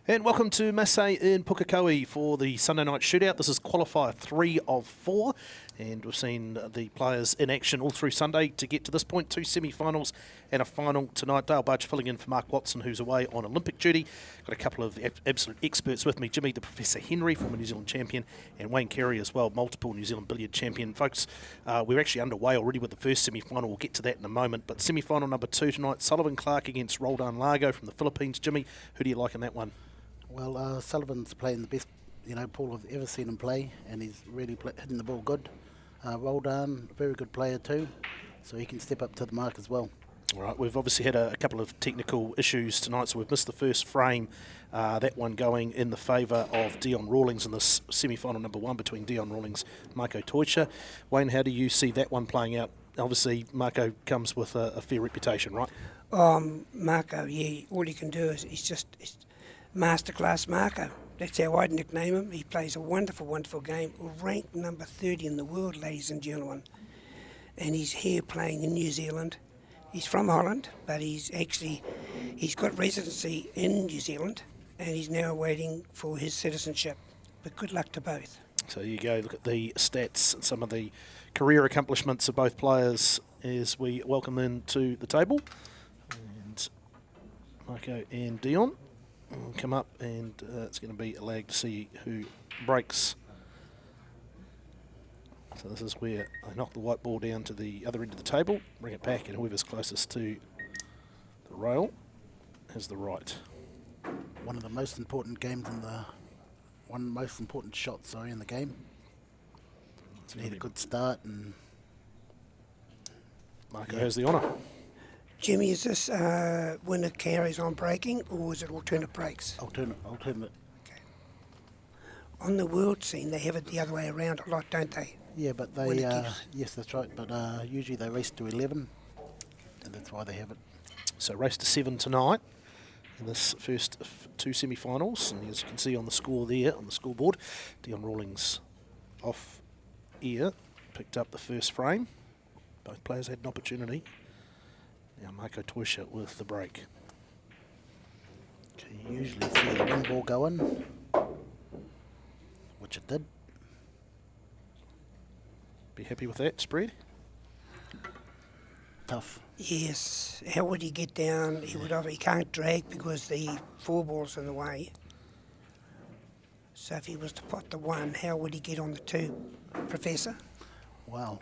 And welcome to Massey in Pukekohe for the Sunday night shootout. This is qualifier 3 of 4, and we've seen the players in action all through Sunday to get to this point. 2 semi-finals and a final tonight. Dale Budge filling in for Mark Watson, who's away on Olympic duty. Got a couple of absolute experts with me. Jimmy, the Professor Henry, former New Zealand champion, and Wayne Carey as well, multiple New Zealand billiard champion. Folks, we're actually underway already with the first semi-final. We'll get to that in a moment. But semi-final number 2 tonight, Sullivan Clark against Roldan Largo from the Philippines. Jimmy, who do you like in that one? Well, Sullivan's playing the best, Paul I've ever seen him play, and he's really hitting the ball good. Roldan, very good player too, so he can step up to the mark as well. All right, we've obviously had a couple of technical issues tonight, so we've missed the first frame. That one going in the favour of Dion Rawlings in this semi-final number 1 between Dion Rawlings and Marco Toisha. Wayne, how do you see that one playing out? Obviously, Marco comes with a fair reputation, right? Marco, yeah, all you can do is he's Masterclass Marco. That's how I'd nickname him. He plays a wonderful, wonderful game. Ranked number 30 in the world, ladies and gentlemen. And he's here playing in New Zealand. He's from Holland, but he's got residency in New Zealand, and he's now waiting for his citizenship. But good luck to both. So you go look at the stats and some of the career accomplishments of both players as we welcome them to the table. And Marco and Dion come up, and it's going to be a lag to see who breaks. So this is where they knock the white ball down to the other end of the table, bring it back, and whoever's closest to the rail has the right. One of the most important games in the most important shots, in the game. So he had a good start, and Marco has the honour. Jimmy, is this when it carries on breaking, or is it alternate breaks? Alternate. Okay. On the world scene, they have it the other way around a lot, don't they? Yeah, but they, yes, that's right, but usually they race to 11, and that's why they have it. So race to 7 tonight in this first 2 semi-finals, and as you can see on the score there, on the scoreboard, Dion Rawlings off air, picked up the first frame. Both players had an opportunity. Now Marco Toisha with the break. Okay, you usually see the one ball go in, which it did. Be happy with that spread? Tough. Yes. How would he get down? He can't drag because the 4 ball's in the way. So if he was to pot the 1, how would he get on the 2, Professor? Wow.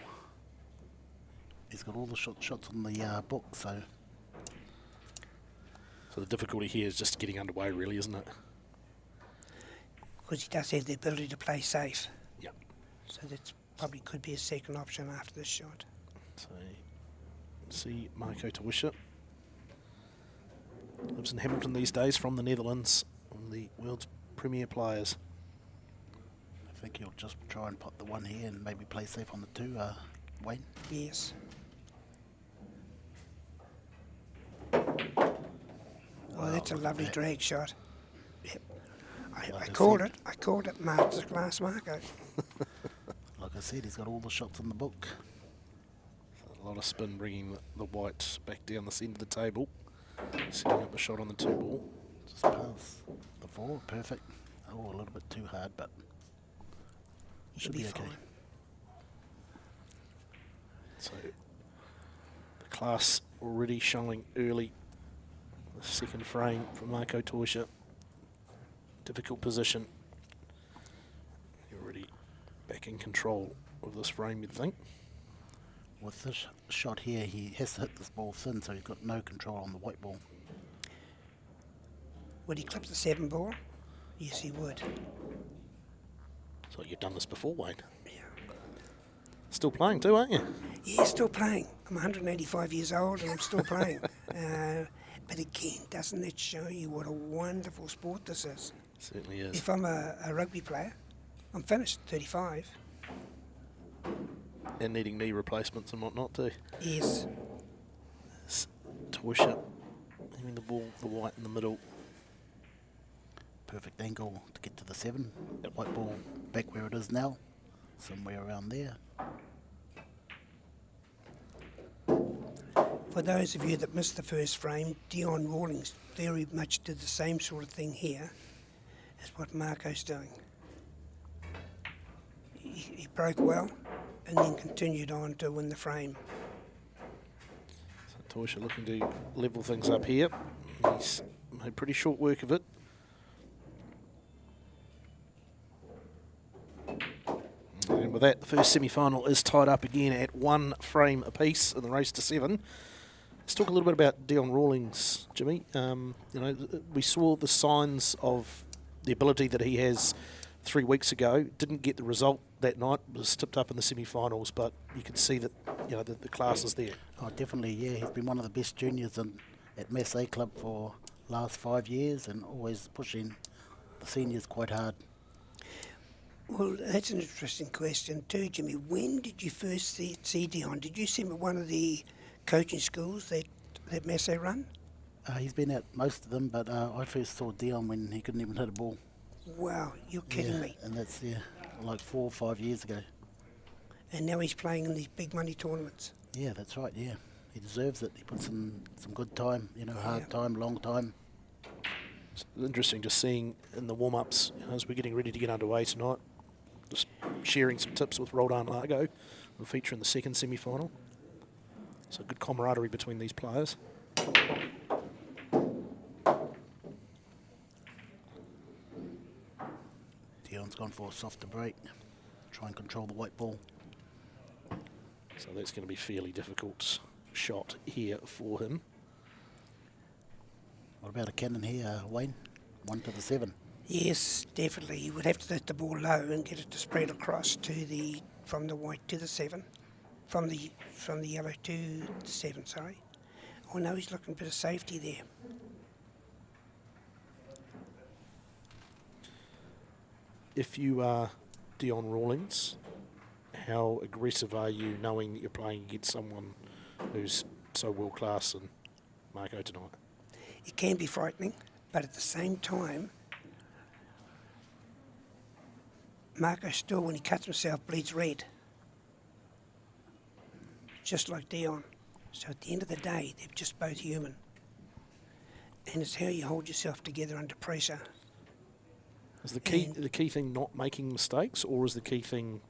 He's got all the shots on the book, so... So the difficulty here is just getting underway, really, isn't it? Because he does have the ability to play safe. Yep. So that probably could be a second option after this shot. So, see Marco Toisha. Lives in Hamilton these days, from the Netherlands, one of the world's premier players. I think he'll just try and pot the 1 here and maybe play safe on the 2, Wayne. Yes. Oh, that's a lovely drag shot. Yep. I called it. I called it Masterclass Marco. Like I said, he's got all the shots on the book. A lot of spin, bringing the white back down the centre of the table. Setting up a shot on the 2 ball. Just pass the 4, perfect. Oh, a little bit too hard, but should be okay. Fine. So the class already showing early. The second frame from Marco Toisha. Difficult position. You're already back in control of this frame, you'd think. With this shot here, he has to hit this ball thin, so he's got no control on the white ball. Would he clip the 7 ball? Yes, he would. So you've done this before, Wayne. Yeah. Still playing too, aren't you? Yeah, still playing. I'm 185 years old and I'm still playing. But again, doesn't that show you what a wonderful sport this is? Certainly is. If I'm a rugby player, I'm finished at 35. And needing knee replacements and whatnot too. Yes. There's Toisha having the ball, the white in the middle. Perfect angle to get to the 7. Yep. White ball back where it is now, somewhere around there. For those of you that missed the first frame, Dion Rawlings very much did the same sort of thing here. is what Marco's doing. He broke well and then continued on to win the frame. So Torsha looking to level things up here. He's made pretty short work of it. And with that, the first semi-final is tied up again at 1 frame apiece in the race to 7. Let's talk a little bit about Dion Rawlings, Jimmy. You know, we saw the signs of the ability that he has 3 weeks ago. Didn't get the result that night. Was tipped up in the semi-finals, but you can see that, you know, the class is there. Oh, definitely, yeah. He's been one of the best juniors at Mass A Club for last 5 years, and always pushing the seniors quite hard. Well, that's an interesting question too, Jimmy. When did you first see Dion? Did you see him at one of the coaching schools that Mass A run? He's been at most of them, but I first saw Dion when he couldn't even hit a ball. Wow, you're kidding me. And that's, like 4 or 5 years ago. And now he's playing in these big money tournaments. Yeah, that's right, yeah. He deserves it. He puts in some good time, you know, hard time, long time. It's interesting just seeing in the warm-ups, you know, as we're getting ready to get underway tonight, just sharing some tips with Roldan Largo. Will feature in the second semi-final. So good camaraderie between these players. Dion's gone for a softer break. Try and control the white ball. So that's going to be a fairly difficult shot here for him. What about a cannon here, Wayne? 1 to the 7. Yes, definitely. You would have to hit the ball low and get it to spread across to from the white to the 7, from the yellow to the 7. Sorry. Oh no, he's looking for a bit of safety there. If you are Dion Rawlings, how aggressive are you knowing that you're playing against someone who's so world class in Marco tonight? It can be frightening, but at the same time, Marco still, when he cuts himself, bleeds red. Just like Dion. So at the end of the day, they're just both human. And it's how you hold yourself together under pressure. Is the key thing not making mistakes, or is the key thing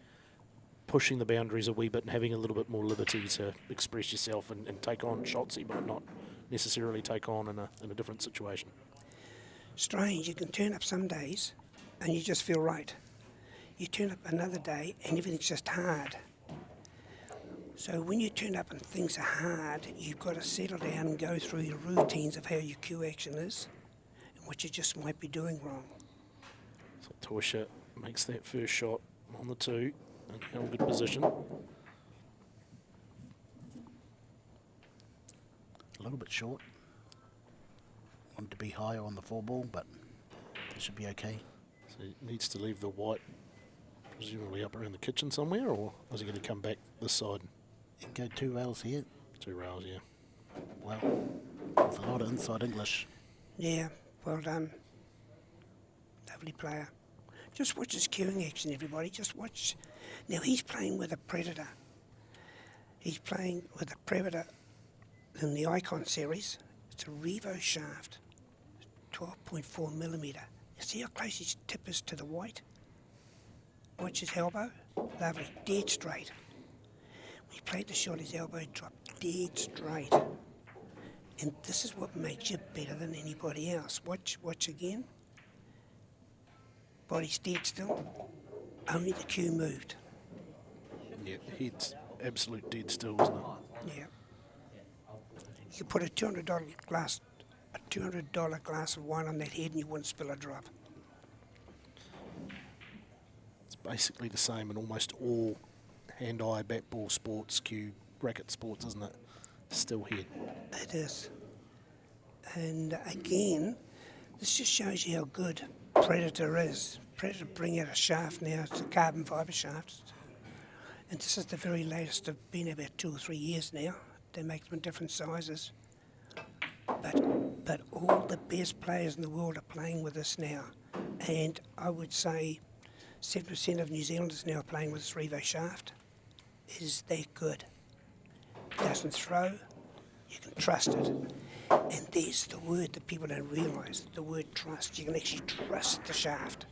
pushing the boundaries a wee bit and having a little bit more liberty to express yourself and take on shots that you might not necessarily take on in a different situation? Strange, you can turn up some days and you just feel right. You turn up another day and everything's just hard. So when you turn up and things are hard, you've got to settle down and go through your routines of how your cue action is and what you just might be doing wrong. So Torsha makes that first shot on the 2 and held good position. A little bit short. Wanted to be higher on the 4 ball, but it should be okay. So he needs to leave the white presumably up around the kitchen somewhere, or is he going to come back this side? You can go 2 rails here. 2 rails, yeah. Wow, there's a lot of inside English. Yeah, well done. Lovely player. Just watch his cueing action, everybody. Just watch. Now he's playing with a predator. He's playing with a predator in the Icon series. It's a Revo shaft, 12.4 millimeter. You see how close his tip is to the white? Watch his elbow. Lovely, dead straight. When he played the shot, his elbow dropped dead straight. And this is what makes you better than anybody else. Watch again. Body's dead still. Only the cue moved. Yeah, the head's absolute dead still, isn't it? Yeah. You could put a $200 glass of wine on that head and you wouldn't spill a drop. It's basically the same in almost all hand-eye, bat ball sports, cue, racket sports, isn't it? Still head. It is. And again, this just shows you how good Predator is. Predator bring out a shaft now. It's a carbon fibre shaft. And this is the very latest. They've been about 2 or 3 years now. They make them in different sizes. But all the best players in the world are playing with this now. And I would say 7% of New Zealanders now are playing with this Revo shaft. It is that good. It doesn't throw. You can trust it. And there's the word that people don't realise, the word trust. You can actually trust the shaft.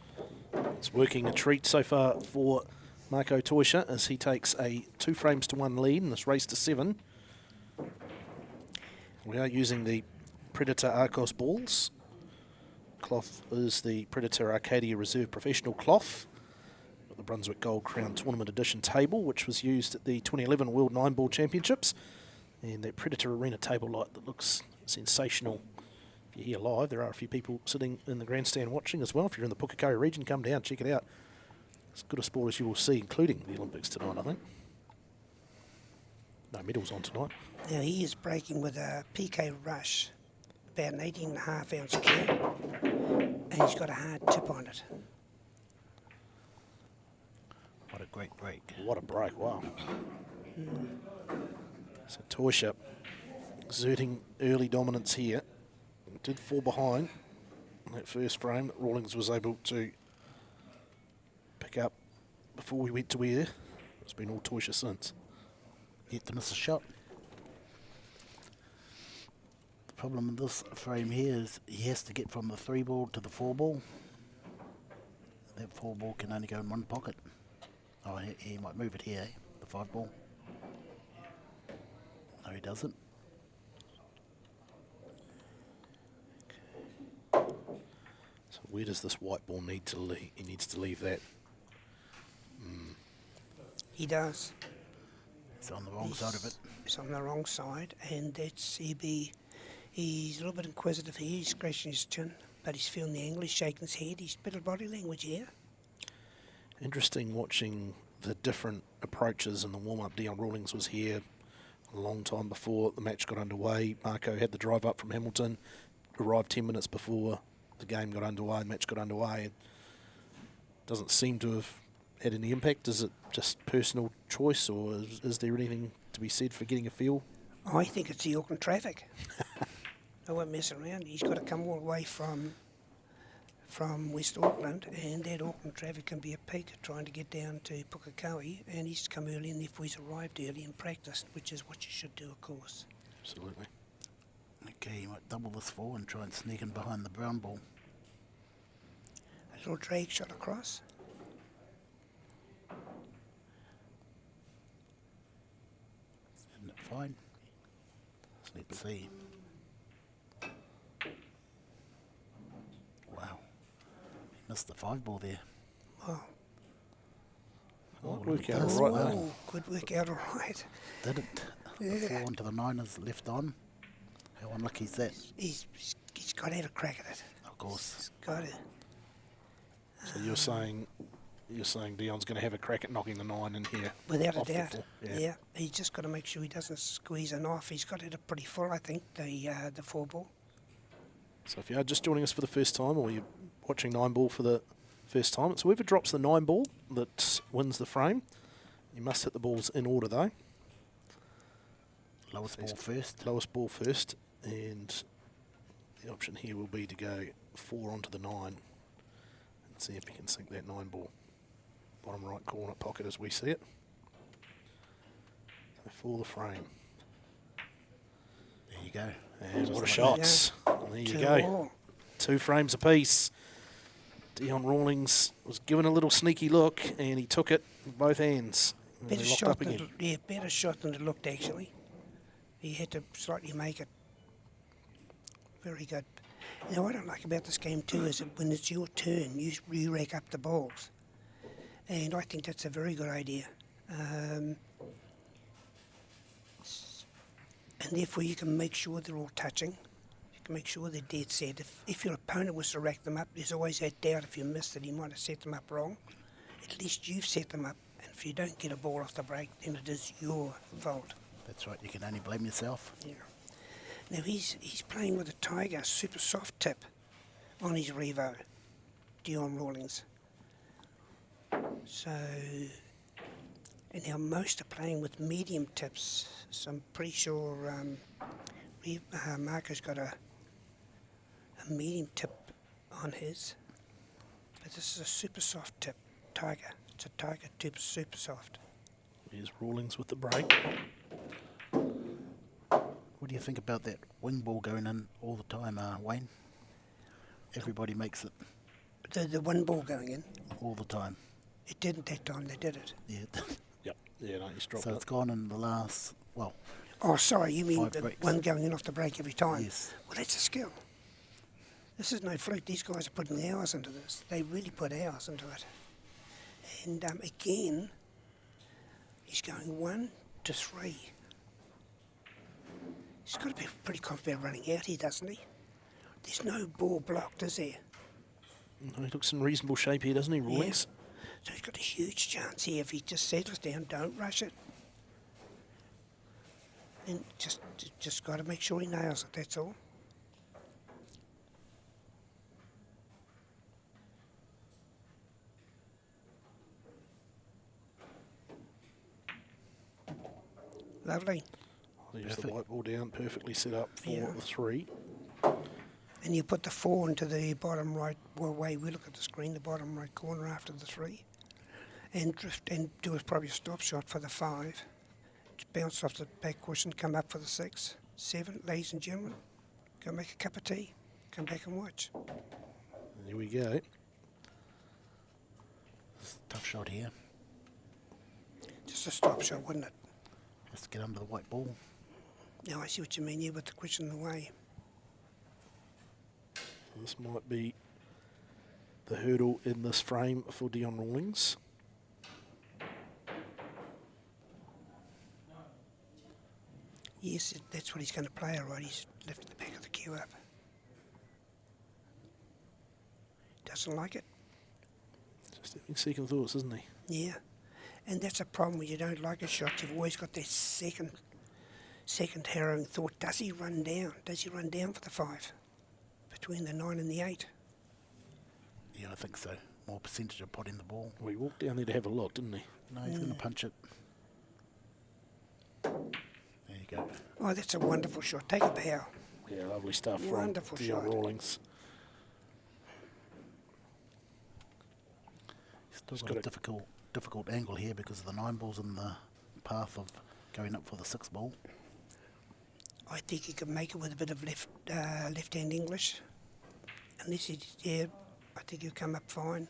It's working a treat so far for Marco Toisha as he takes a 2 frames to 1 lead in this race to 7. We are using the Predator Arcos balls. Cloth is the Predator Arcadia Reserve Professional cloth. Got the Brunswick Gold Crown Tournament Edition table, which was used at the 2011 World 9-Ball Championships. And that Predator Arena table light that looks sensational. If you're here live, there are a few people sitting in the grandstand watching as well. If you're in the Pukekohe region, come down, check it out. As good a sport as you will see, including the Olympics tonight, I think. No medals on tonight. Now he is breaking with a PK Rush, about an 18.5 ounce gear, and he's got a hard tip on it. What a great break. What a break, wow. So Toisha exerting early dominance here. Did fall behind in that first frame that Rawlings was able to pick up before we went to air. It's been all Toisha since. Yet to miss a shot. The problem with this frame here is he has to get from the 3-ball to the 4-ball. That 4-ball can only go in one pocket. Oh, he might move it here, eh? The 5-ball. No, he doesn't. So where does this white ball need to leave? He needs to leave that. He does. It's on the wrong side of it. It's on the wrong side, and that's he's a little bit inquisitive here. He's scratching his chin, but he's feeling the angle. He's shaking his head. He's a bit of body language here. Interesting watching the different approaches in the warm-up. Dion Rawlings was here a long time before the match got underway. Marco had the drive up from Hamilton, arrived 10 minutes before the game got underway, the match got underway. It doesn't seem to have had any impact. Is it just personal choice, or is there anything to be said for getting a feel? I think it's the Auckland traffic. I won't mess around. He's got to come all the way from West Auckland, and that Auckland traffic can be a peak trying to get down to Pukekohe, and he's come early, and therefore he's arrived early and practiced, which is what you should do, of course. Absolutely. Okay, you might double this 4 and try and sneak in behind the brown ball. A little drag shot across. Isn't it fine? Let's see. Wow. He missed the 5-ball there. Wow. Might work out does all right, well. though. Could work out all right. Didn't. Yeah. The 4 onto the 9 is left on. How unlucky is that? He's got to have a crack at it. Of course. He's got to. So you're saying Dion's going to have a crack at knocking the 9 in here? Without a off the doubt. full? Yeah. He's just got to make sure he doesn't squeeze it off. He's got it pretty full, I think, the 4-ball. So if you are just joining us for the first time, or you're watching 9-ball for the first time, it's whoever drops the 9-ball that wins the frame. You must hit the balls in order, though. Lowest ball first. Lowest ball first, and the option here will be to go 4 onto the 9 and see if we can sink that 9-ball. Bottom right corner pocket as we see it. So for the frame. There you go. And what a like shots. And there you go. All. 2 frames apiece. Dion Rawlings was given a little sneaky look, and he took it with both hands. And Better they locked shot, up again. better shot than it looked, actually. He had to slightly make it. Very good. Now, what I don't like about this game, too, is that when it's your turn, you rack up the balls. And I think that's a very good idea. And therefore, you can make sure they're all touching. You can make sure they're dead set. If your opponent was to rack them up, there's always that doubt if you missed that he might have set them up wrong. At least you've set them up. And if you don't get a ball off the break, then it is your fault. That's right. You can only blame yourself. Yeah. Now he's playing with a Tiger super soft tip on his Revo, Dion Rawlings. So, and now most are playing with medium tips. So I'm pretty sure Marco's got a medium tip on his. But this is a super soft tip, Tiger. It's a Tiger tip, super soft. Here's Rawlings with the break. What do you think about that wing ball going in all the time, Wayne? Everybody makes it The one ball going in. all the time. It didn't that time, they did it. Yeah. Yep. Yeah, no, he's dropped So it. it's gone in the last, well, Oh, sorry, you mean 5 the breaks. one going in off the break every time? Yes. Well, that's a skill. This is no fluke. These guys are putting hours into this. They really put hours into it. And again, he's going 1 to 3. He's got to be pretty confident running out here, doesn't he? There's no ball blocked, is there? No, he looks in reasonable shape here, doesn't he, Rawlings? So he's got a huge chance here if he just settles down, don't rush it. And just got to make sure he nails it, that's all. Lovely. Leaves the Perfect. white ball down, perfectly set up for Yeah. the 3. And you put the 4 into the bottom right, well, way we look at the screen, the bottom right corner after the 3. And drift and do a probably a stop shot for the 5. Just bounce off the back cushion, come up for the 6. 7, ladies and gentlemen. Go make a cup of tea. Come back and watch. There we go. it's a tough shot here. Just a stop shot, wouldn't it? Has to get under the white ball. Now I see what you mean here with the cushion in the way. This might be the hurdle in this frame for Dion Rawlings. Yes, that's what he's going to play, all right. He's lifted the back of the cue up. Doesn't like it. Just having second thoughts, isn't he? Yeah. And that's a problem when you don't like a shot. You've always got that second harrowing thought. Does he run down? Does he run down for the 5? Between the 9 and the 8? Yeah, I think so. More percentage of potting the ball. Well, he walked down there to have a look, didn't he? No, he's going to punch it. There you go. Oh, that's a wonderful shot. Take a bow. Yeah, lovely stuff Wonderful from Dion shot. Rawlings. Still got got a a- difficult angle here because of the 9 ball's in the path of going up for the 6 ball. I think he could make it with a bit of left-hand English. Unless he, yeah, I think he'll come up fine.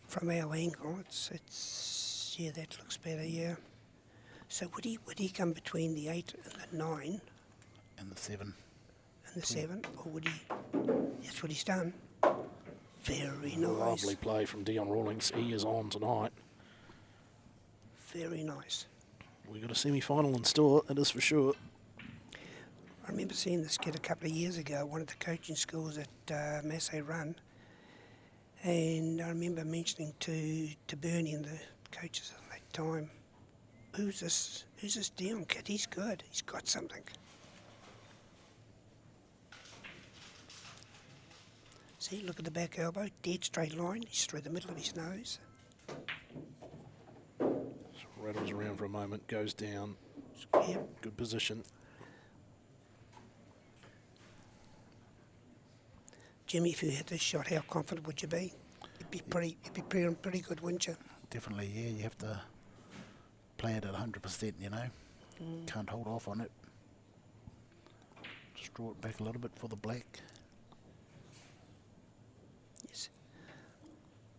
From our angle, it's yeah, that looks better, yeah. So would he come between the 8 and the 9 And the 7. and the 7, or would he? That's what he's done. Very nice. Lovely play from Dion Rawlings. He is on tonight. Very nice. We've got a semi-final in store, that is for sure. I remember seeing this kid a couple of years ago, one of the coaching schools at Massey Run, and I remember mentioning to Bernie and the coaches at that time, who's this Dion kid? He's good. He's got something. See, look at the back elbow, dead straight line. He's through the middle of his nose. Rattles around for a moment, goes down. Yep. Good position. Jimmy, if you hit this shot, how confident would you be? It'd be pretty good, wouldn't you? Definitely, yeah. You have to play it at 100%, you know. Can't hold off on it. Just draw it back a little bit for the black. Yes.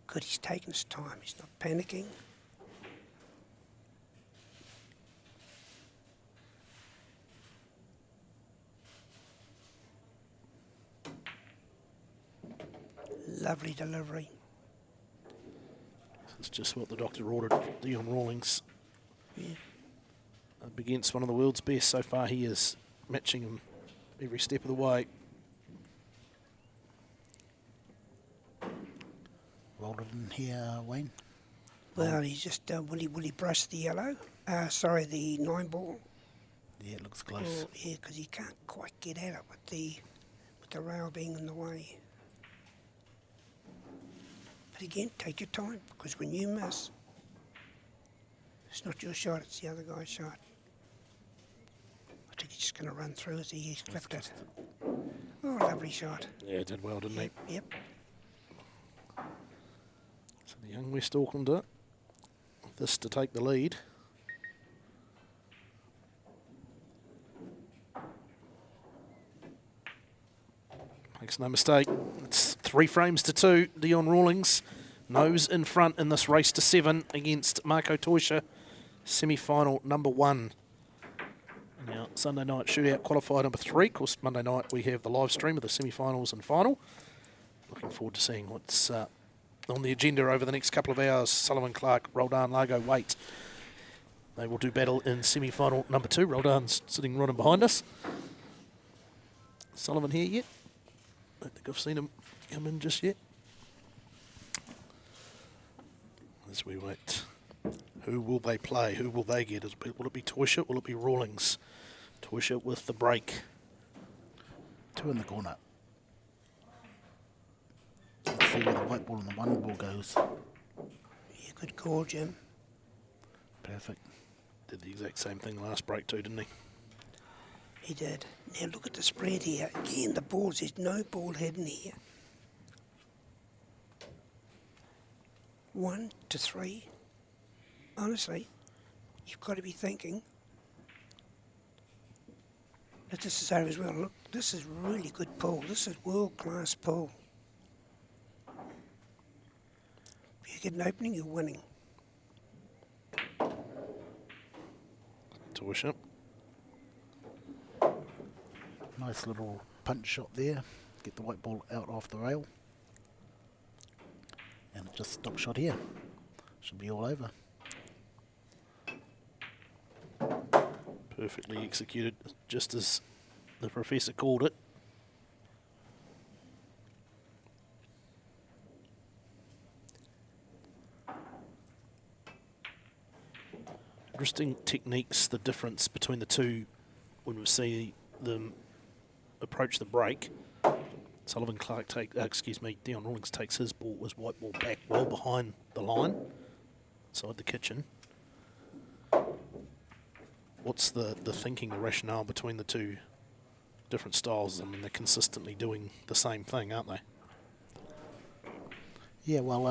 Good, he's taking his time. He's not panicking. Lovely delivery. It's just what the doctor ordered. Dion Rawlings Yeah. up against one of the world's best. So far he is matching him every step of the way. Roll it in here, Wayne. Well, he's just will he brush the yellow? Sorry, the 9 ball. Yeah, it looks close. Oh, yeah, because he can't quite get at it with the rail being in the way. But again, take your time, because when you miss, it's not your shot, it's the other guy's shot. I think he's just going to run through as he's clipped it. Oh, lovely shot. Yeah, did well, didn't he? Yep. So the young West Aucklander, this to take the lead. Makes no mistake. It's 3 frames to 2. Dion Rawlings nose in front in this race to 7 against Marco Toisha. Semi-final number 1. Now, Sunday night shootout qualifier number 3. Of course, Monday night we have the live stream of the semi-finals and final. Looking forward to seeing what's on the agenda over the next couple of hours. Sullivan, Clark, Roldan, Largo, Waite. They will do battle in semi-final number 2. Roldan's sitting right in behind us. Sullivan here yet? I don't think I've seen him come in just yet. As we wait. Who will they play? Who will they get? Will it be Toisha? Will it be Rawlings? Toisha with the break. 2 in the corner. Let's see where the white ball and the one ball goes. Yeah, good call, Jim. Perfect. Did the exact same thing last break too, didn't he? He did. Now look at the spread here. Again, the balls, there's no ball hidden here. 1 to 3. Honestly, you've got to be thinking that this is over as well. Look, this is really good pull. This is world-class pull. If you get an opening, you're winning. Toisha. Nice little punch shot there. Get the white ball out off the rail. And just stop shot here. Should be all over. Perfectly executed, just as the professor called it. Interesting techniques, the difference between the two when we see them approach the break. Sullivan Clark Dion Rawlings takes his ball, his white ball back well behind the line, inside the kitchen. What's the thinking, the rationale between the two different styles? I mean, they're consistently doing the same thing, aren't they? Yeah, well,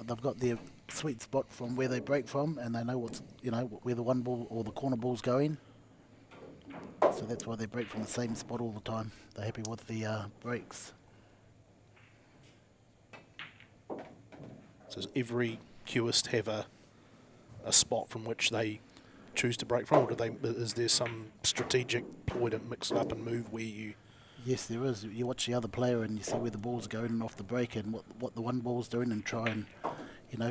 they've got their sweet spot from where they break from, and they know what's, where the one ball or the corner ball's going. So that's why they break from the same spot all the time. They're happy with the breaks. So does every cueist have a spot from which they choose to break from, or is there some strategic ploy to mix it up and move where you... Yes, there is. You watch the other player and you see where the ball's going off the break and what the one ball's doing, and try and,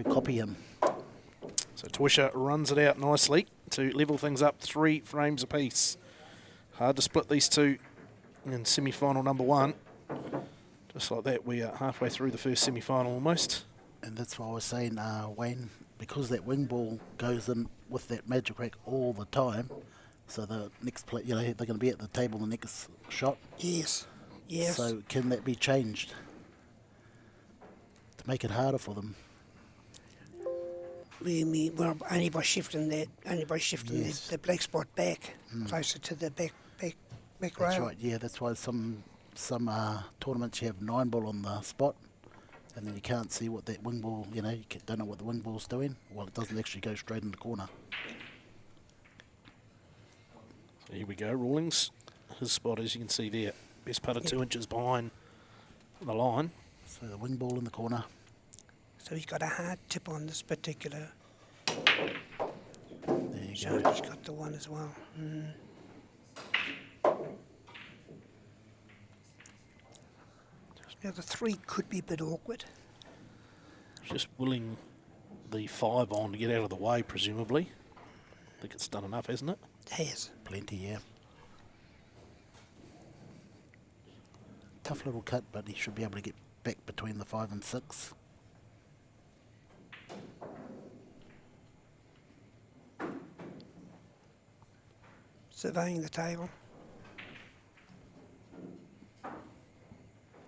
copy him. So Toisha runs it out nicely to level things up 3 frames apiece. Hard to split these two in semi-final number 1. Just like that, we are halfway through the first semi-final almost. And that's what I was saying, Wayne, because that wing ball goes in with that magic rack all the time, so the next play, they're going to be at the table the next shot. Yes, yes. So can that be changed to make it harder for them? Well, only by shifting Yes. the black spot back closer to the back That's rail. right. Yeah, that's why some tournaments you have 9 ball on the spot, and then you can't see what that wing ball. You don't know what the wing ball's doing. Well, it doesn't actually go straight in the corner. So here we go, Rawlings. His spot, as you can see there, best part of 2 inches behind the line. So the wing ball in the corner. So he's got a hard tip on this particular. There you So go. he's got the one as well. Now the 3 could be a bit awkward. Just willing the 5 on to get out of the way, presumably. I think it's done enough, hasn't it? Has. Plenty, yeah. Tough little cut, but he should be able to get back between the 5 and 6. Surveying the table.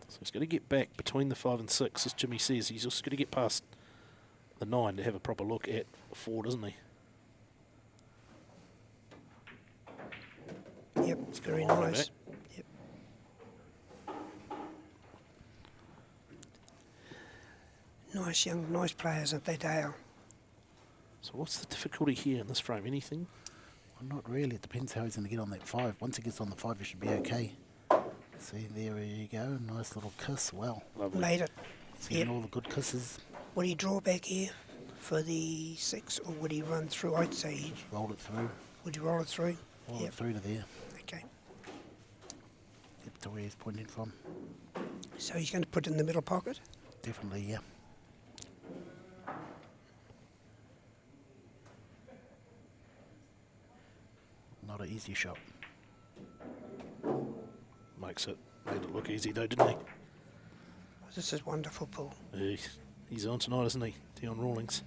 So he's got to get back between the 5 and 6, as Jimmy says. He's also got to get past the 9 to have a proper look at 4, doesn't he? Yep, it's very Line nice. back. Yep. Nice players, aren't they, Dale? So what's the difficulty here in this frame? Anything? Well, not really. It depends how he's going to get on that 5. Once he gets on the 5, he should be okay. See, there you go. Nice little kiss. Well, Lovely. Made it. seeing all the good kisses. Would he draw back here for the 6, or would he run through? I'd say he'd... Roll it through. Would you roll it through? Roll it through to there. Okay. Yep, to where he's pointing from. So he's going to put it in the middle pocket? Definitely, yeah. Not an easy shot. Made it look easy though, didn't he? This is wonderful, Paul. He's on tonight, isn't he? Dion Rawlings.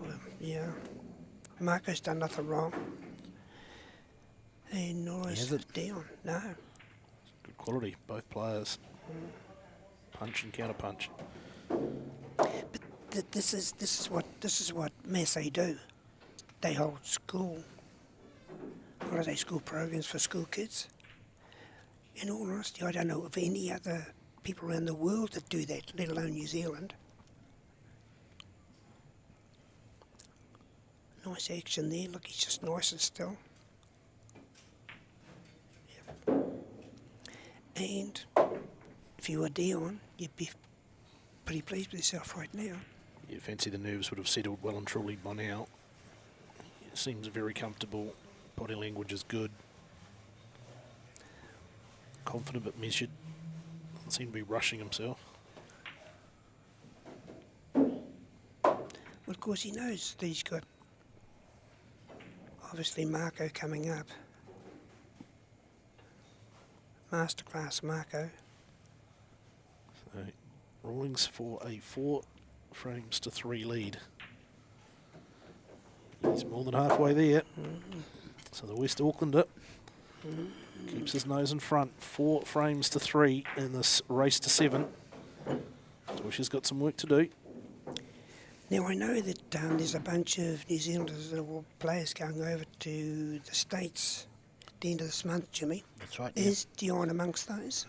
Oh, yeah. Marco's done nothing wrong. And nor is Dion. No. Good quality, both players. Punch and counter punch. But this is what Massey do. They hold holiday school programs for school kids. In all honesty, I don't know of any other people around the world that do that, let alone New Zealand. Nice action there. Look, he's just nice and still. Yep. And if you were Dion, you'd be pretty pleased with yourself right now. You fancy the nerves would have settled well and truly by now. He seems very comfortable. Body language is good. Confident but measured. Doesn't seem to be rushing himself. Well, of course, he knows that he's got, obviously, Marco coming up. Masterclass Marco. So, Rawlings for a 4 frames to 3 lead. He's more than halfway there. So the West Aucklander keeps his nose in front. 4 frames to 3 in this race to 7. Toisha's got some work to do. Now, I know that there's a bunch of New Zealanders or players going over to the States at the end of this month, Jimmy. That's right. Is Dion amongst those?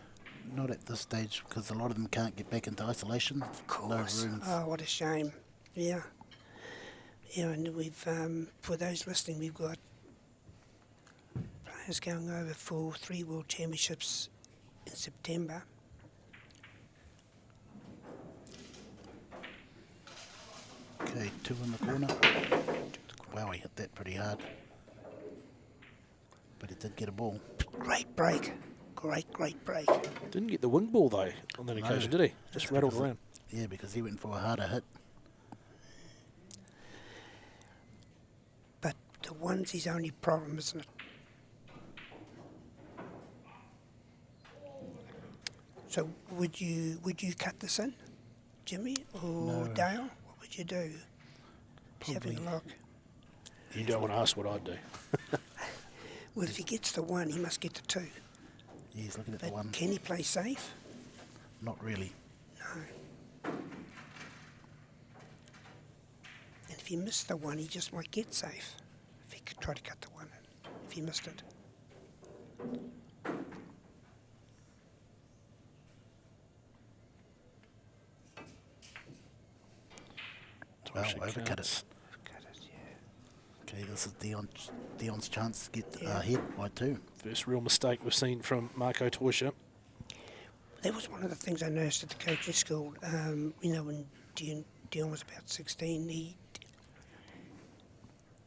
Not at this stage, because a lot of them can't get back into isolation. Of course. No rooms. Oh, what a shame. Yeah. Yeah, and we've, for those listening, we've got players going over for 3 World Championships in September. Okay, 2 in the corner. Wow, he hit that pretty hard. But he did get a ball. Great break. Great break. Didn't get the wing ball though on that occasion, did he? Just rattled around. Yeah, because he went for a harder hit. But the one's his only problem, isn't it? So would you cut this in, Jimmy or No. Dale? What would you do? He's having a look. You don't want to ask what I'd do. Well, if he gets the 1, he must get the 2. Yeah, he's looking at But the 1. can he play safe? Not really. No. And if he missed the 1, he just might get safe. If he could try to cut the 1 in, if he missed it. Well, Toisha overcut counts. it. Cut it, yeah. Okay, this is Dion's chance to get ahead by 2. First real mistake we've seen from Marco Toisha. That was one of the things I noticed at the coaching school. When Dion was about 16,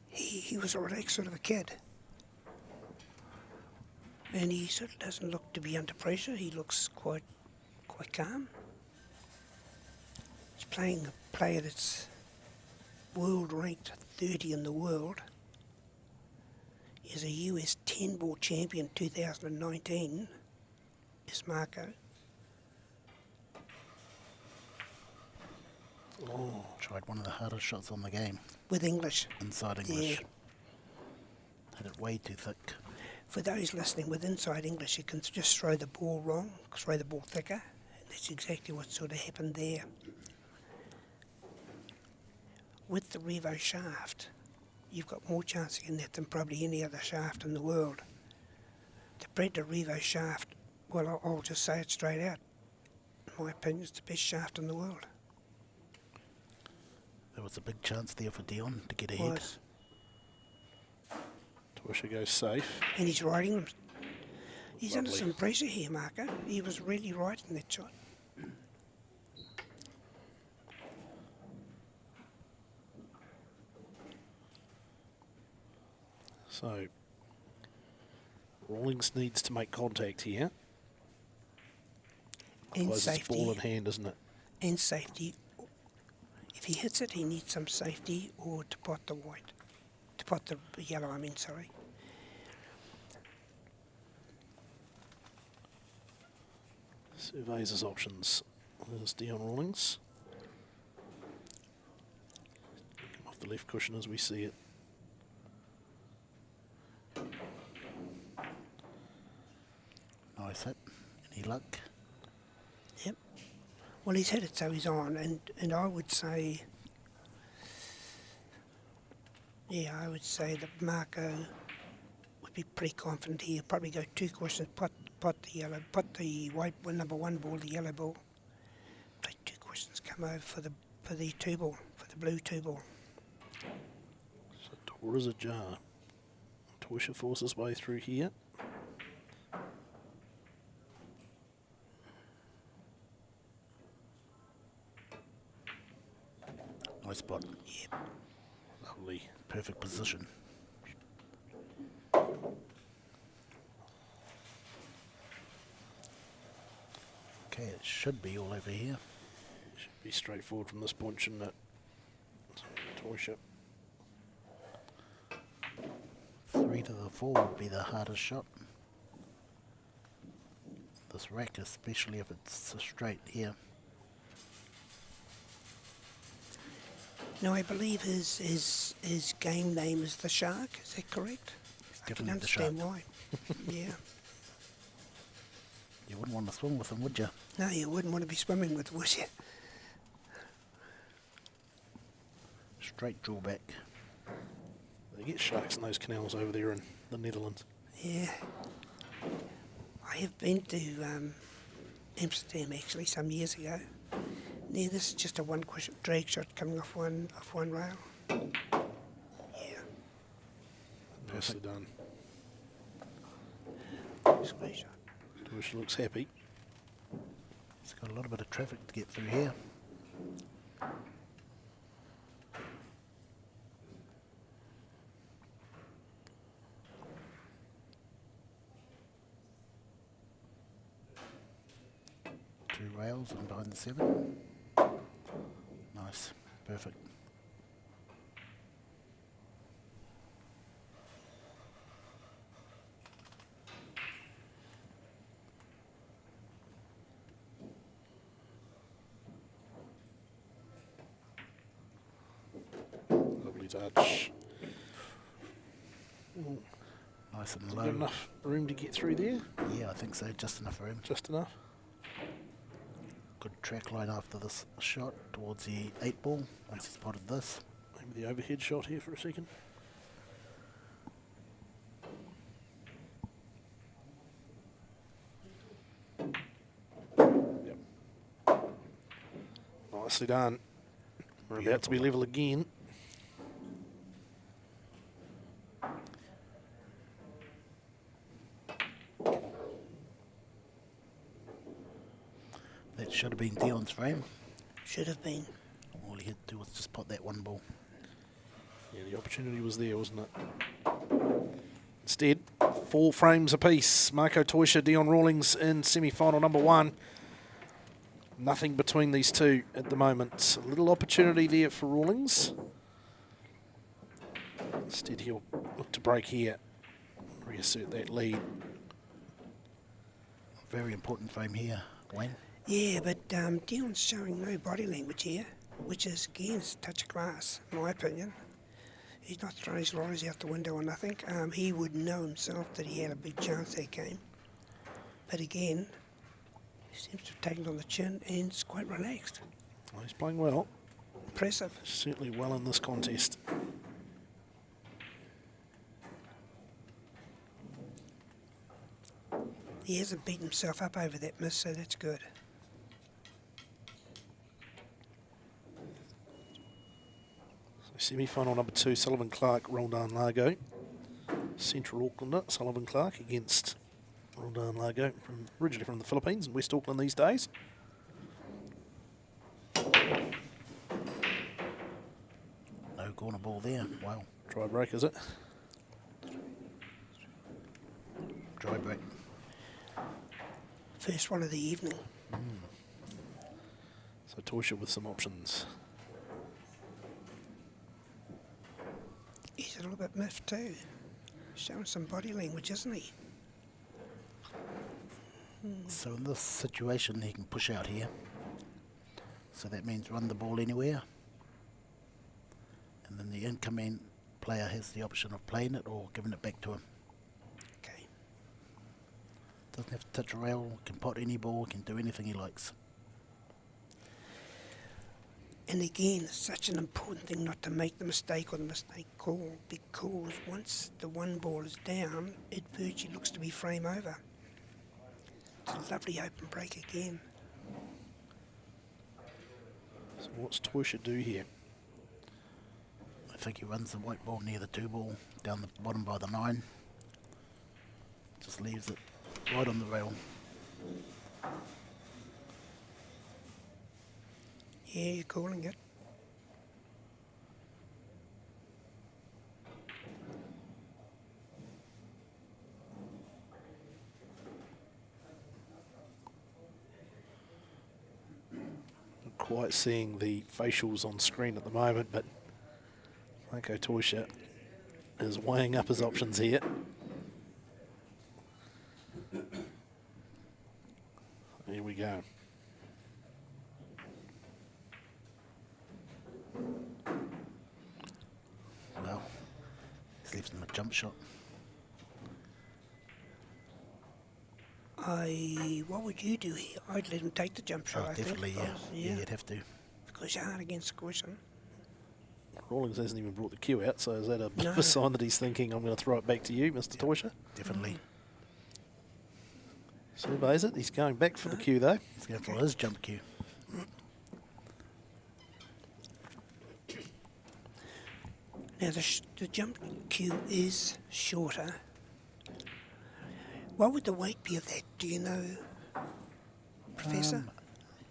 he was a relaxed sort of a kid. And he sort of doesn't look to be under pressure. He looks quite calm. He's playing a player that's world ranked 30 in the world. He's a US 10-ball champion 2019. Is Marco. Oh, tried one of the hardest shots on the game. With English. Inside Yeah. English. Had it way too thick. For those listening with inside English, you can just throw the ball wrong, throw the ball thicker. And that's exactly what sort of happened there. With the Revo shaft, you've got more chance of getting that than probably any other shaft in the world. The Predator Revo shaft, well, I'll just say it straight out. In my opinion, it's the best shaft in the world. There was a big chance there for Dion to get ahead. Was. Toisha goes safe. And he's riding them. He's under Lovely. some pressure here, Marco. He was really right in that shot. So, Rawlings needs to make contact here. And Otherwise it's ball in safety. hand, isn't it? And safety. If he hits it, he needs some safety or to pot the white. To pot the yellow, I mean, sorry. Surveys his options. There's Dion Rawlings. Come off the left cushion as we see it. Nice hit. Any luck? Yep. Well, he's hit it, so he's on. And I would say, yeah, I would say that Marco would be pretty confident here. Probably go 2 questions, pot the yellow, pot the white, well, number 1 ball, the yellow ball. Play 2 questions, come over for the 2 ball, for the blue 2 ball. So door is ajar. Toysha forces his way through here. Nice spot. Yep. Lovely. Perfect position. Okay, it should be all over here. Should be straightforward from this point, shouldn't it? So, Toysha. 3 to the 4 would be the hardest shot. This rack, especially if it's straight here. Now, I believe his game name is the Shark. Is that correct? I can definitely the Shark. understand why. Yeah. You wouldn't want to swim with him, would you? No, you wouldn't want to be swimming with, would you? Straight drawback. They get sharks in those canals over there in the Netherlands. Yeah. I have been to Amsterdam actually some years ago. Yeah, this is just a 1 question drag shot coming off one rail. Yeah. Nicely done. Square shot. Toysha looks happy. It's got a little bit of traffic to get through here. Two rails and behind the 7. Nice, perfect. Lovely touch. Nice and Got low. enough room to get through there? Yeah, I think so, just enough room. Just enough. Good track line after this shot towards the 8 ball, once he spotted this. Maybe the overhead shot here for a second. Yep. Nicely done. We're about to be level again. That should have been Dion's frame. Should have been. All he had to do was just pot that 1 ball. Yeah, the opportunity was there, wasn't it? Instead, 4 frames apiece. Marco Toysha, Dion Rawlings in semi-final number 1. Nothing between these two at the moment. A little opportunity there for Rawlings. Instead, he'll look to break here, reassert that lead. Very important frame here, Wayne. Yeah, but Dion's showing no body language here, which is, again, a touch of class, in my opinion. He's not throwing his lorries out the window or nothing. He would know himself that he had a big chance that game. But again, he seems to have taken it on the chin and is quite relaxed. Well, he's playing well. Impressive. Certainly well in this contest. He hasn't beaten himself up over that miss, so that's good. Semi-final number 2, Sullivan Clark, Roldan Largo. Central Aucklander, Sullivan Clark against Well done, Largo. Originally from the Philippines in West Auckland these days. No corner ball there. Wow. Try break, is it? Dry break. First one of the evening. So Torsha with some options. He's a little bit miffed too. Showing some body language, isn't he? So in this situation, he can push out here. So that means run the ball anywhere. And then the incoming player has the option of playing it or giving it back to him. Okay. Doesn't have to touch a rail, can pot any ball, can do anything he likes. And again, it's such an important thing not to make the mistake or the mistake call, because once the one ball is down, it virtually looks to be frame over. It's a lovely open break again. So what's Torsha do here? I think he runs the white ball near the 2 ball, down the bottom by the 9. Just leaves it right on the rail. Yeah, you're calling it. Not quite seeing the facials on screen at the moment, but Marco Torsha is weighing up his options here. Here we go. Well, he's left him a jump shot. What would you do here? I'd let him take the jump shot, Oh, I definitely, think. yeah. Yeah, you'd have to. Because you're hard against squishing. Rawlings hasn't even brought the cue out, so is that a bit of No. a sign that he's thinking, I'm going to throw it back to you, Mr. Torsha? Definitely. Surveys it. He's going back for the cue, though. He's going for his jump cue. Now, the jump cue is shorter. What would the weight be of that? Do you know, Professor?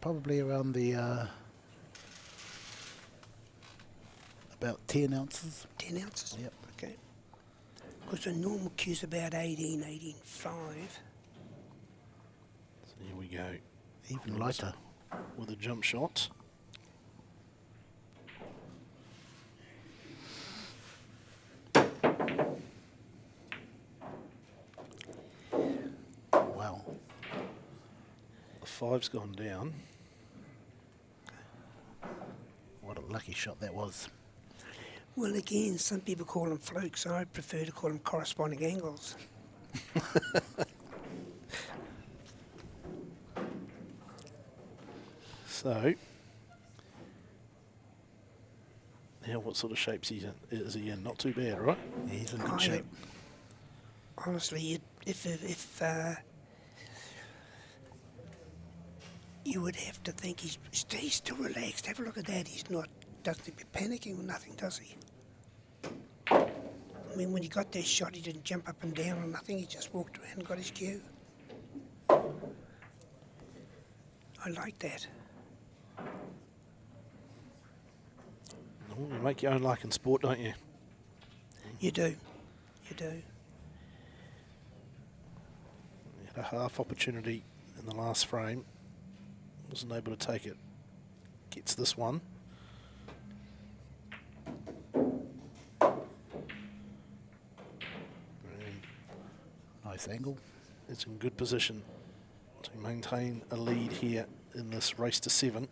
Probably around the about 10 ounces. 10 ounces? Yep. Okay. Because the normal cue's about 18, 18.5. So here we go Even lighter. with a jump shot. Wow. The 5's gone down. What a lucky shot that was. Well, again, some people call them flukes. I prefer to call them corresponding angles. So, now what sort of shapes is he in? Not too bad, right? Yeah, he's in good shape. Honestly, if you would have to think he's still relaxed. Have a look at that. He's not, doesn't he be panicking or nothing, does he? I mean, when he got that shot, he didn't jump up and down or nothing. He just walked around and got his cue. I like that. Oh, you make your own luck in sport, don't you? You do. You do. He had a half opportunity in the last frame. Wasn't able to take it. Gets this one. And Nice angle. it's in good position to maintain a lead here in this race to 7.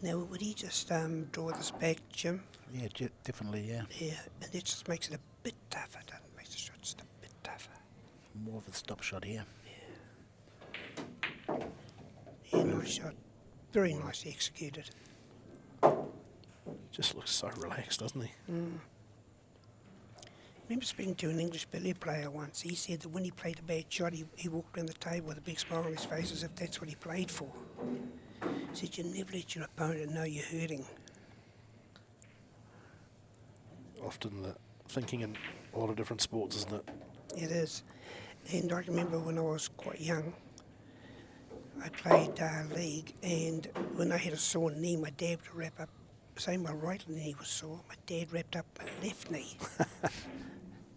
Now, would he just draw this back, Jim? Yeah, definitely, yeah. Yeah, and it just makes it a bit tougher, doesn't it? Makes the shot just a bit tougher. More of a stop shot here. Yeah, nice shot. Very nicely executed. Just looks so relaxed, doesn't he? Remember speaking to an English billiard player once. He said that when he played a bad shot, he walked around the table with a big smile on his face as if that's what he played for. He said, you never let your opponent know you're hurting. Often the thinking in a lot of different sports, isn't it? It is. And I remember when I was quite young, I played league, and when I had a sore knee, my dad would wrap up, say my right knee was sore, my dad wrapped up my left knee.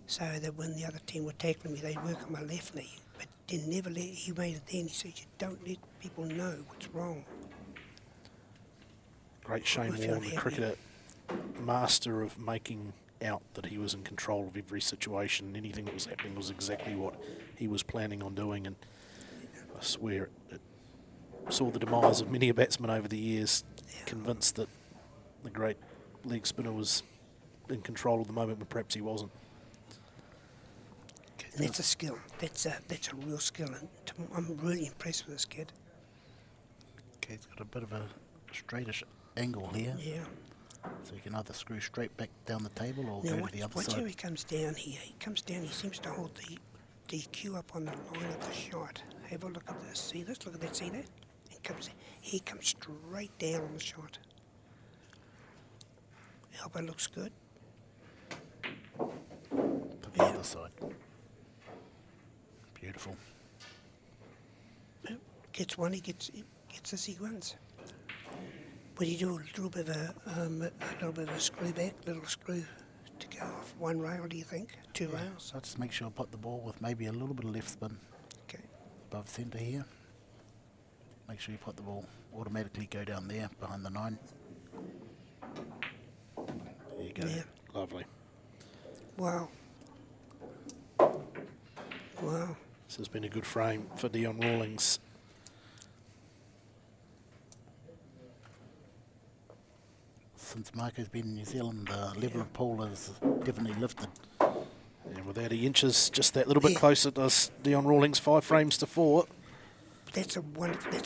So that when the other team were tackling me, they'd work on my left knee. But he never let, he made it then, he said, you don't let people know what's wrong. Great Shane We feel Warne, the happy. cricketer, master of making out that he was in control of every situation. Anything that was happening was exactly what he was planning on doing, and I swear it saw the demise of many a batsman over the years, convinced that the great leg spinner was in control of the moment when perhaps he wasn't. And that's a skill. That's a real skill. And I'm really impressed with this kid. Okay, he's got a bit of a straightish angle here, Yeah. so you can either screw straight back down the table or Now go to the other watch how side. he comes down here. He comes down, he seems to hold the cue up on the line of the shot. Have a look at this. See this? Look at that. See that? He comes straight down on the shot. Elbow looks good. To the other side. Beautiful. Yep. Gets one, he gets as he wins. But you do a little bit of a screw back, little screw to go off one rail, do you think? Two rails? So just make sure I put the ball with maybe a little bit of left spin Okay. above centre here. Make sure you put the ball automatically go down there behind the 9. There you go. Yeah. Lovely. Wow. Wow. This has been a good frame for Dion Rawlings. Since Marco's been in New Zealand, the level of pool has definitely lifted. And without he inches just that little bit Yeah. closer, does Dion Rawlings 5 frames to 4. That's a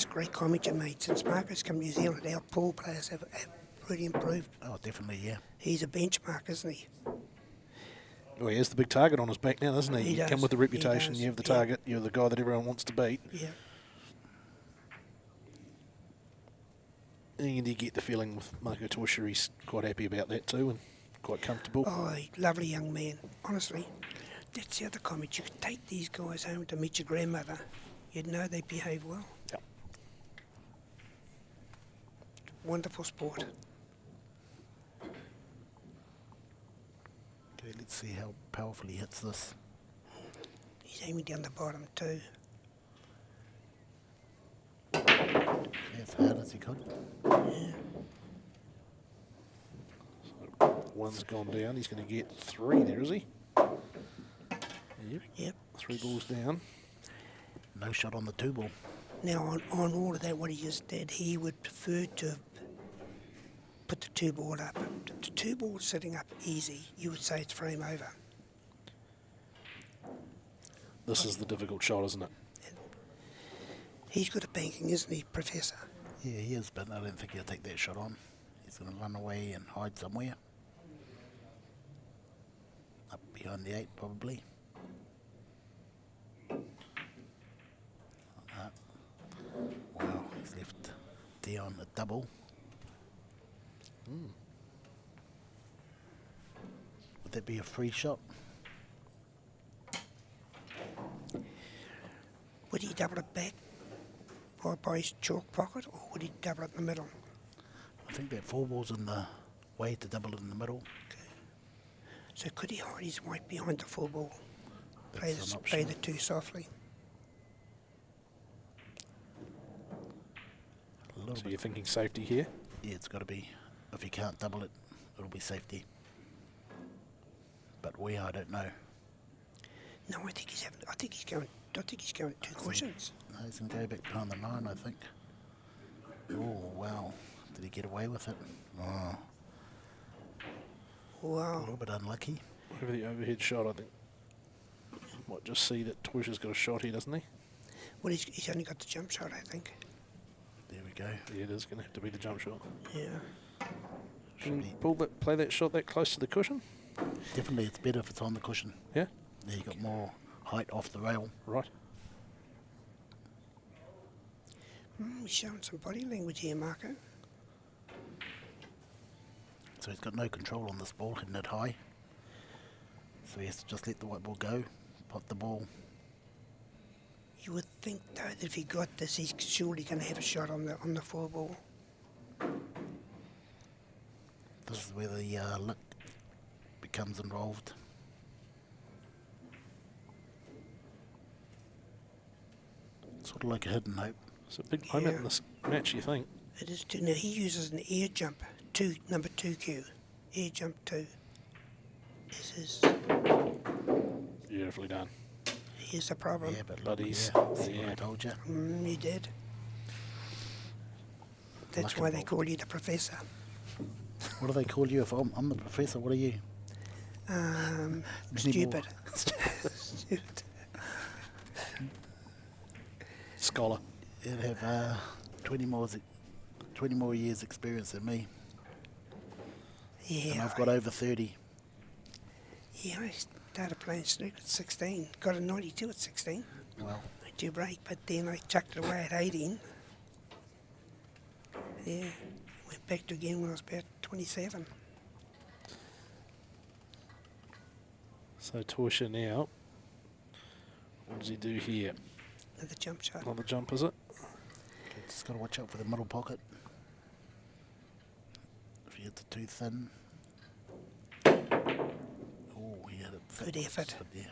great comment you made. Since Marcus come to New Zealand, our pool players have really improved. Oh, definitely, yeah. He's a benchmark, isn't he? Well, he has the big target on his back now, doesn't he? He You does. come with the He reputation, does. you have the Yeah. target, you're the guy that everyone wants to beat. Yeah. And you get the feeling with Marco Toisha, he's quite happy about that too and quite comfortable. Oh, lovely young man. Honestly, that's the other comment. You could take these guys home to meet your grandmother. You'd know they behave well. Yep. Wonderful sport. Okay, let's see how powerfully he hits this. He's aiming down the bottom too. As hard as he could. Yeah. One's gone down, he's going to get 3 there, is he? Yep. Yep. 3 balls down. No shot on the 2 ball. Now, on all of that, what he just did, he would prefer to put the 2 ball up. The 2 ball sitting up easy, you would say it's frame over. This is the difficult shot, isn't it? He's good at banking, isn't he, Professor? Yeah, he is, but I don't think he'll take that shot on. He's going to run away and hide somewhere. Up behind the 8, probably. Like that. Wow, he's left Dion a double. Would that be a free shot? Would he double it back by his chalk pocket, or would he double it in the middle? I think that 4 ball's in the way to double it in the middle. Okay. So could he hide his white behind the 4 ball? Play, That's an play option. the 2 softly. A little So bit. you're thinking safety here? Yeah, it's got to be. If you can't double it, it'll be safety. But where, I don't know. No, I think he's having. I think he's going 2 cushions. No, he's going to go back behind the 9, I think. Oh, wow. Did he get away with it? Oh, a Wow. little bit unlucky. Over the overhead shot, I think. Might just see that Toisha's got a shot here, doesn't he? Well, he's only got the jump shot, I think. There we go. Yeah, it is going to have to be the jump shot. Yeah. Can he- you play that shot that close to the cushion? Definitely it's better if it's on the cushion. Yeah? There you got more height off the rail. Right. He's showing some body language here, Marco. So he's got no control on this ball, hitting it high. So he has to just let the white ball go, put the ball You would think, though, that if he got this, he's surely going to have a shot on the 4 ball. This is where the luck becomes involved. Sort of like a hidden hope. It's a big moment in this match, you think? It is too. Now he uses an air jump, number 2Q. Air jump 2. This is. Beautifully done. Here's the problem. Yeah, but But look, he's- see what I told you. He did. That's Luck why they involved. call you the professor. What do they call you if I'm the professor? What are you? Many Stupid. more. Stupid. Scholar. You'd have 20 more years experience than me. Yeah. And I've got over 30. Yeah, I started playing snooker at 16. Got a 92 at 16. Well, I do break, but then I chucked it away at 18. Yeah. Went back to again when I was about 27. So Torsha now. What does he do here? Another jump shot. Another jump, is it? just got to watch out for the middle pocket. If you hit it too thin. Oh, he had it thick. Good effort. But yeah,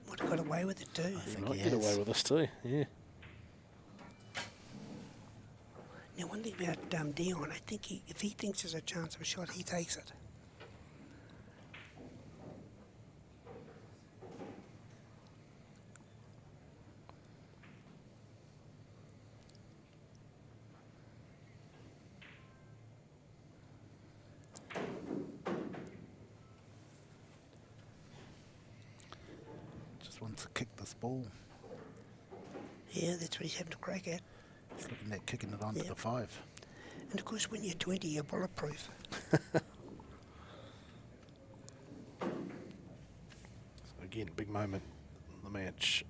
Might have got away with it too. I He think might he get away has. with this too, yeah. Now, one thing about Dion, I think if he thinks there's a chance of a shot, he takes it. Just wants to kick this ball. Yeah, that's what he's having to crack at. He's looking at kicking it onto Yeah. the 5. And of course, when you're 20, you're bulletproof. So again, big moment in the match.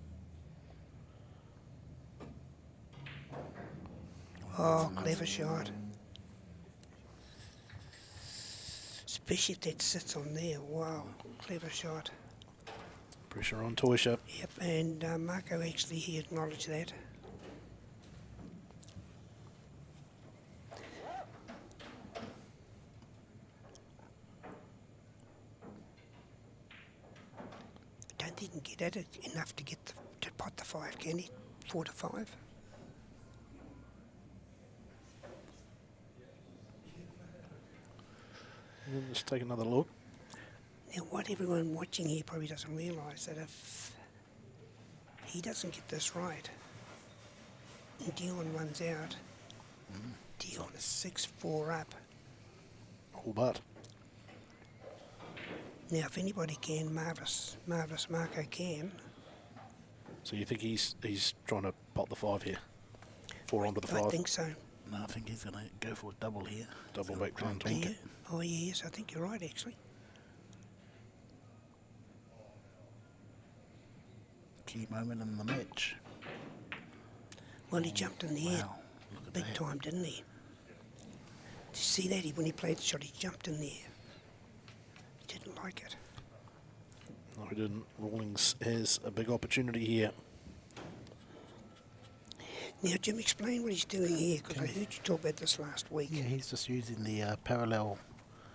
Oh, clever shot. Especially if that sits on there. Wow, clever shot. Pressure on Torsha. Yep, and Marco actually, he acknowledged that. I don't think he can get at it enough to get to pot the 5, can he? 4 to 5. And then just take another look. Now, what everyone watching here probably doesn't realise that if he doesn't get this right, and Dion runs out, Dion is 6-4 up. All but. Now, if anybody can, Marvellous Marco can. So you think he's trying to pot the 5 here? 4 onto the 5. I think so. No, I think he's going to go for a double here. Double He's back gonna try and down. bank Do it. you? Oh, yes, I think you're right, actually. Key moment in the match. Well, he jumped in the air Wow, look at big that. time, didn't he? Did you see that? When he played the shot, he jumped in the air. He didn't like it. No, he didn't. Rawlings has a big opportunity here. Now, Jim, explain what he's doing here, because I heard you talk about this last week. Yeah, he's just using the parallel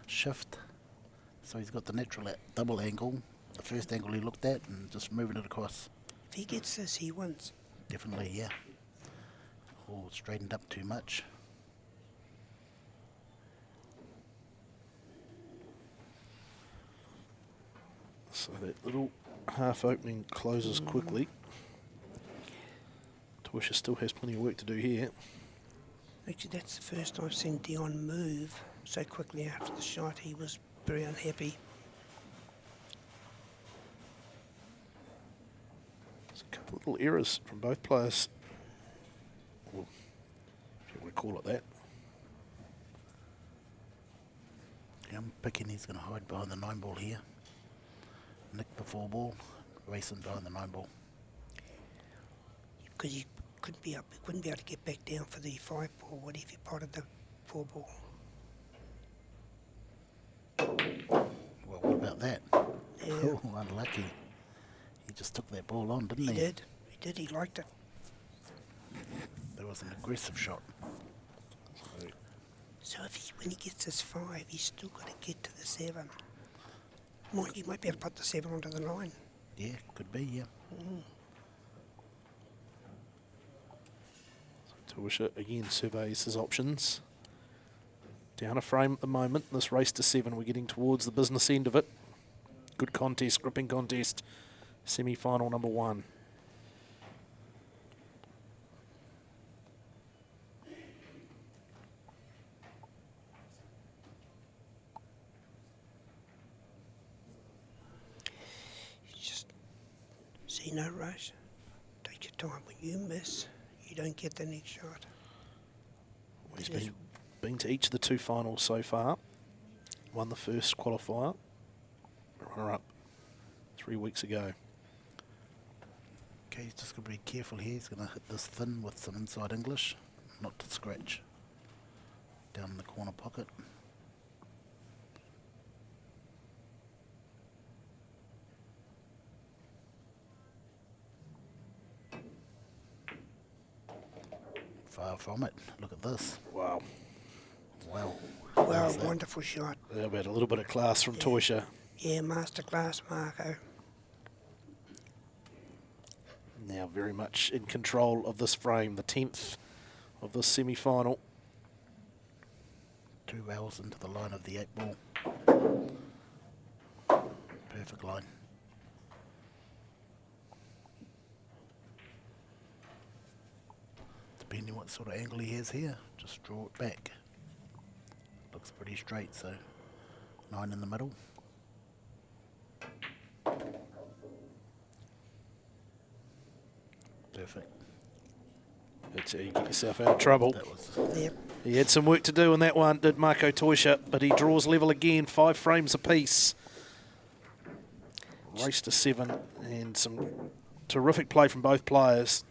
shift. So he's got the natural double angle, the first angle he looked at, and just moving it across. If he gets this, he wins. Definitely, yeah. Oh, straightened up too much. So that little half opening closes quickly. Torsha still has plenty of work to do here. Actually, that's the first time I've seen Dion move so quickly after the shot. He was very unhappy. There's a couple of little errors from both players. Well, if you want to call it that. Yeah, I'm picking he's going to hide behind the 9 ball here. Nick the 4 ball, racing behind the 9 ball. Because he couldn't be up, he wouldn't be able to get back down for the 5 ball. What if he potted the 4 ball? Well, what about that? Yeah. Oh, unlucky. He just took that ball on, didn't he? He did. He He did, he liked it. That was an aggressive shot. So when he gets his 5, he's still got to get to the 7. Mind you, might be able to put the 7 onto the 9. Yeah, could be, yeah. Tuisha again surveys his options. Down a frame at the moment. This race to 7, we're getting towards the business end of it. Good contest, gripping contest. Semi-final number 1. Just see no rush. Take your time. When you miss, you don't get the next shot. He's been to each of the 2 finals so far. Won the first qualifier. Runner-up 3 weeks ago. Okay, he's just going to be careful here. He's going to hit this thin with some inside English, not to scratch. Down in the corner pocket. Far from it. Look at this. Wow. Wow. Well, wonderful shot. How about a little bit of class from Tuisha? Yeah, masterclass, Marco. Now very much in control of this frame, the 10th of this semi-final. 2 rails into the line of the 8 ball. Perfect line. Depending what sort of angle he has here, just draw it back. Looks pretty straight, so 9 in the middle. Perfect. That's how you get yourself out of trouble. That was Yep. He had some work to do in that one, did Marco Tuisha, but he draws level again, 5 frames apiece. Race to 7, and some terrific play from both players.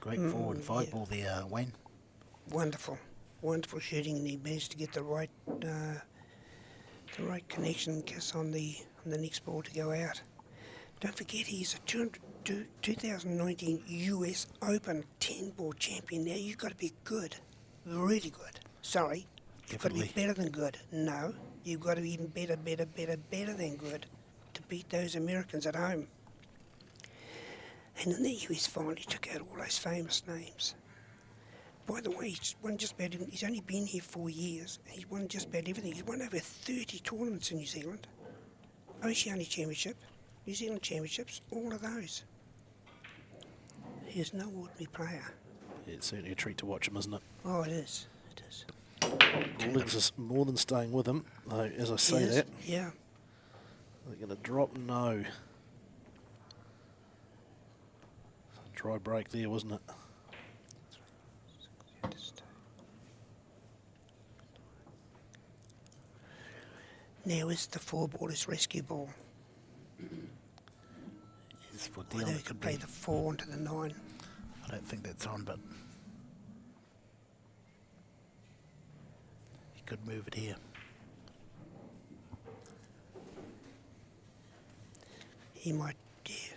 great 4 and 5 ball there, Wayne. Wonderful, wonderful shooting, and he managed to get the right connection and kiss on the next ball to go out. Don't forget, he's a 2019 US Open 10-ball champion. Now you've got to be good, really good. Sorry, you've got to be better than good. No, you've got to be even better than good to beat those Americans at home. And in the US final, he took out all those famous names. By the way, he's won just about he's only been here 4 years, and he's won just about everything. He's won over 30 tournaments in New Zealand. Oceania Championship, New Zealand Championships, all of those. He's no ordinary player. Yeah, it's certainly a treat to watch him, isn't it? Oh, it is. It is. Rawlings is more than staying with him, though, as I say Yes, that. yeah. They're going to drop, no. Dry break there, wasn't it? Now is the 4-ball his rescue ball. Is for Although Dion. he could play the 4 onto the 9. I don't think that's on, but he could move it here. He might, yeah.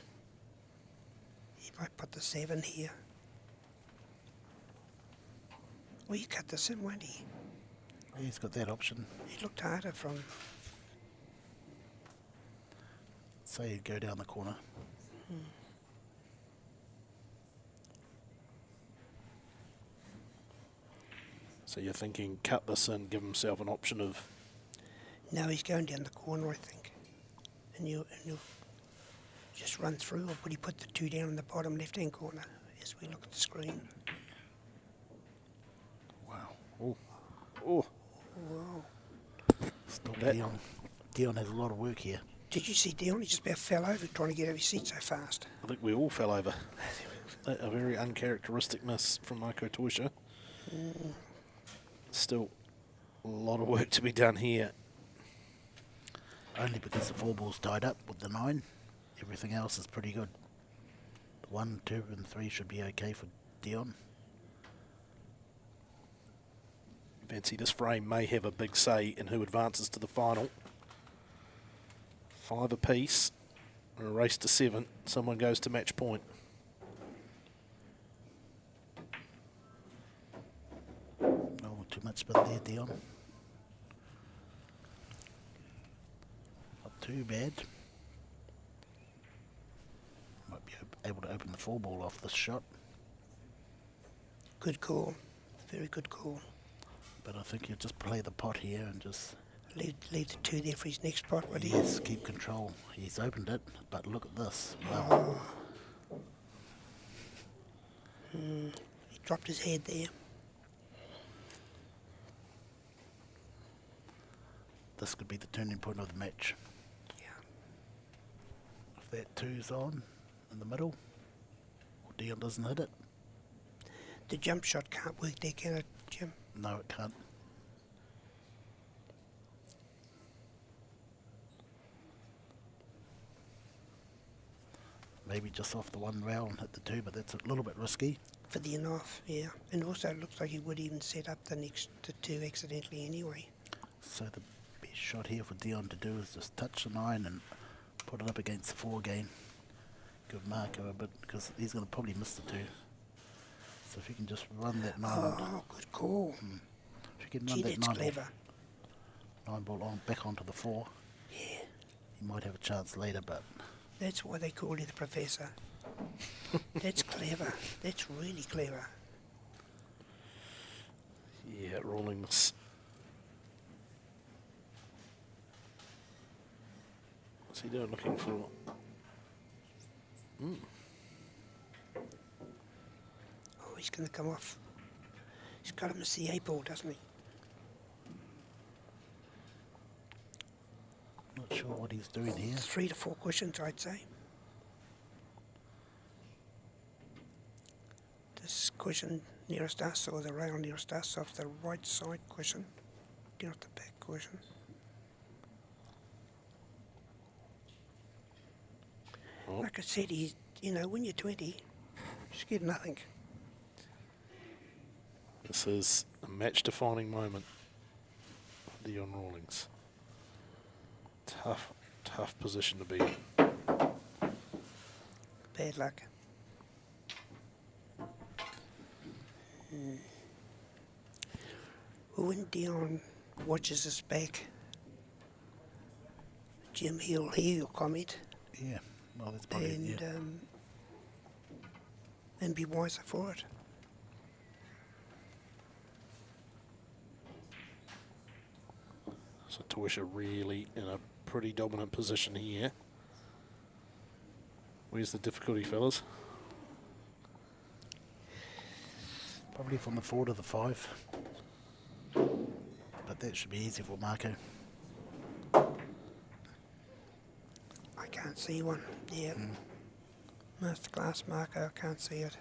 He might put the 7 here. Well, he cut this in, won't he? Yeah, he's got that option. He looked harder from... So he'd go down the corner. So you're thinking cut this in, give himself an option of... No, he's going down the corner, I think. And you'll just run through, or would he put the 2 down in the bottom left-hand corner as we look at the screen? Wow. Oh. Oh. Wow. Stop That- Dion. Dion has a lot of work here. Did you see Dion? He just about fell over trying to get out of his seat so fast. I think we all fell over. A very uncharacteristic miss from Marco Tuisha. Still a lot of work to be done here. Only because the 4 ball's tied up with the 9. Everything else is pretty good. 1, 2 and 3 should be okay for Dion. Fancy this frame may have a big say in who advances to the final. 5 apiece. A race to 7. Someone goes to match point. Oh, too much spin there, Dion. Not too bad. Might be able to open the 4-ball off this shot. Good call. Very good call. But I think you just play the pot here and just... Leave the 2 there for his next pot, would he? Yes, keep control. He's opened it, but look at this. Wow. He dropped his head there. This could be the turning point of the match. Yeah. If that 2's on in the middle, or Dion doesn't hit it. The jump shot can't work there, can it, Jim? No, it can't. Maybe just off the 1 rail and hit the 2, but that's a little bit risky. For the enough, yeah. And also it looks like he would even set up the 2 accidentally anyway. So the best shot here for Dion to do is just touch the 9 and put it up against the 4 again. Give Marco a bit, because he's going to probably miss the 2. So if you can just run that 9 Oh, good call. if you can run Gee, that that's 9 clever. ball on back onto the 4, Yeah. you might have a chance later, but That's why they call you the professor. That's clever. That's really clever. Yeah, Rawlings. What's he doing? Looking for... Oh, he's going to come off. He's got to miss the 8 ball, doesn't he? not sure what he's doing here. 3 to 4 cushions, I'd say. This cushion nearest us, or the rail nearest us, off the right side cushion, not the back cushion. Oh. Like I said, he's, when you're 20, you just get nothing. This is a match-defining moment for Dion Rawlings. Tough position to be in. Bad luck. Well, when Dion watches us back, Jim, he'll hear your comment Yeah, well, that's probably and be wiser for it. So Toysha really in a pretty dominant position here. Where's the difficulty, fellas? probably from the 4 to the 5. But that should be easy for Marco. I can't see one. Yeah. Masterclass Marco, I can't see it.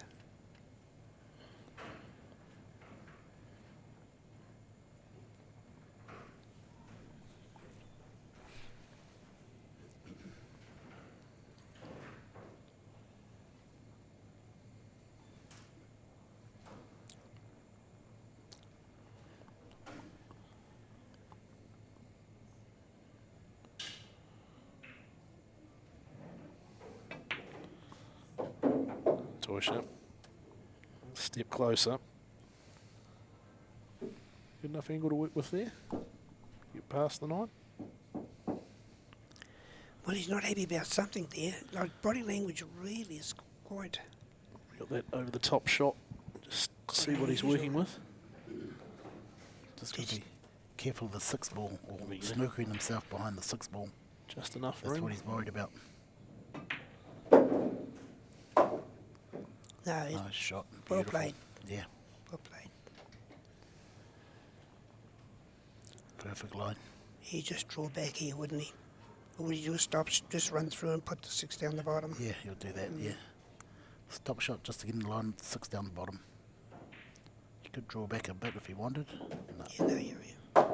Toysha, step closer. Good enough angle to work with there. Get past the 9. Well, he's not happy about something there. Like, body language really is quite... Got that over the top shot. Just see what he's working with. Just got to be careful of the 6 ball, or Yeah. snookering himself behind the 6 ball. Just enough That's room. what he's worried about. No, it's Nice shot. well Beautiful. played. Yeah, Well played. perfect line. He'd just draw back here, wouldn't he? Or would he just stop, just run through and put the 6 down the bottom? Yeah, he'll do that, yeah. Stop shot just to get in the line with the 6 down the bottom. He could draw back a bit if he wanted. No. Yeah, no, yeah.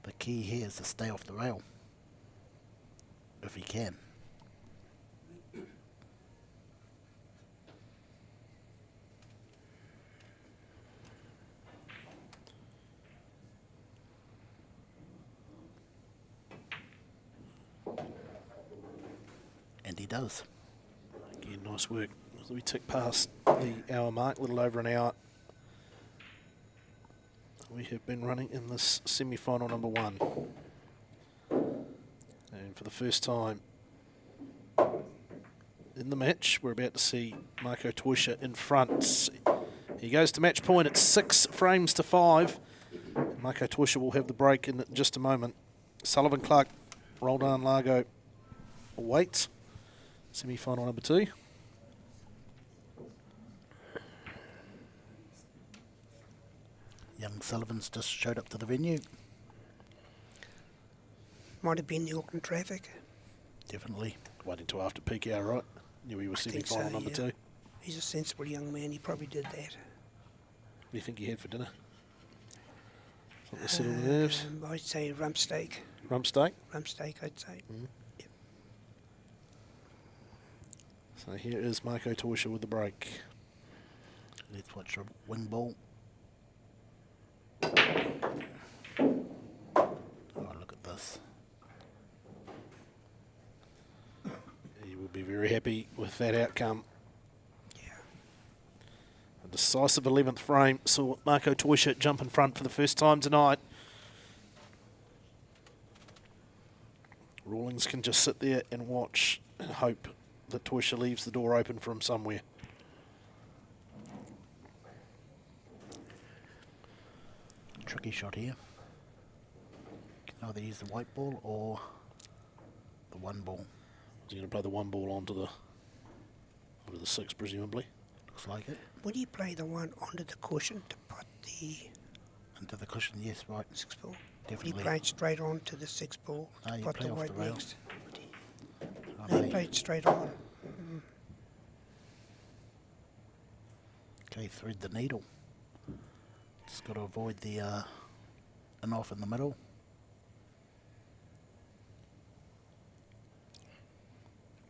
The key here is to stay off the rail. If he can. does. Again, nice work. As we tick past the hour mark, a little over an hour. We have been running in this semi-final number 1. And for the first time in the match, we're about to see Marco Toisha in front. He goes to match point at 6 frames to 5. Marco Toisha will have the break in just a moment. Sullivan Clark, Roldan Largo awaits. Semi-final number 2. Young Sullivan's just showed up to the venue. Might have been the Auckland traffic. Definitely. Waiting until after peak hour, right? Knew he was I think semi-final so, number yeah. 2. He's a sensible young man. He probably did that. What do you think he had for dinner? Something to settle the nerves? I'd say rump steak. Rump steak? Rump steak, I'd say. Yep. So here is Marco Toisha with the break. Let's watch a wing ball. Oh, look at this. He will be very happy with that outcome. Yeah. A decisive 11th frame saw Marco Toisha jump in front for the first time tonight. Rawlings can just sit there and watch and hope that Toisha leaves the door open for him somewhere. Tricky shot here. Can either use the white ball or the 1 ball. Is he going to play the 1 ball onto the 6, presumably? Looks like it. Would he play the one onto the cushion to put the Into the cushion, yes, right. 6 ball? Definitely. Would he play it straight on to the 6 ball No, to you put play the off white the rail. next? Oh, No, no, he played straight on. Okay, thread the needle. Just got to avoid the an off in the middle.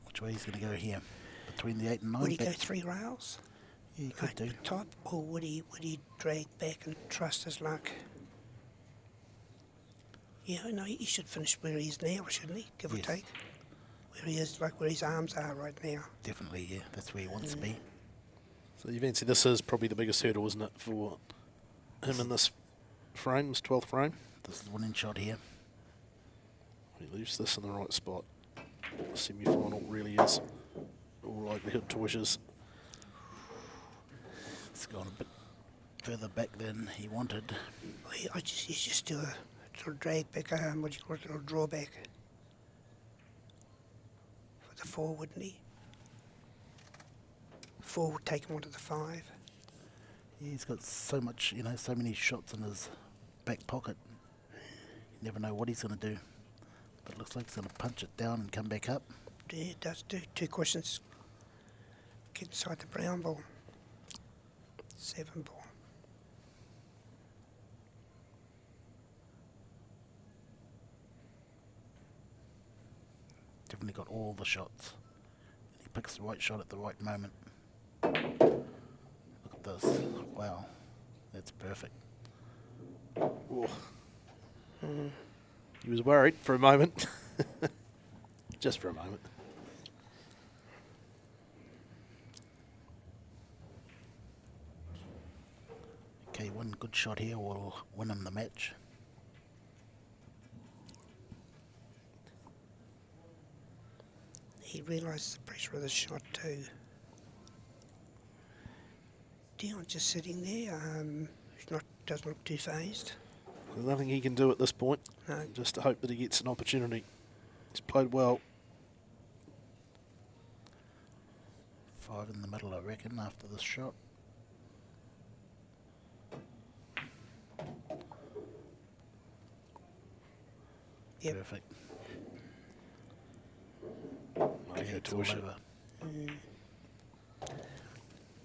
Which way he's going to go here? Between the 8 and 9. Would he go back- 3 rails? Yeah, he could Like do. the top, or would he drag back and trust his luck? Yeah, no, he should finish where he is now, shouldn't he? Give or Yes. take. Where he is, like where his arms are right now. Definitely, yeah. That's where he wants to be. So you fancy this is probably the biggest hurdle, isn't it, for him in this frame, this 12th frame? This is 1 in shot here. He leaves this in the right spot. The semi-final really is all likelihood Toisha's. It's gone a bit further back than he wanted. Well, he's just do a little drag back, what do you call it, a little drawback. For the 4, wouldn't he? 4 would take him onto the 5. Yeah, he's got so much, you know, so many shots in his back pocket. You never know what he's going to do. But it looks like he's going to punch it down and come back up. Yeah, it does do 2 questions. Get inside the brown ball. 7 ball. Definitely got all the shots. And he picks the right shot at the right moment. Look at this. Wow. That's perfect. Oh. He was worried for a moment. Just for a moment. Okay, 1 good shot here will win him the match. He realises the pressure of the shot too. Dion's just sitting there. Doesn't look too phased. There's nothing he can do at this point. No. Just to hope that he gets an opportunity. He's played well. 5 in the middle, I reckon, after this shot. Yep. Perfect. Marco Okay, it's all Toisha. over.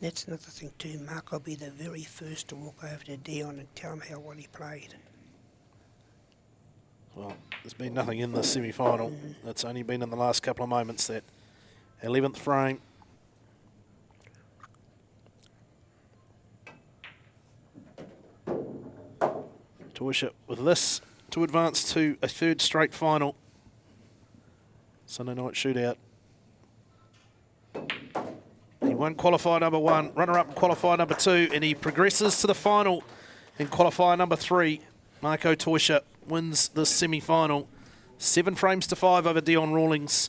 That's another thing too. Mark will be the very first to walk over to Dion and tell him how well he played. Well, there's been nothing in the semi-final. It's only been in the last couple of moments. That 11th frame. Toisha with this to advance to a 3rd straight final. Sunday night shootout. won qualifier number 1, runner-up in qualifier number 2, and he progresses to the final in qualifier number 3. Marco Toisha wins the semi-final. 7 frames to 5 over Dion Rawlings.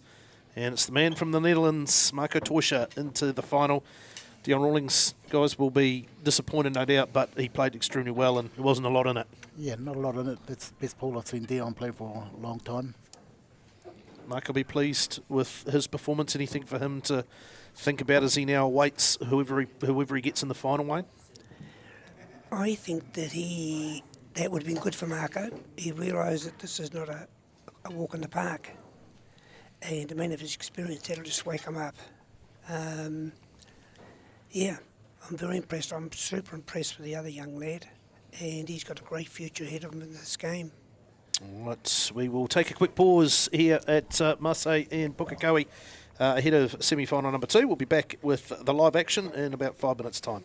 And it's the man from the Netherlands, Marco Toisha, into the final. Dion Rawlings, guys, will be disappointed, no doubt, but he played extremely well and there wasn't a lot in it. Yeah, not a lot in it. That's the best pool I've seen Dion play for a long time. Mark will be pleased with his performance. Anything for him to think about as he now awaits whoever he gets in the final, Wayne? I think that that would have been good for Marco. He realised that this is not a walk in the park. And a man of his experience, that'll just wake him up. Yeah, I'm very impressed. I'm super impressed with the other young lad. And he's got a great future ahead of him in this game. All right, we will take a quick pause here at Marseille and Pukekohe ahead of semi-final number 2. We'll be back with the live action in about 5 minutes' time.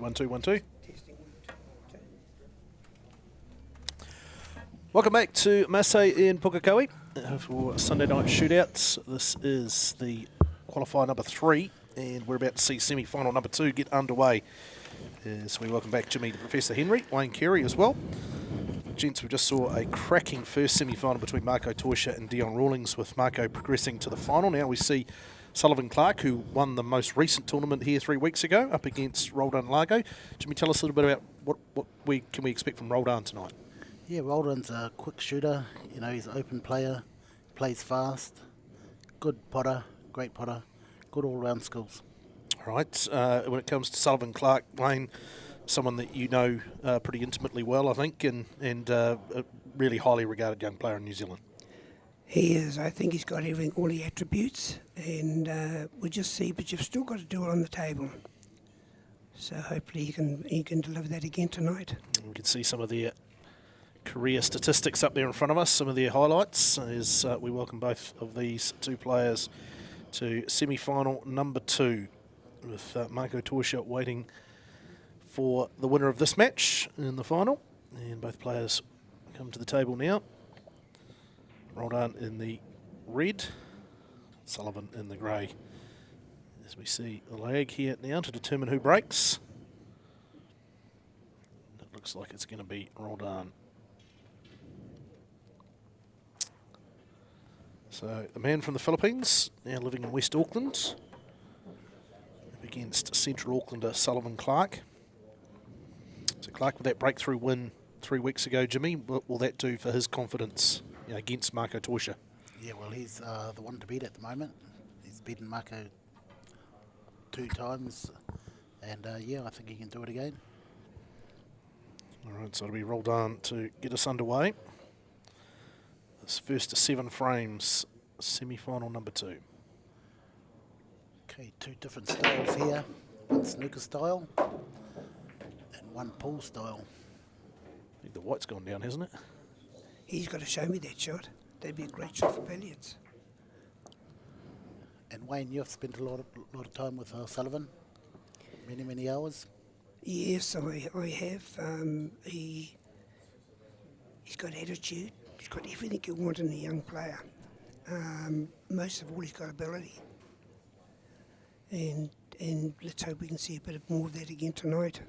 1 2 1 2. Welcome back to Massey in Pukekohe for Sunday night shootouts. This is the qualifier number 3, and we're about to see semi-final number 2 get underway. As we welcome back Jimmy, Professor Henry, Wayne Carey as well. Gents, we just saw a cracking first semi-final between Marco Toisha and Dion Rawlings, with Marco progressing to the final. Now we see Sullivan Clark, who won the most recent tournament here 3 weeks ago, up against Roldan Largo. Jimmy, tell us a little bit about what can we expect from Roldan tonight? Yeah, Roldan's a quick shooter. You know, he's an open player, plays fast, good potter, great potter, good all-round skills. All right. When it comes to Sullivan Clark, Wayne, someone that you know pretty intimately well, I think, and a really highly regarded young player in New Zealand. He is. I think he's got everything, all the attributes, and we'll just see. But you've still got to do it on the table. So hopefully he can deliver that again tonight. We can see some of their career statistics up there in front of us, some of their highlights, as we welcome both of these two players to semi-final number 2, with Marco Toisha waiting for the winner of this match in the final. And both players come to the table now. Roldan in the red, Sullivan in the grey. As we see the lag here now to determine who breaks. Looks like it's going to be Roldan. So the man from the Philippines, now living in West Auckland, against Central Aucklander Sullivan Clark. So Clark with that breakthrough win 3 weeks ago, Jimmy, what will that do for his confidence against Marco Toisha? Yeah, well, he's the one to beat at the moment. He's beaten Marco 2 times, and yeah, I think he can do it again. All right, so it'll be Roldan to get us underway. This first 7 frames, semi-final number 2. Okay, 2 different styles here. One snooker style and one pool style. I think the white's gone down, hasn't it? He's got to show me that shot. That'd be a great shot for billiards. And Wayne, you've spent a lot of time with Sullivan, many hours. Yes, I have. He's got attitude. He's got everything you want in a young player. Most of all, he's got ability. And let's hope we can see a bit more of that again tonight.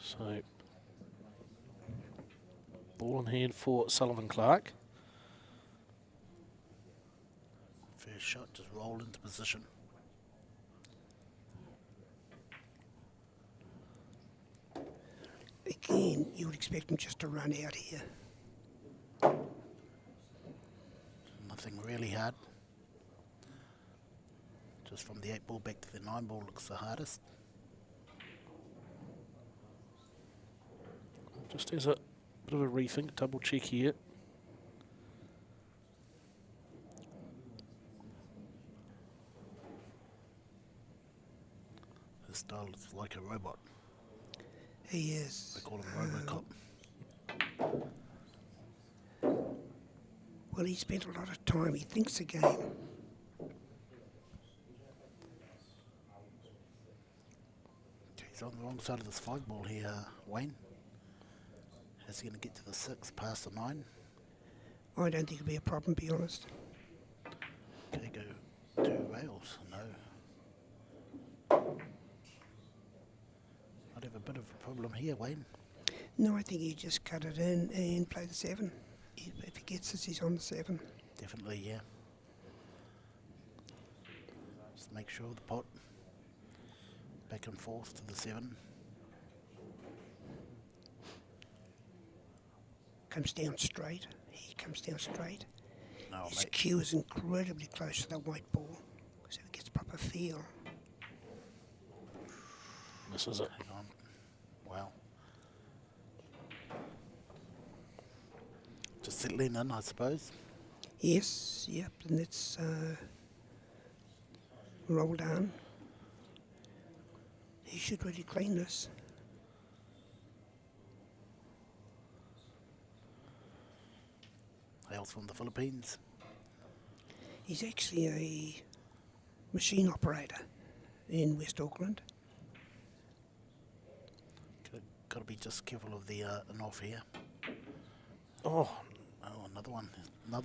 So, ball in hand for Sullivan Clark. First shot, just roll into position. Again, you would expect him just to run out here. Nothing really hard. Just from the 8 ball back to the 9 ball looks the hardest. Just as a bit of a rethink, double check here. His style is like a robot. He is. They call him Robocop. Well, he spent a lot of time. He thinks the game. Okay, he's on the wrong side of this 5 ball here, Wayne. Is he going to get to the 6 past the 9? I don't think it'll be a problem, to be honest. Okay, go 2 rails. No. I'd have a bit of a problem here, Wayne. No, I think he just cut it in and play the 7. If he gets this, he's on the 7. Definitely, yeah. Just make sure the pot back and forth to the 7. Comes down straight. He comes down straight. No, His mate. cue is incredibly close to the white ball, so he gets proper feel. This is it. Hang on. Wow. Just settling in, I suppose. Yes, yep, and let's roll down. He should really clean this. Hails from the Philippines. He's actually a machine operator in West Auckland. Got to be just careful of the off here. Oh, Oh, another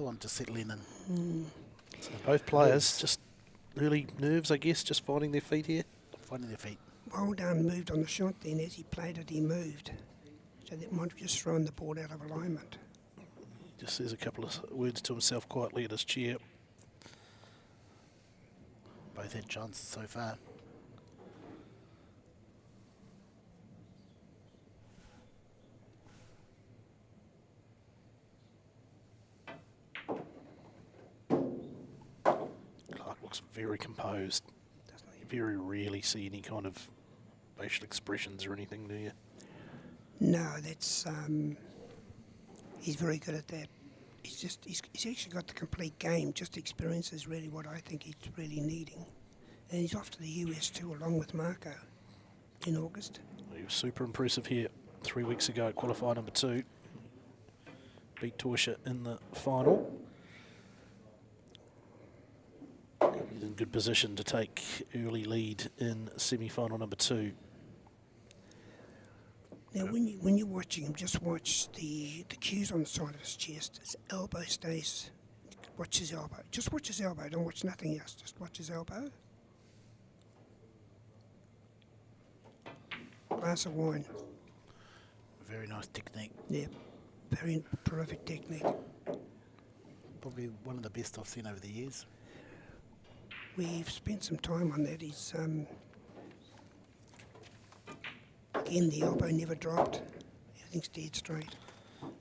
one just settling in. so both players just early nerves, I guess, just finding their feet here. Finding their feet. Well done, moved on the shot then. As he played it, he moved. So that might have just thrown the board out of alignment. Just says a couple of words to himself quietly at his chair. Both had chances so far. Clark looks very composed. Doesn't he? You very rarely see any kind of facial expressions or anything, do you? No, that's he's very good at that. He's actually got the complete game. Just experience is really what I think he's really needing. And he's off to the US too, along with Marco, in August. He was super impressive here 3 weeks ago at qualifier number 2. Beat Toisha in the final. He's in good position to take early lead in semi-final number 2. Now, when you're watching him, just watch the cues on the side of his chest. His elbow stays. Watch his elbow. Just watch his elbow. Don't watch nothing else. Just watch his elbow. glass of wine. Very nice technique. Yeah, very prolific technique. Probably one of the best I've seen over the years. We've spent some time on that. He's again, the elbow never dropped. Everything's dead straight.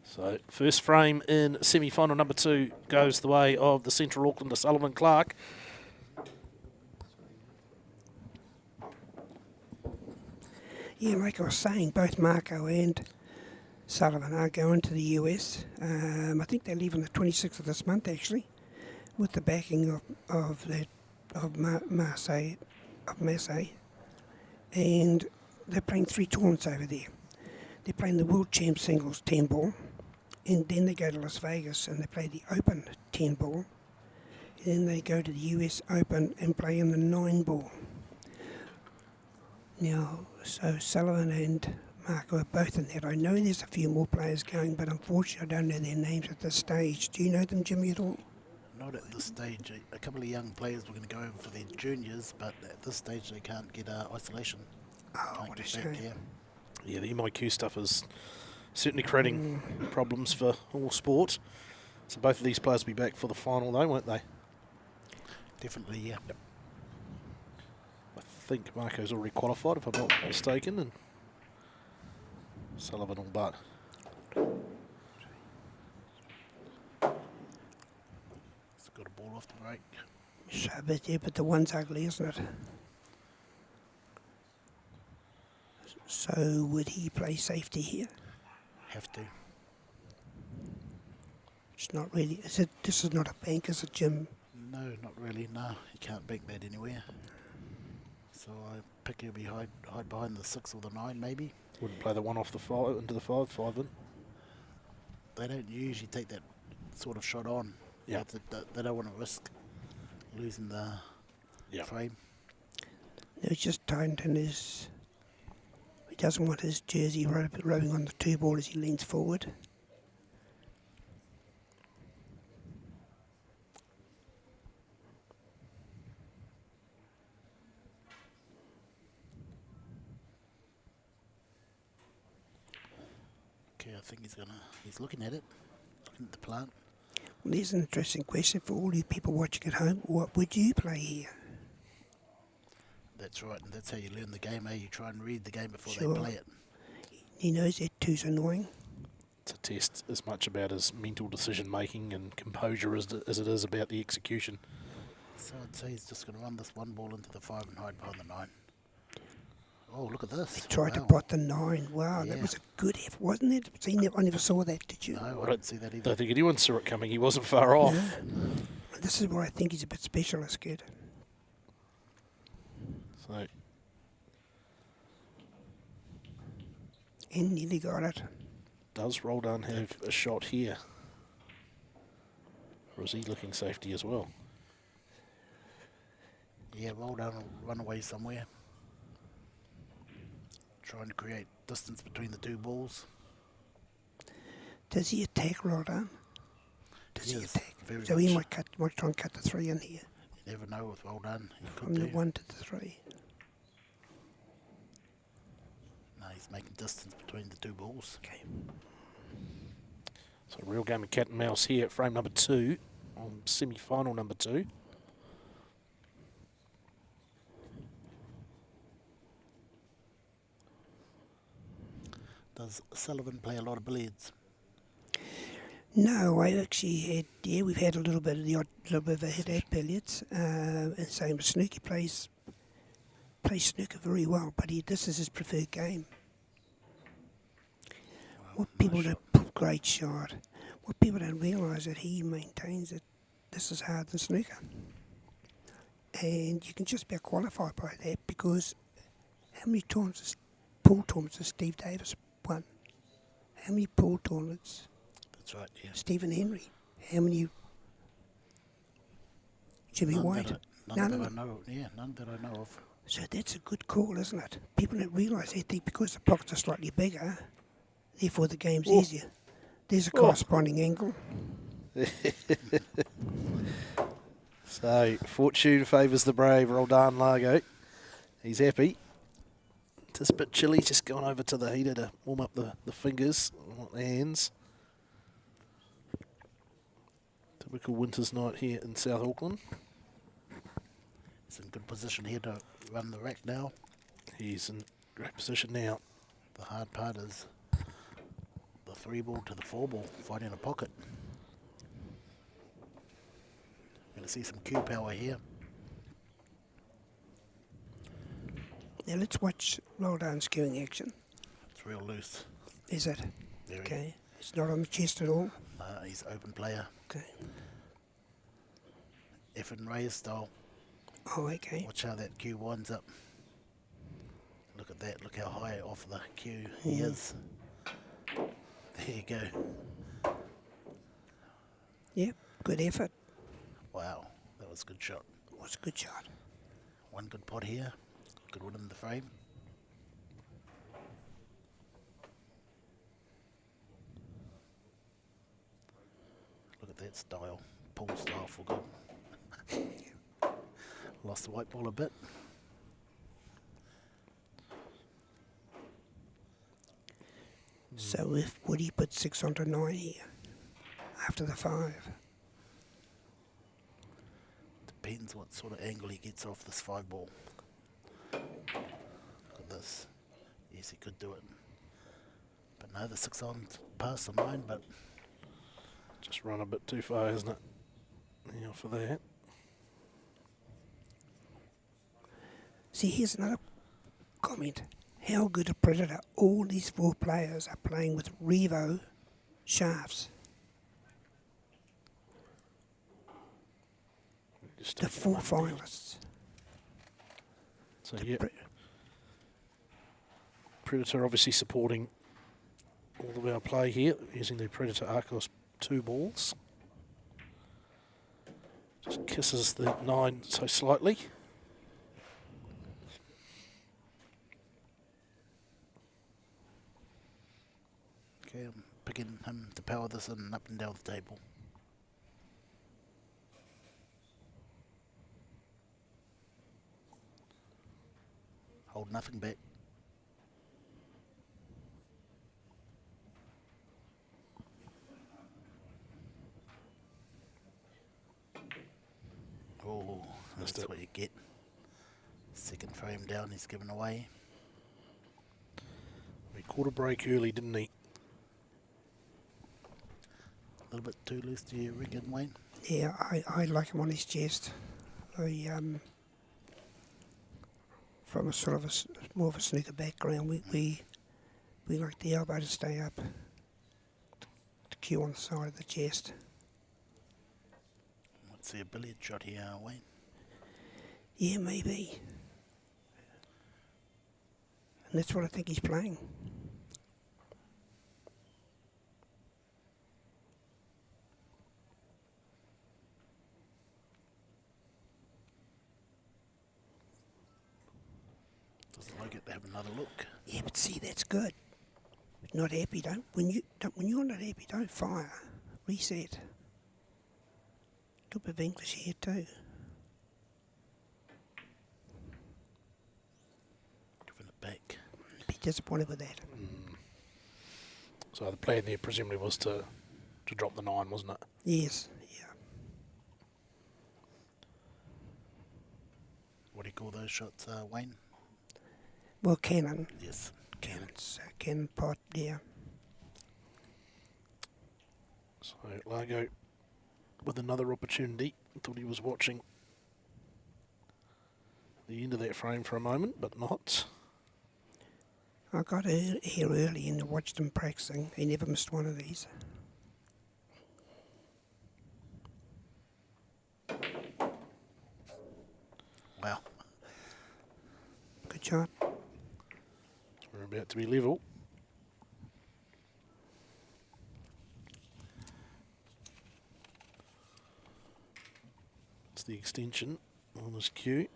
So first frame in semi-final number 2 goes the way of the Central Aucklander Sullivan Clark. Yeah, like I was saying, both Marco and Sullivan are going to the US. I think they leave on the 26th of this month, actually, with the backing of Marseille, and they're playing 3 tournaments over there. They're playing the World Champ Singles 10 ball, and then they go to Las Vegas and they play the Open 10 ball, and then they go to the US Open and play in the 9 ball. Now, so Sullivan and Marco are both in that. I know there's a few more players going, but unfortunately I don't know their names at this stage. Do you know them, Jimmy, at all? Not at this stage. A couple of young players were going to go over for their juniors, but at this stage they can't get isolation. Oh, Can't what a get shame. back here. Yeah, the MIQ stuff is certainly creating problems for all sport. So both of these players will be back for the final though, won't they? Definitely, yeah. Yep. I think Marco's already qualified, if I'm not mistaken, and Sullivan all but. It's got a ball off the break. So, but the one's ugly, isn't it? So would he play safety here? Have to. It's not really. Is it? This is not a bank, is it, Jim? No, not really. No, you can't bank that anywhere. So I pick he'll be hide behind the 6 or the 9 maybe. Wouldn't play the 1 off the 5 into the 5 in. They don't usually take that sort of shot on. Yeah. They don't want to risk losing the frame. No, he's just tightened in his. He doesn't want his jersey rubbing on the 2 ball as he leans forward. Okay, I think he's looking at it, looking at the plant. Well, there's an interesting question for all you people watching at home. What would you play here? That's right, and that's how you learn the game, eh? You try and read the game before Sure. they play it. He knows that 2's annoying. It's a test as much about his mental decision making and composure as it is about the execution. So I'd say he's just going to run this 1 ball into the 5 and hide behind the 9. Oh, look at this. He tried to Wow. pot the 9. Wow, Yeah. that was a good effort, wasn't it? See, I never saw that, did you? No, I didn't see that I either. don't think anyone saw it coming. He wasn't far off. No. This is where I think he's a bit special, this kid. So And nearly got it. does Roldan have a shot here? Or is he looking safety as well? Yeah, roll down and run away somewhere. Trying to create distance between the 2 balls. Does he attack Roldan? Does he Yes, attack? very So he much. might try and cut the 3 in here. You never know with Roldan. He From could the do. 1 to the 3. No, he's making distance between the 2 balls. Okay. So a real game of cat and mouse here at frame number 2 on semi-final number 2. Does Sullivan play a lot of billiards? No, I actually had, we've had a little bit of a hit at billiards. And same with snooker. Plays snooker very well, but this is his preferred game. What people don't, great shot. What people don't realise that he maintains that this is harder than snooker. And you can just about qualify by that because how many pool tournaments has Steve Davis won? How many pool tournaments? That's right, yeah. Stephen Henry. How many? Jimmy White. None that I know. Yeah, none that I know of. So that's a good call, isn't it? People don't realise they think because the pockets are slightly bigger, therefore the game's easier. There's a corresponding angle. So fortune favours the brave Roldan Largo. He's happy. It's a bit chilly, just going over to the heater to warm up the fingers, not the hands. Typical winter's night here in South Auckland. He's in good position here to run the rack now. He's in great position now. The hard part is the 3 ball to the 4 ball, finding a pocket. Going to see some cue power here. Now let's watch roll down skewing action. It's real loose. Is it? Very. Okay. It's not on the chest at all. He's open player. Okay. F and Reyes style. Oh, okay. Watch how that cue winds up. Look at that. Look how high off the cue he is. There you go. Yep. Good effort. Wow. That was a good shot. Was a good shot. One good pot here. Good one in the frame. Look at that style. Pull style for good. Lost the white ball a bit. So if Woody put 6 onto 9 here after the 5. Depends what sort of angle he gets off this 5 ball. Look at this. Yes, he could do it. But no, the 6 on's past the 9, but Just run a bit too far, isn't it? Yeah, for that. See, here's another comment. How good a predator. All these 4 players are playing with Revo shafts. Just The take it 4 one there. finalists. So The yeah, pre- Predator obviously supporting all of our play here, using the Predator Arcos 2 balls. Just kisses the 9 so slightly. okay, I'm picking him to power this in and up and down the table. Hold nothing back. Oh, Missed that's it. what you get. Second frame down, he's given away. He caught a break early, didn't he? A little bit too loose, do you reckon, Wayne? Yeah, I like him on his chest. From a sort of more of a snooker background, we like the elbow to stay up, the cue on the side of the chest. Let's see a billiard shot here, Wayne. Yeah, maybe. And that's what I think he's playing. Doesn't like it to have another look. Yeah, but see, that's good. Not happy, don't. When you're not happy, don't fire. Reset. A bit of English here too. Giving it back. Be disappointed with that. So the plan there presumably was to drop the 9, wasn't it? Yes, yeah. What do you call those shots, Wayne? Well, cannon. Yes. Cannons. Cannon pot, yeah. So Largo with another opportunity. Thought he was watching the end of that frame for a moment, but not. I got here early and watched him practicing. He never missed one of these. Wow. Good shot. We're about to be level. It's the extension on his cue.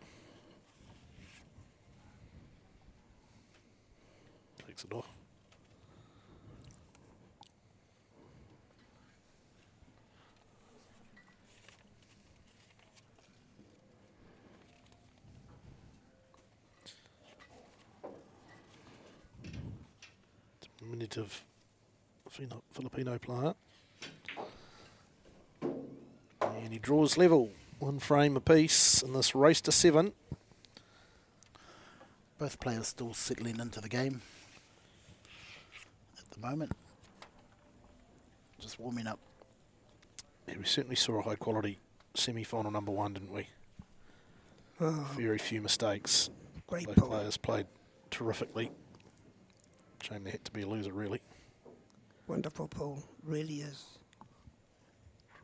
Takes it off. diminutive Filipino player. And he draws level, 1 frame apiece in this race to 7. Both players still settling into the game at the moment. Just warming up. Yeah, we certainly saw a high quality semi-final number 1, didn't we? Oh, Very few mistakes. great Both pull. players played terrifically. Shame there had to be a loser, really. Wonderful pull, really is.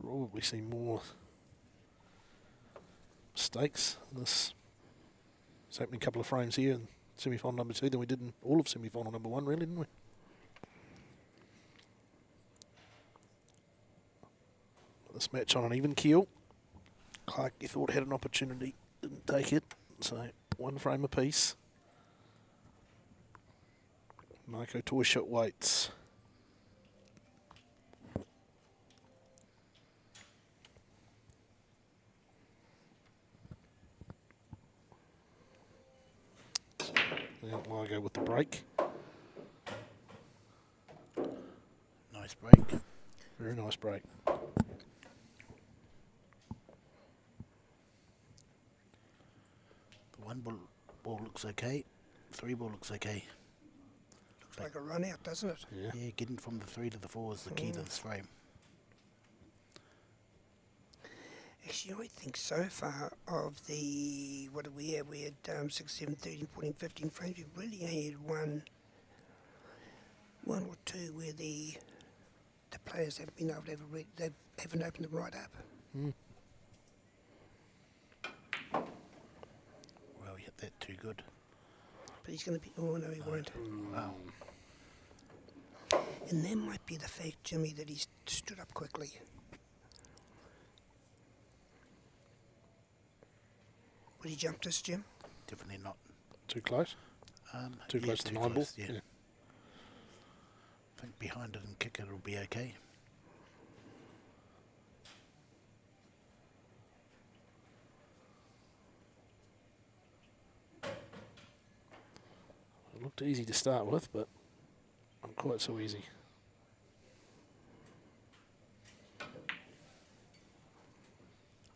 Probably see more mistakes in this opening couple of frames here in semi-final number 2 than we did in all of semi-final number 1, really, didn't we? This match on an even keel. Clark, you thought, had an opportunity, didn't take it. So 1 frame apiece. Marco Toyshot waits. Now Margo with the break. Nice break. Very nice break. The 1 ball looks okay. 3 ball looks okay. Looks like a run out, doesn't it? Yeah. Yeah, getting from the 3 to the 4 is the key to this frame. Actually, I think so far of the, what did we have? We had 6, 7, 13, 14, 15 frames. We really only had one or two where the players haven't been able to they haven't opened them right up. Well, he hit that too good. But he's going to be, oh no, he won't. Wow. And that might be the fact, Jimmy, that he's stood up quickly. Would he jump this, Jim? Definitely not. Too close? Too yeah, close to the 9 ball? yeah. I think behind it and kick it will be okay. It looked easy to start with, but not quite so easy.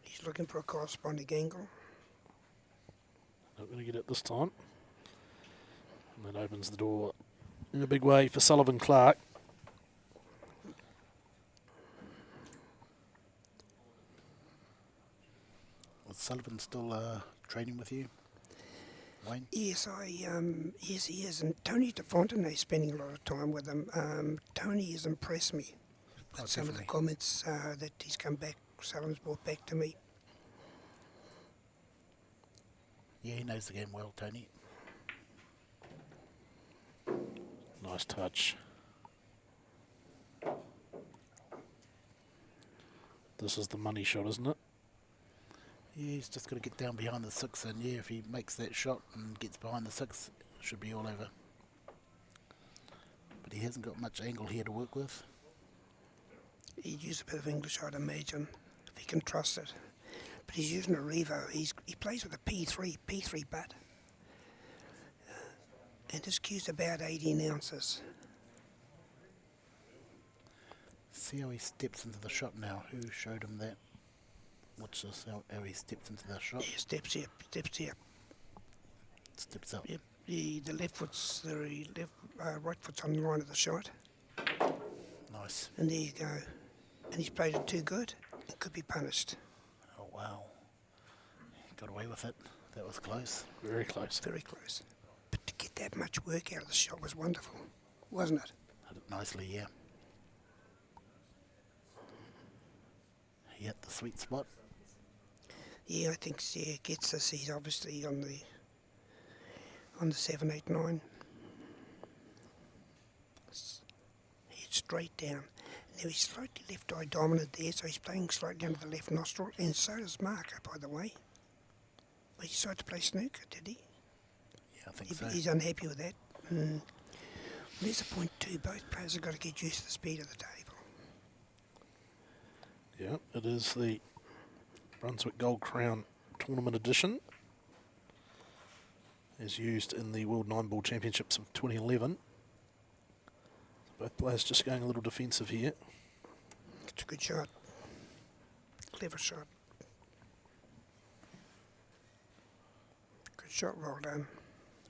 He's looking for a corresponding angle. Not going to get it this time. And that opens the door in a big way for Sullivan Clark. Was Sullivan still training with you, Wayne? Yes, yes, he is. And Tony DeFontenay spending a lot of time with him. Tony has impressed me with some of the definitely. comments that he's come back, Sullivan's brought back to me. Yeah, he knows the game well, Tony. Nice touch. This is the money shot, isn't it? Yeah, he's just got to get down behind the 6, and yeah, if he makes that shot and gets behind the 6, it should be all over. But he hasn't got much angle here to work with. He'd use a bit of English, I'd imagine, if he can trust it. But he's using a Revo. He plays with a P3 butt. And his cue's about 18 ounces. See how he steps into the shot now. Who showed him that? Watch this, how he steps into the shot. Yeah, steps here. Steps up. Yep. The right foot's on the line of the shot. Nice. And there you go. And he's played it too good. It could be punished. Oh, wow. Got away with it. That was close. Very close. Very close. But to get that much work out of the shot was wonderful, wasn't it? Hit it nicely, yeah. He hit the sweet spot. Yeah, I think gets this. He's obviously on the 7, 8, 9. He's straight down. Now he's slightly left eye dominant there, so he's playing slightly under the left nostril, and so does Marco, by the way. But he decided to play snooker, did he? Yeah, I think so. He's unhappy with that. There's a point too. Both players have got to get used to the speed of the table. Yeah, it is the Brunswick Gold Crown Tournament Edition, as used in the World 9 Ball Championships of 2011. Both players just going a little defensive here. It's a good shot. Clever shot. Good shot, well done.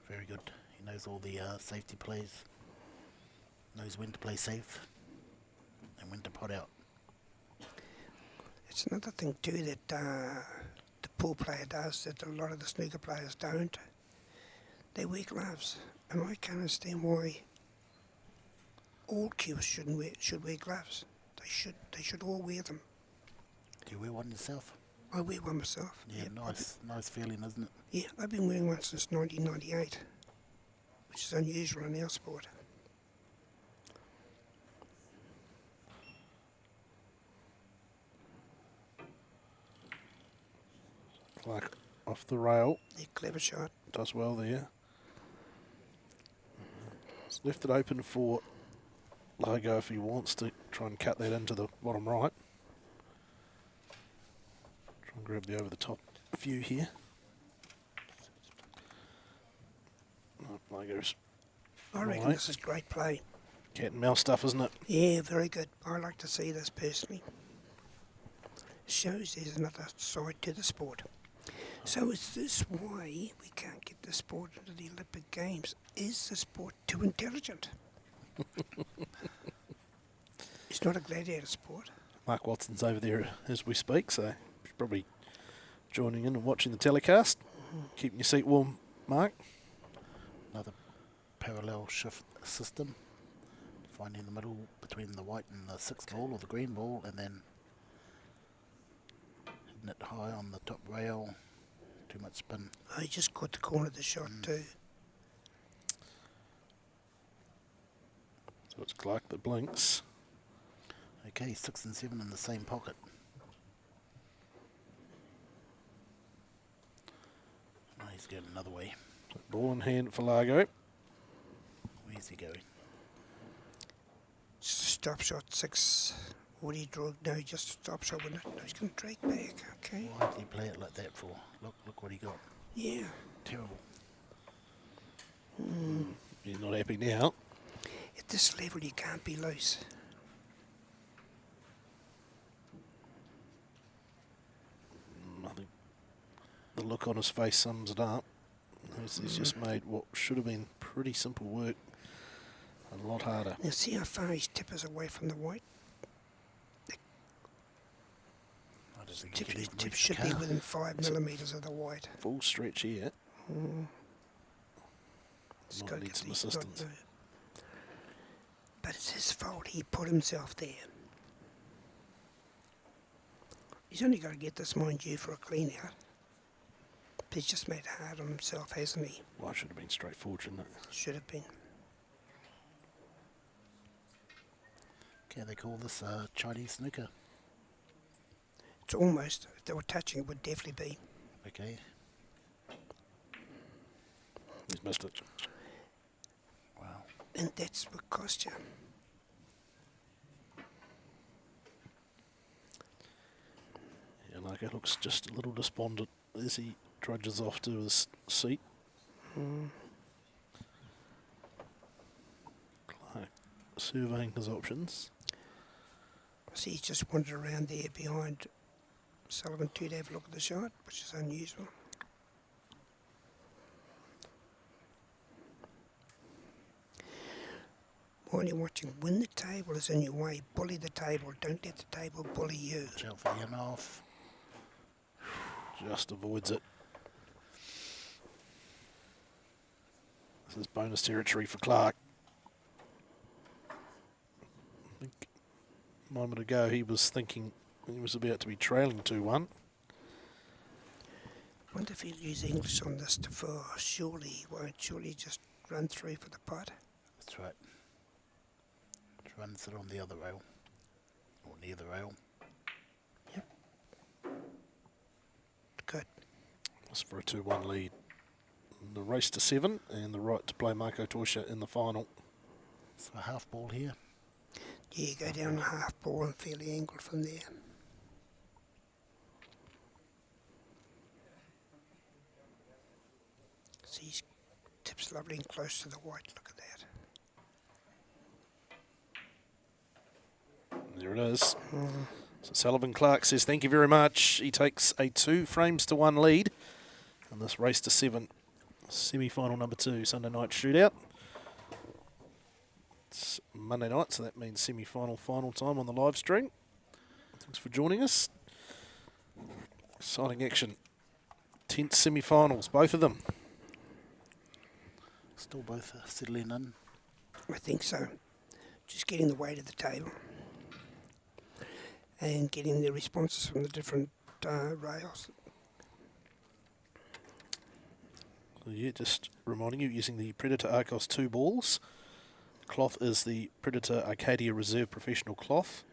Very good. He knows all the safety plays. Knows when to play safe and when to pot out. It's another thing too that the pool player does that a lot of the snooker players don't. They wear gloves, and I can't understand why all cues should wear gloves. They should all wear them. Do you wear one yourself? I wear one myself. Yeah, nice feeling, isn't it? Yeah, I've been wearing one since 1998, which is unusual in our sport. Clark off the rail. Yeah, clever shot. Does well there. It's left it open for Largo if he wants to try and cut that into the bottom right. Try and grab the over the top view here. Oh, Largo's I reckon right. this is great play. Cat and mouse stuff, isn't it? Yeah, very good. I like to see this personally. Shows there's another side to the sport. So is this why we can't get the sport into the Olympic Games? Is the sport too intelligent? It's not a gladiator sport. Mark Watson's over there as we speak, so he's probably joining in and watching the telecast. Keeping your seat warm, Mark. Another parallel shift system. Finding the middle between the white and the sixth ball or the green ball, and then hitting it high on the top rail. Too much spin. I just caught the corner of the shot too. So it's Clark that blinks. Okay, 6 and 7 in the same pocket. Oh, he's going another way. Ball in hand for Largo. Where's he going? Just a stop shot, 6. What do you draw? No, just a stop shot, wasn't it? No, he's going to drag back. Okay. Why did he play it like that for? Look what he got. Yeah. Terrible. He's not happy now. At this level, you can't be loose. I think the look on his face sums it up. He's just made what should have been pretty simple work a lot harder. Now, see how far his tip is away from the white? I just think he could even Tip reach should the be car. within 5 millimetres of the white. Full stretch here. Just Might gotta need get some the- assistance. no. But it's his fault. He put himself there. He's only got to get this, mind you, for a clean out. But he's just made it hard on himself, hasn't he? Well, it should have been straightforward, shouldn't it? Should have been. Okay, they call this Chinese snooker. It's almost, if they were touching, it would definitely be. Okay. He's missed it. Wow. And that's what cost you. Yeah, Largo looks just a little despondent as he trudges off to his seat. Clark surveying his options. See, he's just wandered around there behind Sullivan too to have a look at the shot, which is unusual. While you're watching, when the table is in your way, bully the table. Don't let the table bully you. Watch out for him off. Just avoids it. This is bonus territory for Clark. I think a moment ago he was thinking he was about to be trailing 2-1. Wonder if he'll use English on this for surely he won't. Surely just run through for the putt. That's right. Try and sit on the other rail. Or near the rail. Good. That's for a 2-1 lead. The race to 7 and the right to play Marco Torsha in the final. So a half ball here. Yeah, go down the half ball and fairly angled from there. See, his tip's lovely and close to the white. Look at that. There it is. So Sullivan Clark says thank you very much. He takes a 2-frames-to-1 lead in this race to 7 semi-final number 2 Sunday night shootout. It's Monday night, so that means semi-final final time on the live stream. Thanks for joining us. Exciting action. 10th semi-finals, both of them. Still both settling in. I think so. Just getting the weight of the table and getting the responses from the different rails. So yeah, just reminding you, using the Predator Arcos 2 balls. Cloth is the Predator Arcadia Reserve Professional Cloth.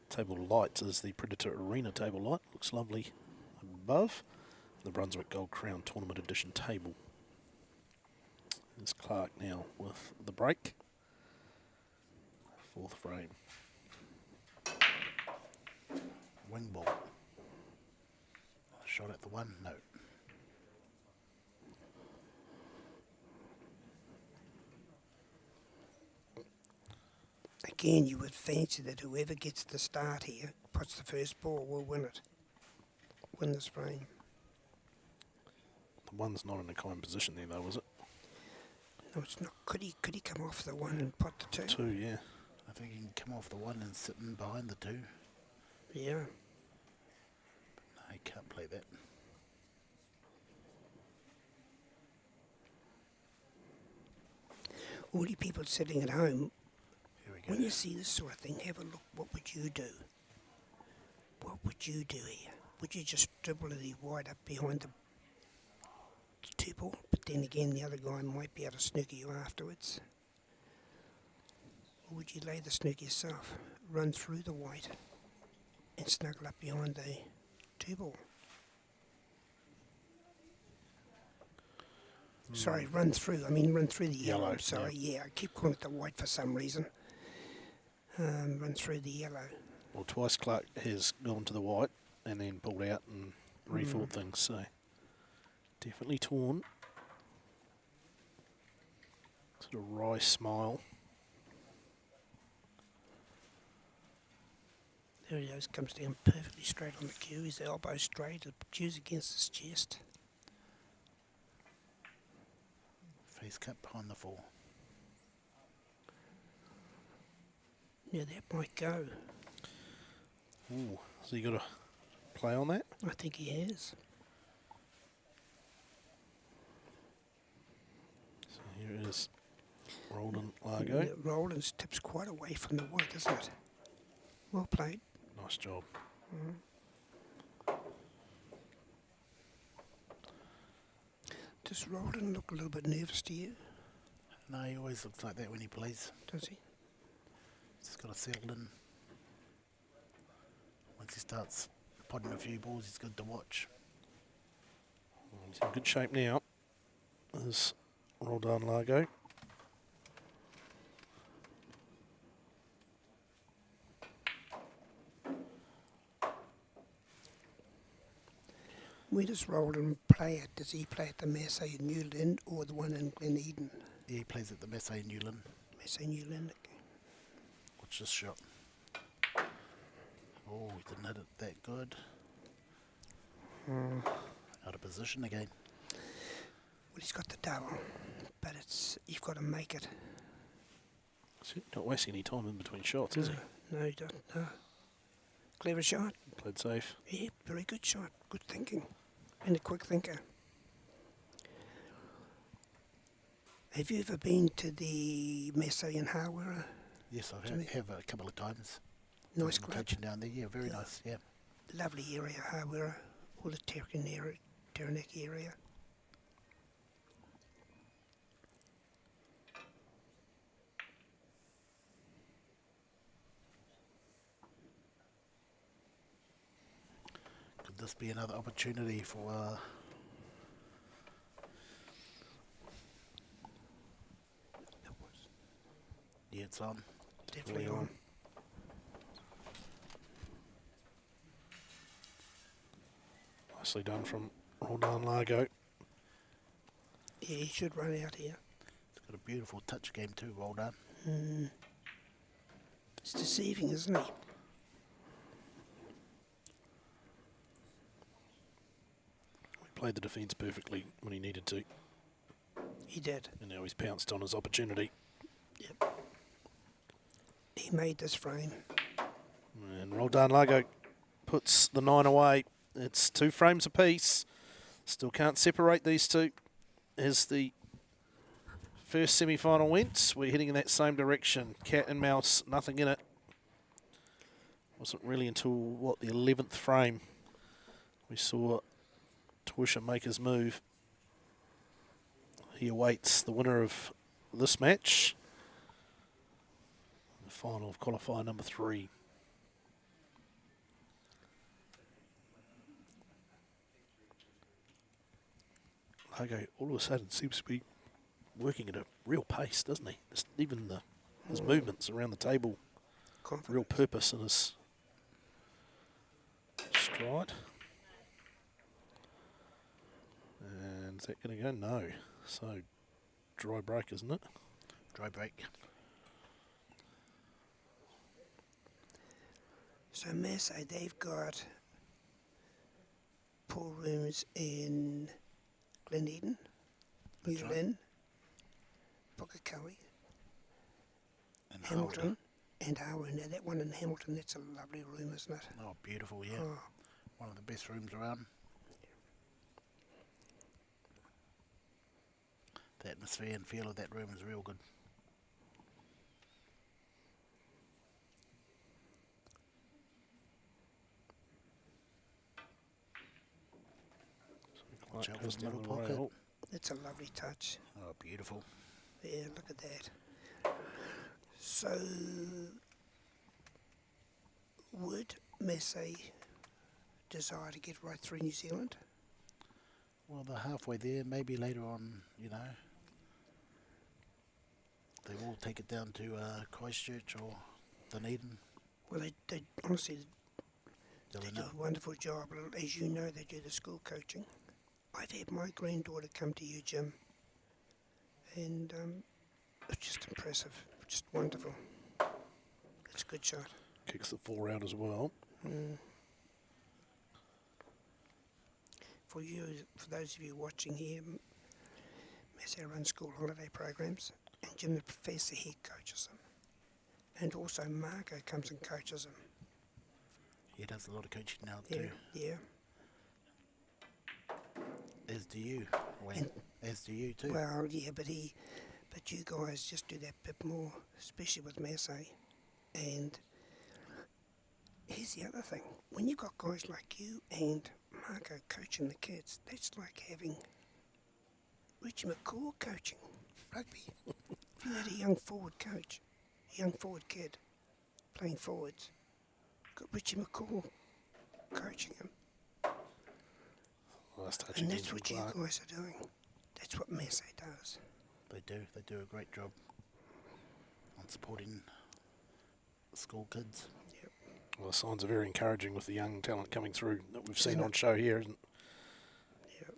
Table light is the Predator Arena table light. Looks lovely above. The Brunswick Gold Crown Tournament Edition table. There's Clark now with the break. 4th frame. Wing ball. Shot at the 1, no. Again, you would fancy that whoever gets the start here, puts the first ball, will win it. Win this frame. The 1's not in a kind position there though, is it? No, it's not. Could he come off the 1 and put the 2? 2, yeah. I think he can come off the 1 and sit in behind the 2. Yeah. No, he can't play that. All you people sitting at home, Here we go. when you see this sort of thing, have a look. What would you do? What would you do here? Would you just dribble it wide up behind the 2 ball? But then again, the other guy might be able to snooker you afterwards. Or would you lay the snook yourself, run through the white, and snuggle up behind the 2 ball? Sorry, run through. I mean, run through the yellow. Yellow, I'm sorry. Yeah, I keep calling it the white for some reason. Run through the yellow. Well, twice Clark has gone to the white and then pulled out and rethought things, so definitely torn. Sort of wry smile. There he goes, comes down perfectly straight on the cue. His elbow straight, the cue's against his chest. Face cut behind the 4. Yeah, that might go. Ooh, so you got to play on that? I think he has. So here is Roldan Largo. Yeah, Roland's tips quite away from the white, isn't it? Well played. Nice job. Does Roland look a little bit nervous to you? No, he always looks like that when he plays. Does he? He's got to settle in. Once he starts potting a few balls, he's good to watch. He's in good shape now. There's Roldan Largo. Where does Roland play at? Does he play at the Massey in Newland or the one in Glen Eden? Yeah, he plays at the Massey Newland. Massey Newland. Watch this shot. Oh, he didn't hit it that good. Out of position again. Well, he's got the double, but you've got to make it. So not wasting any time in between shots, is he? No, he doesn't. No. Clever shot. Played safe. Yeah, very good shot. Good thinking. And a quick thinker. Have you ever been to the Massey in Hawera? Yes, I have a couple of times. Nice I'm club. coaching down there. Yeah, very nice. Yeah. Lovely area, Hawera. All the Taranaki area. Could this be another opportunity for? Yeah, it's on. Definitely Fully on. Nicely done from Roldan Largo. Yeah, he should run out here. It's got a beautiful touch game too. Well done. It's deceiving, isn't he? He played the defence perfectly when he needed to, He did. and now he's pounced on his opportunity. Yep. He made this frame. And Roldan Largo puts the 9 away. It's 2 frames apiece. Still can't separate these two. As the first semi-final went, we're heading in that same direction. Cat and mouse, nothing in it. Wasn't really until, what, the 11th frame we saw Tuisha make his move. He awaits the winner of this match. The final of qualifier number 3. Largo all of a sudden seems to be working at a real pace, doesn't he? Just even his movements around the table, real purpose in his stride. And is that going to go? No. So, dry break, isn't it? Dry break. So Massey, they've got pool rooms in Gleneden, New That's right. Lynn, Pukekohe, And Hamilton, Harwood. and Howard. Now that one in Hamilton, that's a lovely room, isn't it? Oh, beautiful, yeah. Oh, One of the best rooms around. The atmosphere and feel of that room is real good. Watch out for Goes the middle another pocket. rail. that's a lovely touch. Oh, beautiful. Yeah, look at that. So, would Massey desire to get right through New Zealand? Well, they're halfway there. Maybe later on, you know, they will take it down to Christchurch or Dunedin. Well, they honestly, They'll they end do up- a wonderful job. As you know, they do the school coaching. I've had my granddaughter come to you, Jim, and it's just impressive, just wonderful. It's a good shot. Kicks the 4 out as well. For you, for those of you watching here, Massey runs school holiday programs, and Jim the professor here coaches them, and also Marco comes and coaches them. He does a lot of coaching now Yeah, too. yeah. As do you, Wayne. And- As do you too. Well, yeah, but you guys just do that bit more, especially with Massey. And here's the other thing: when you've got guys like you and Marco coaching the kids, that's like having Richie McCaw coaching rugby. If you had a young forward coach, a young forward kid playing forwards, got Richie McCaw coaching him, Last touch and again that's from what you Clark. guys are doing. That's what Massey does. They do. They do a great job on supporting school kids. Well, the signs are very encouraging with the young talent coming through that we've seen Isn't on it? show here, isn't it? Yep.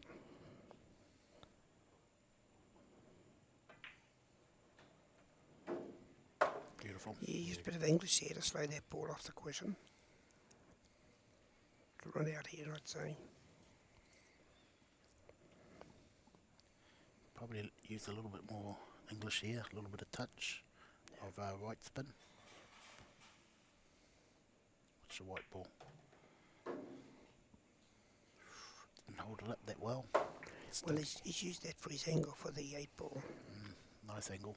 Beautiful. Yeah, use a bit of English here to slow that ball off the cushion. To run out here, I'd say. Probably use a little bit more English here, a little bit of touch of right spin. Watch the white ball. Didn't hold it up that well. Well, he's used that for his angle for the 8 ball. Nice angle.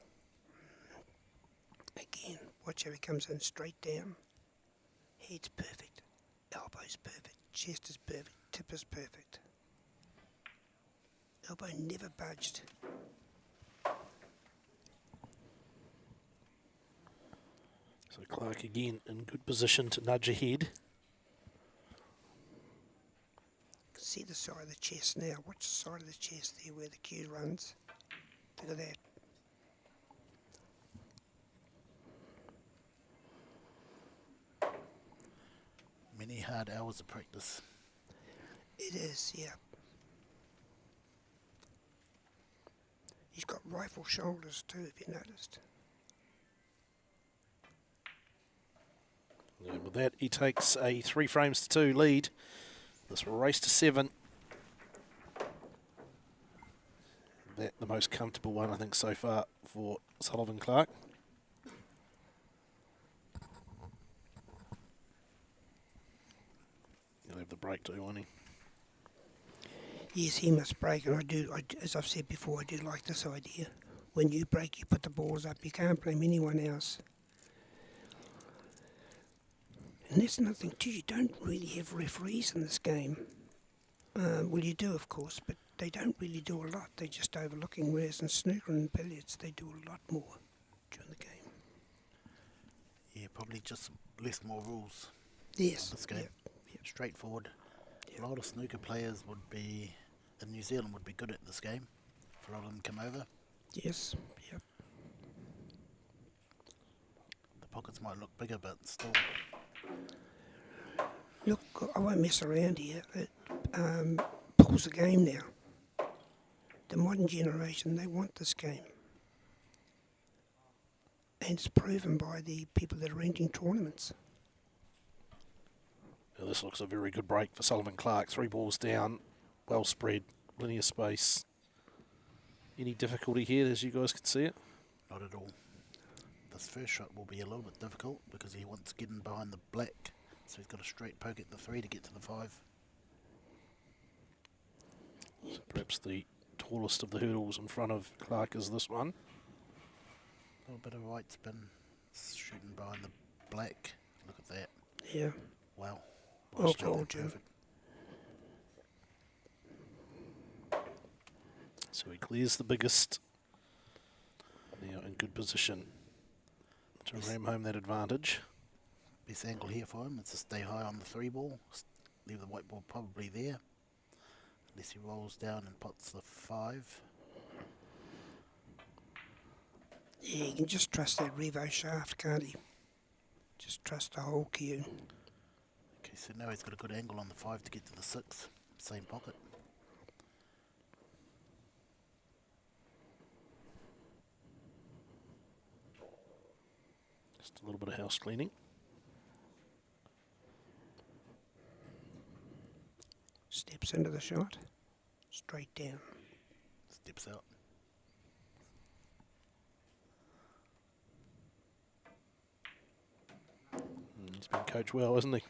Again, watch how he comes in straight down. Head's perfect. Elbow's perfect. Chest is perfect. Tip is perfect. Elbow never budged. So Clark again in good position to nudge ahead. See the side of the chest now. Watch the side of the chest there where the cue runs. Look at that. Many hard hours of practice. It is, yeah. He's got rifle shoulders too, if you noticed. And with that, he takes a 3 frames to 2 lead. This will race to 7. That the most comfortable one, I think, so far for Sullivan Clark. He'll have the break too, won't he? Yes, he must break, and as I've said before, I do like this idea. When you break, you put the balls up. You can't blame anyone else. And that's another thing too, you don't really have referees in this game. Well, you do, of course, but they don't really do a lot. They're just overlooking, whereas in snooker and billiards, they do a lot more during the game. Yeah, probably just more rules. Yes. This game. Yep. Straightforward. Yep. A lot of snooker players in New Zealand would be good at this game. For all of them come over. Yes. Yep. The pockets might look bigger, but still. Look, I won't mess around here. It pulls the game now. The modern generation, they want this game. And it's proven by the people that are renting tournaments. Now this looks a very good break for Sullivan Clark. 3 balls down, well spread, plenty of space. Any difficulty here as you guys can see it? Not at all. This first shot will be a little bit difficult because he wants to get in behind the black. So he's got a straight poke at the 3 to get to the 5. So perhaps the tallest of the hurdles in front of Clark is this one. A little bit of right spin, shooting behind the black. Look at that. Yeah. Wow. Well Straight and told, Jim. perfect. So he clears the biggest. Now in good position to ram home that advantage. Best angle here for him is to stay high on the 3 ball. Leave the white ball probably there. Unless he rolls down and pots the 5. Yeah, you can just trust that Revo shaft, can't he? Just trust the whole cue. Okay, so now he's got a good angle on the 5 to get to the 6. Same pocket. Just a little bit of house cleaning. Steps into the shot. Straight down. Steps out. He's been coached well, hasn't he?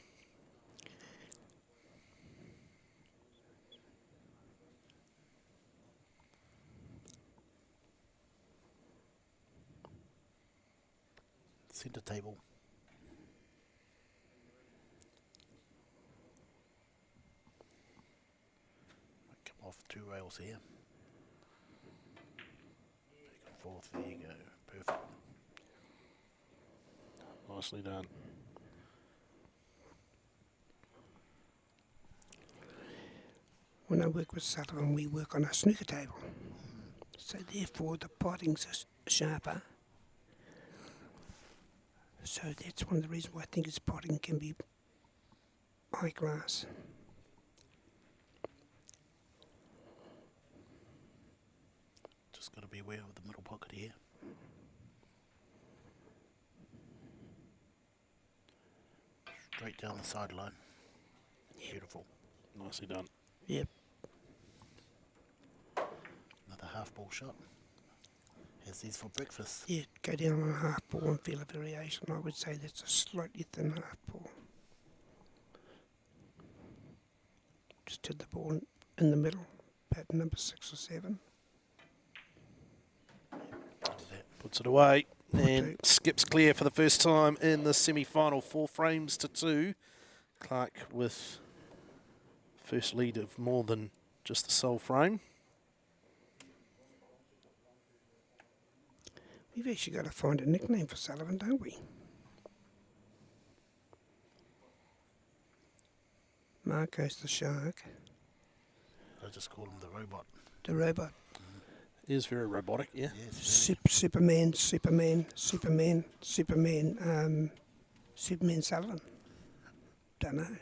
Centre table. Come off 2 rails here. Back and forth, there you go. Perfect. Nicely done. When I work with Sullivan, we work on a snooker table. So therefore the potting's sharper. So that's one of the reasons why I think his potting can be high class. Just got to be aware of the middle pocket here. Straight down the sideline. Beautiful. Nicely done. Yep. Another half ball shot. Has these for breakfast. Yeah, go down on a half ball and feel a variation. I would say that's a slightly thin half ball. Just hit the ball in the middle, about number 6 or 7. Puts it away and skips clear for the first time in the semi-final. 4 frames to 2. Clark with first lead of more than just the sole frame. We've actually got to find a nickname for Sullivan, don't we? Marco's the shark. I just call him the robot. The robot. He is very robotic, yeah. Yes, Superman Sullivan. Don't know.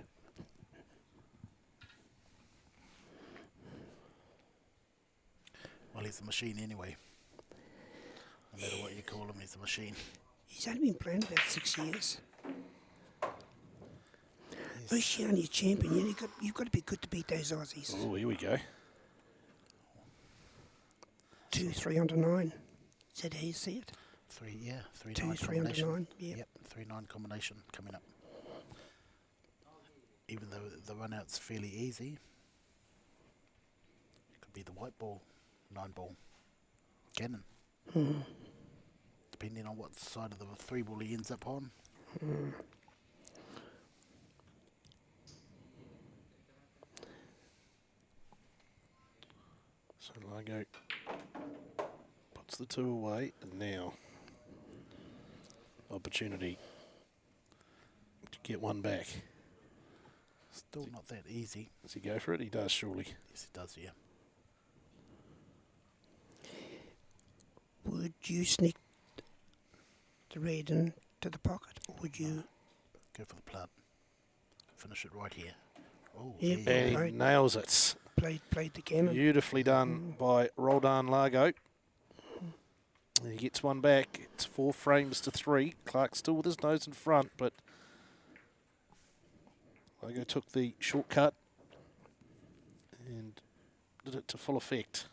well, he's a machine anyway. No matter what you call him, he's a machine. He's only been playing about 6 years. Oceania champion. You've got to be good to beat those Aussies. Oh, here we go. 2-3 under 9. Is that how you see it? 3-9 2-3 under combination. 9. Yeah. Yep, 3-9 combination coming up. Even though the run out's fairly easy, it could be the white ball, 9 ball, cannon. Depending on what side of the 3 ball he ends up on. So Largo puts the 2 away, and now opportunity to get 1 back. Still not that easy. Does he go for it? He does, surely. Yes, it does, yeah. Would you sneak the red into the pocket, or would you... Go for the plug. Finish it right here. Oh, Yep. there you And go. he nails it. Played the cannon? Beautifully done by Roldan Largo. And he gets 1 back. It's 4 frames to 3. Clark still with his nose in front, but Largo took the shortcut and did it to full effect.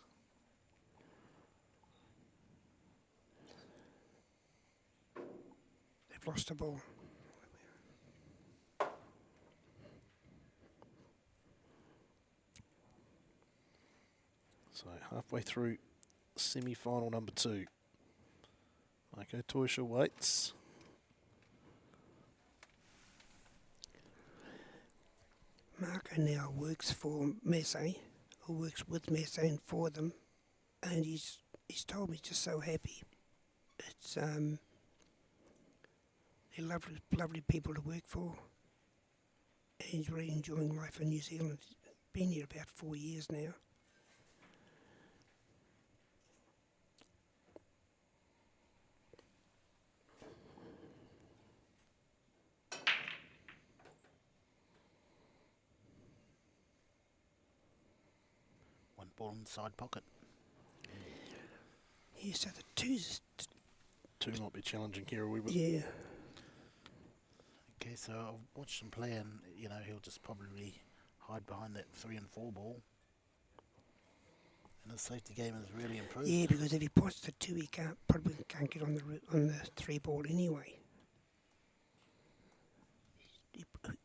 They've lost the ball. So halfway through semi-final number 2. Marco Toisha waits. Marco now works for Massey, or works with Massey and for them, and he's told me he's just so happy. It's they're lovely people to work for. And he's really enjoying life in New Zealand. He's been here about 4 years now. Ball inside pocket. Yeah, so the 2's... 2 might be challenging here a wee bit. Yeah. Okay, so I've watched him play, and he'll just probably hide behind that 3 and 4 ball. And his safety game has really improved. Yeah, because if he puts the 2, he probably can't get on the 3 ball anyway.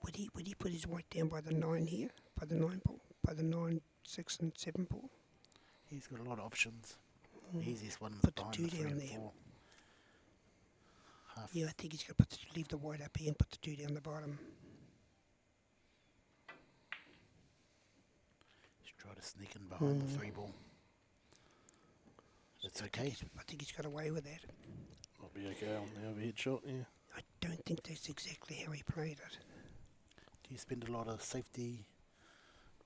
Would he put his white down by the 9 here? By the 9 ball? By the 9, 6 and 7 ball? He's got a lot of options. The easiest one is Put the behind 2 the 3 down and there. 4. Half. Yeah, I think he's got to leave the white up here and put the 2 down the bottom. Just try to sneak in behind the 3 ball. That's okay. I think he's got away with that. Might be okay on the overhead shot, yeah. I don't think that's exactly how he played it. Do you spend a lot of safety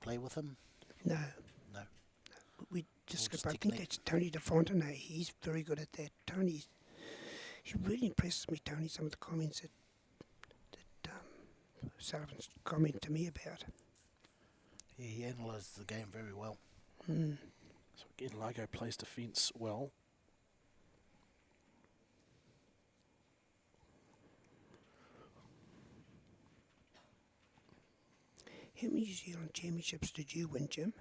play with him? No. No. We just Or just I think technique. that's Tony De Fontenay. He's very good at that. He really impresses me, Tony, some of the comments that Sullivan's comment to me about. Yeah, he analysed the game very well. So again, Largo plays defence well. How many New Zealand championships did you win, Jim?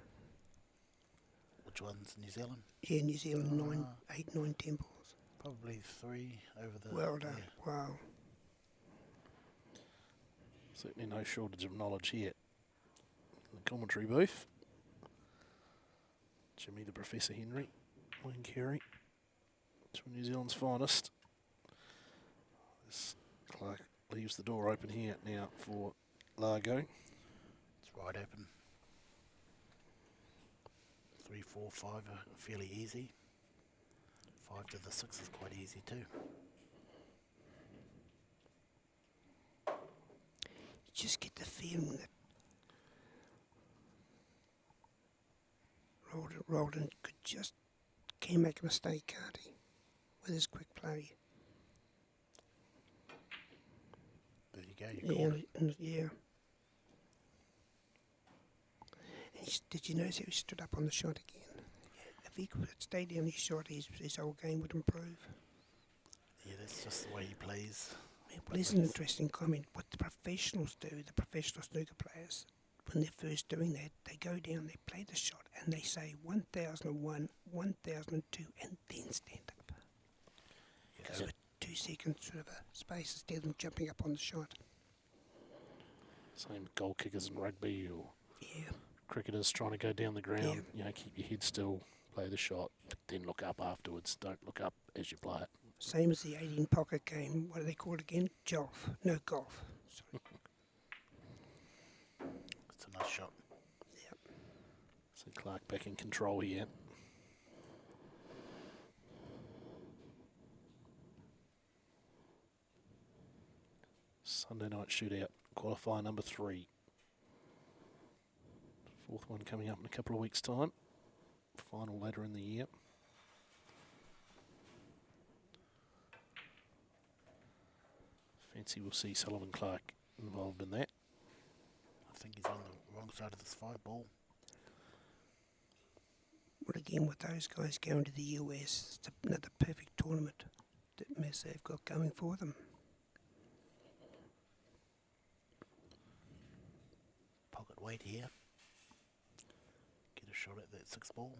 Which one's New Zealand? Yeah, New Zealand, 8, 9 temples. Probably 3 over the... Well done. yeah. Wow. Certainly no shortage of knowledge here. In the commentary booth. Jimmy the Professor Henry, Wayne Carey, two of New Zealand's finest. As Clark leaves the door open here now for Largo. It's wide open. 3, 4, 5 are fairly easy. 5 to the 6 is quite easy too. You just get the feeling that Roldan can make a mistake, can't he? With his quick play. There you go, you called it. Yeah. And did you notice how he stood up on the shot again? If he could stay down his shot, his whole game would improve. Yeah, that's just the way he plays. Yeah, well, there's an interesting comment. What the professionals do, the professional snooker players, when they're first doing that, they go down, they play the shot, and they say 1001, 1002, and then stand up. Because with 2 seconds sort of a space instead of them jumping up on the shot. Same goal kickers in rugby or Yeah. cricketers trying to go down the ground. Yeah. You know, keep your head still, play the shot, then look up afterwards. Don't look up as you play it. Same as the 18 pocket game. What do they call it again? Golf. No, golf. Sorry. It's a nice shot. Yep. So Clark back in control here. Sunday night shootout, qualifier number 3. 4th one coming up in a couple of weeks' time. Final later in the year. Fancy we'll see Sullivan Clark involved in that. I think he's on the wrong side of this 5 ball. Well, again, with those guys going to the US, it's another perfect tournament that Massey have got going for them. Pocket weight here. Get a shot at that 6 ball.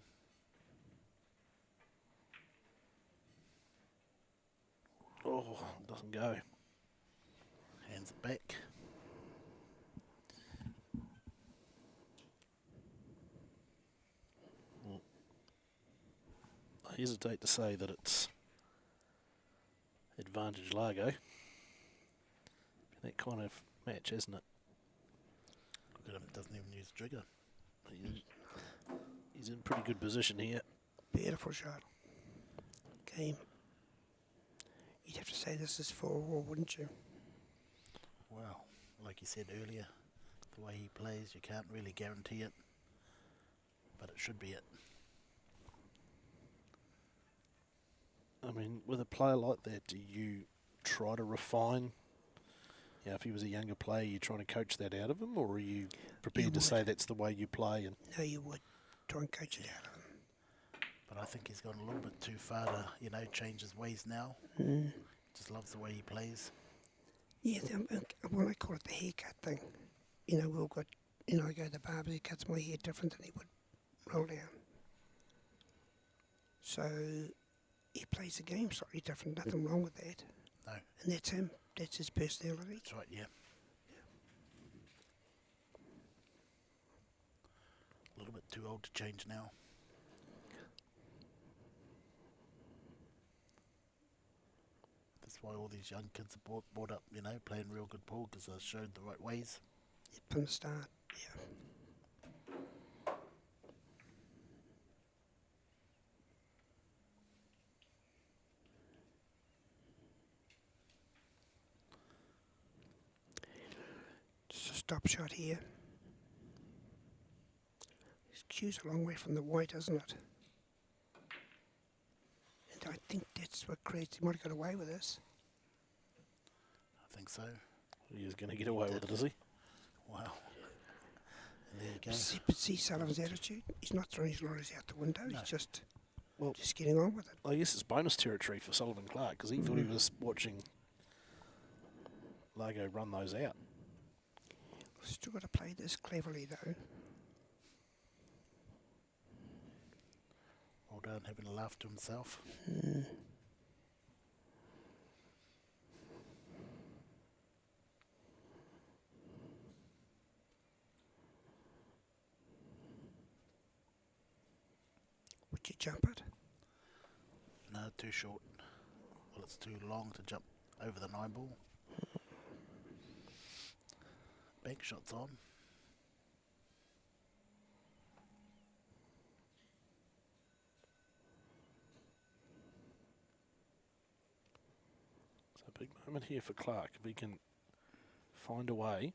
Oh, doesn't go. Hands it back. Well, I hesitate to say that it's advantage Largo. That kind of match, isn't it? Look at him, doesn't even use the trigger. He's in pretty good position here. Beautiful shot. Game. You'd have to say this is 4-all, wouldn't you? Well, like you said earlier, the way he plays, you can't really guarantee it, but it should be it. I mean, with a player like that, do you try to refine? You know, if he was a younger player, you're trying to coach that out of him, or are you prepared to say that's the way you play? And No, you would. Try and coach it out of him. But I think he's gone a little bit too far to, change his ways now. Just loves the way he plays. Yeah, well, I call it the haircut thing. We've got, I go to the barber, he cuts my hair different than he would roll down. So he plays the game slightly different, nothing wrong with that. No, And that's him, that's his personality. that's right, yeah. A little bit too old to change now. That's why all these young kids are brought up, playing real good pool because they're showed the right ways. Yep, from the start, yeah. Just a stop shot here. His cue's a long way from the white, isn't it? And I think that's what creates, he might have got away with this. I think so. he's going to get away with it, is he? Wow. And there you go. But see Sullivan's attitude? He's not throwing his lorries out the window, No. he's just Well, getting on with it. I guess it's bonus territory for Sullivan Clark because he thought he was watching Largo run those out. Still got to play this cleverly though. Well done, having a laugh to himself. Would you jump it? No, too short. Well, it's too long to jump over the 9 ball. Bank shot's on. So a big moment here for Clark if he can find a way.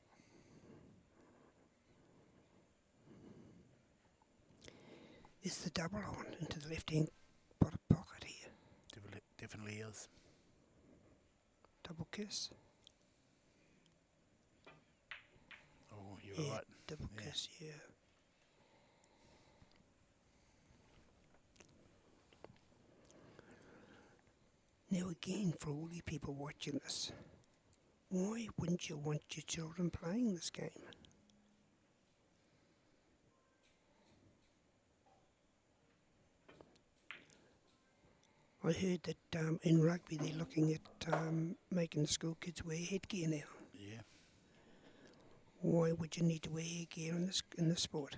Is the double on into the left-hand bottom pocket here? Definitely is. Double kiss? Oh, you Yeah, were right. double Yeah. kiss, yeah. Now again, for all you people watching this, Why wouldn't you want your children playing this game? I heard that in rugby they're looking at making the school kids wear headgear now. Yeah. Why would you need to wear headgear in this sport?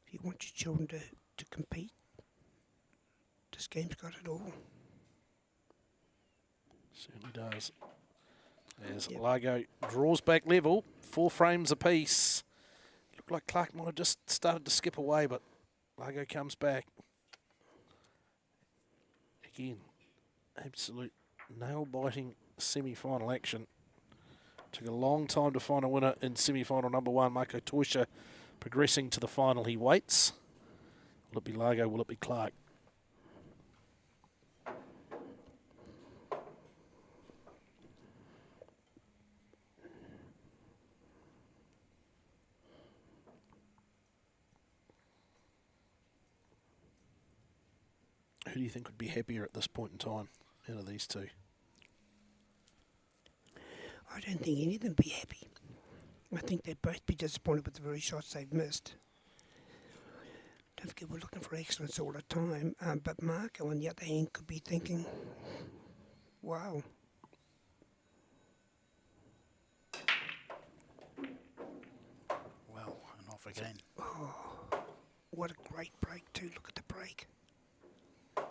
If you want your children to compete, this game's got it all. Certainly does. As Yep. Largo draws back level, 4 frames apiece. Looked like Clark might have just started to skip away, but Largo comes back. Again, absolute nail-biting semi-final action. Took a long time to find a winner in semi-final number 1. Marco Toisha progressing to the final. He waits. Will it be Largo? Will it be Clark? Who do you think would be happier at this point in time out of these two? I don't think any of them would be happy. I think they'd both be disappointed with the very shots they've missed. Don't forget we're looking for excellence all the time, but Marco on the other hand could be thinking, wow. Well, and off again. Oh, what a great break too. Look at the break. Wow.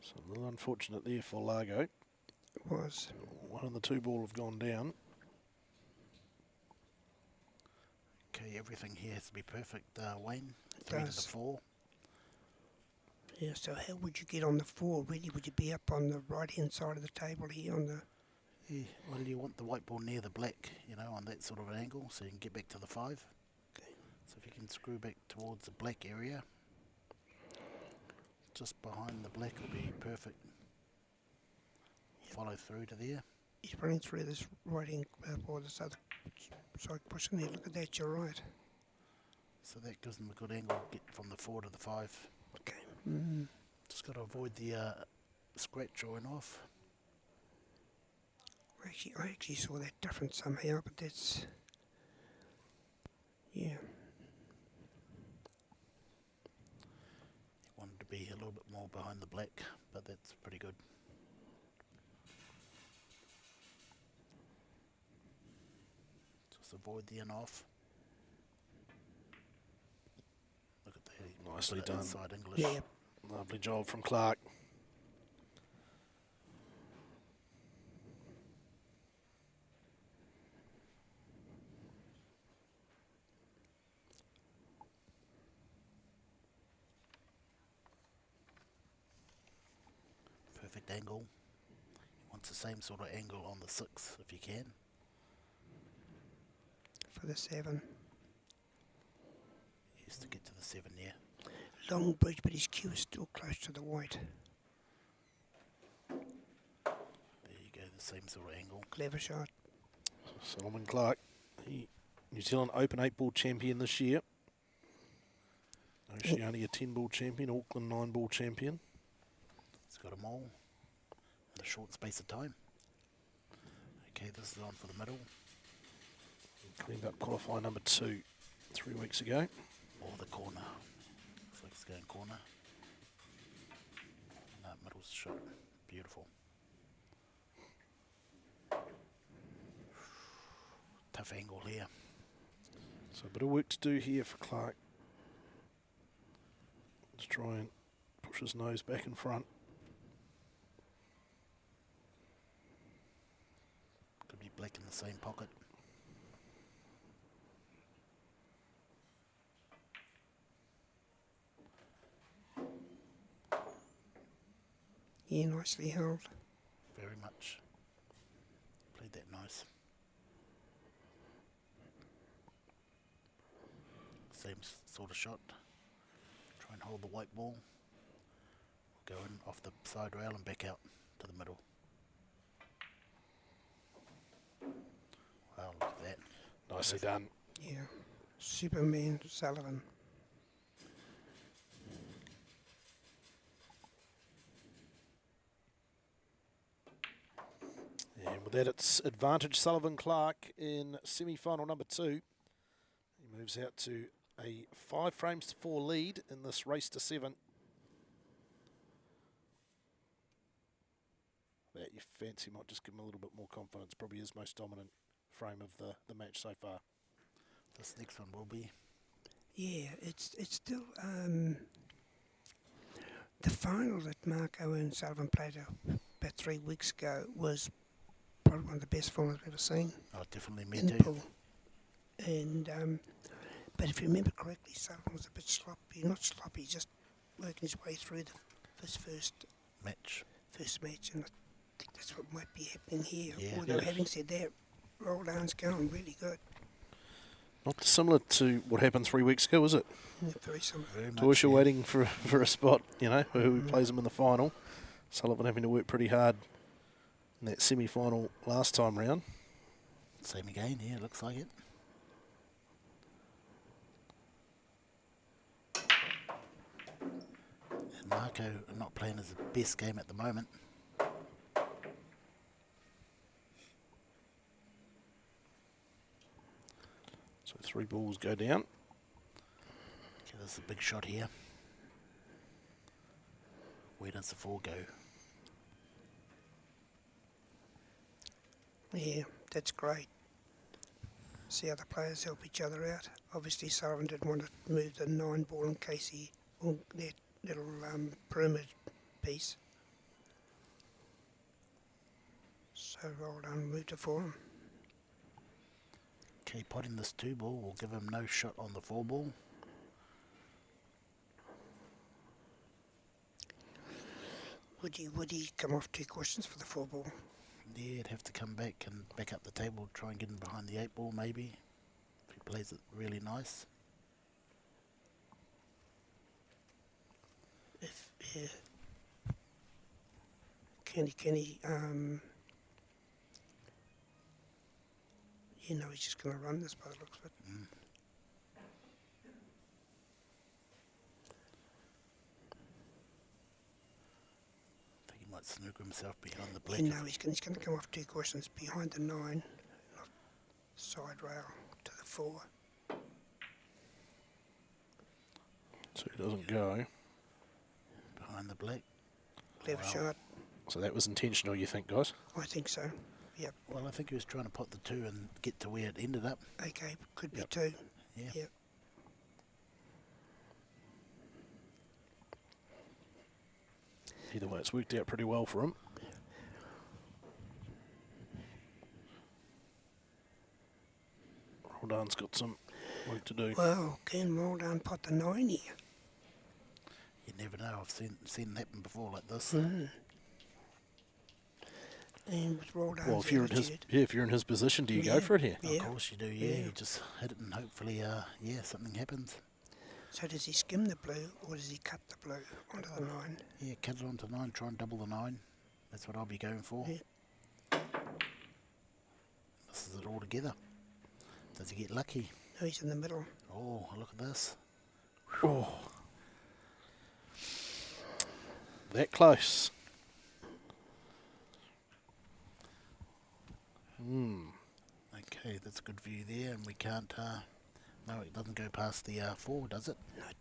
So a little unfortunate there for Largo. It was. 1 and the 2 ball have gone down. Okay, everything here has to be perfect, Wayne. It 3 to does. the 4. Yeah, so how would you get on the 4 really? Would you be up on the right hand side of the table here on the... Yeah, well, you want the white ball near the black, on that sort of an angle, so you can get back to the 5. Okay. So if you can screw back towards the black area, just behind the black will be perfect. Follow through to there. He's running through this right hand or this other side pushing there. Look at that, you're right. So that gives them a good angle, get from the 4 to the 5. Okay. Mm. Just got to avoid the scratch drawing off. I actually saw that difference somehow, but that's... Yeah. You wanted to be a little bit more behind the black, but that's pretty good. Just avoid the in off. Look at the Nicely done. inside English. Yeah. Lovely job from Clark. Perfect angle. You want the same sort of angle on the 6 if you can. For the 7. Just to get to the 7 there. Long bridge, but his cue is still close to the white. There you go, the same sort of angle. Clever shot. Solomon Clark, New Zealand Open 8-ball champion this year. Oceania a 10-ball champion, Auckland 9-ball champion. It's got them all in a short space of time. Okay, this is on for the middle. Cleaned up qualifier number 2 3 weeks ago. Or the corner. Looks like it's going corner. No, middle's shot. Beautiful. Tough angle here. So a bit of work to do here for Clark. Let's try and push his nose back in front. Could be black in the same pocket. Yeah, nicely held. Very much. Played that nice. Same sort of shot. Try and hold the white ball. We'll go in off the side rail and back out to the middle. Wow, look at that. Nicely done. Yeah. Superman Sullivan. And with that, it's advantage Sullivan Clark in semi-final number 2. He moves out to a 5 frames to 4 lead in this race to 7. That you fancy might just give him a little bit more confidence. Probably his most dominant frame of the match so far. This next one will be. Yeah, it's still the final that Marco and Sullivan played about 3 weeks ago was probably one of the best finals I've ever seen. Oh, definitely me in the too. pool. And but if you remember correctly, Sullivan was a bit sloppy. Not sloppy, just working his way through this first Match. and I think that's what might be happening here. Yeah. Although Yeah. having said that, Roldan's going really good. Not dissimilar to what happened 3 weeks ago, is it? Yeah, very similar. Very much. Toysha Yeah. waiting for a spot, you know, who plays him in the final. Sullivan having to work pretty hard in that semi-final last time round. Same again, yeah, looks like it. And Marco not playing his best game at the moment. So 3 balls go down. Okay, there's a big shot here. Where does the 4 go? Yeah, that's great. See how the players help each other out. Obviously, Sullivan didn't want to move the 9 ball in case he on that little pyramid piece. So Roldan moved it for him. Okay, potting this 2 ball will give him no shot on the 4 ball. Would he come off 2 questions for the 4 ball? Yeah, he'd have to come back and back up the table, try and get him behind the 8 ball maybe. If he plays it really nice. If can he you know he's just going to run this by the looks of it. I think he might snooker himself behind the black. You know he's going to come off 2 questions behind the 9, not side rail to the 4. So he doesn't go. Behind the black. Clever Wow. shot. So that was intentional, you think, guys? I think so. Yep. Well, I think he was trying to pot the 2 and get to where it ended up. Okay, could be Yep. 2. Yeah. Yep. Either way, it's worked out pretty well for him. Roldan's got some work to do. Well, can Roldan pot the 9 here? You never know. I've seen it happen before like this. And with Roldan's Well, if you're in his attitude, if you're in his position, do you go Yeah. for it here? Yeah. Of course you do, yeah. Yeah. You just hit it and hopefully, something happens. so does he skim the blue or does he cut the blue onto the 9? Yeah, cut it onto 9, try and double the 9. That's what I'll be going for. Yeah. This is it all together. Does he get lucky? No, he's in the middle. Oh, look at this. Oh, that close. Okay, that's a good view there, and we can't, no, it doesn't go past the 4, does it? I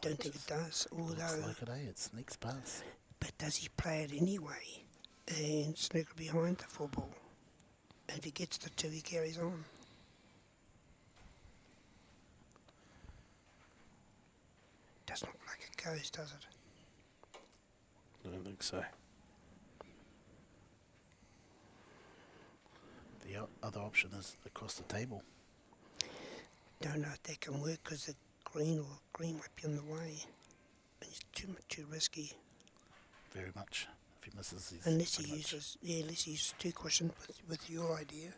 don't think it does, Looks although, like it, eh? It sneaks past. but does he play it anyway and snooker behind the 4 ball? And if he gets the 2, he carries on. Doesn't look like it goes, does it? I don't think so. The other option is across the table. Don't know if that can work because the green might be in the way. And it's too risky. Very much. If he misses, he's Unless he pretty much- uses 2 cushion with your idea.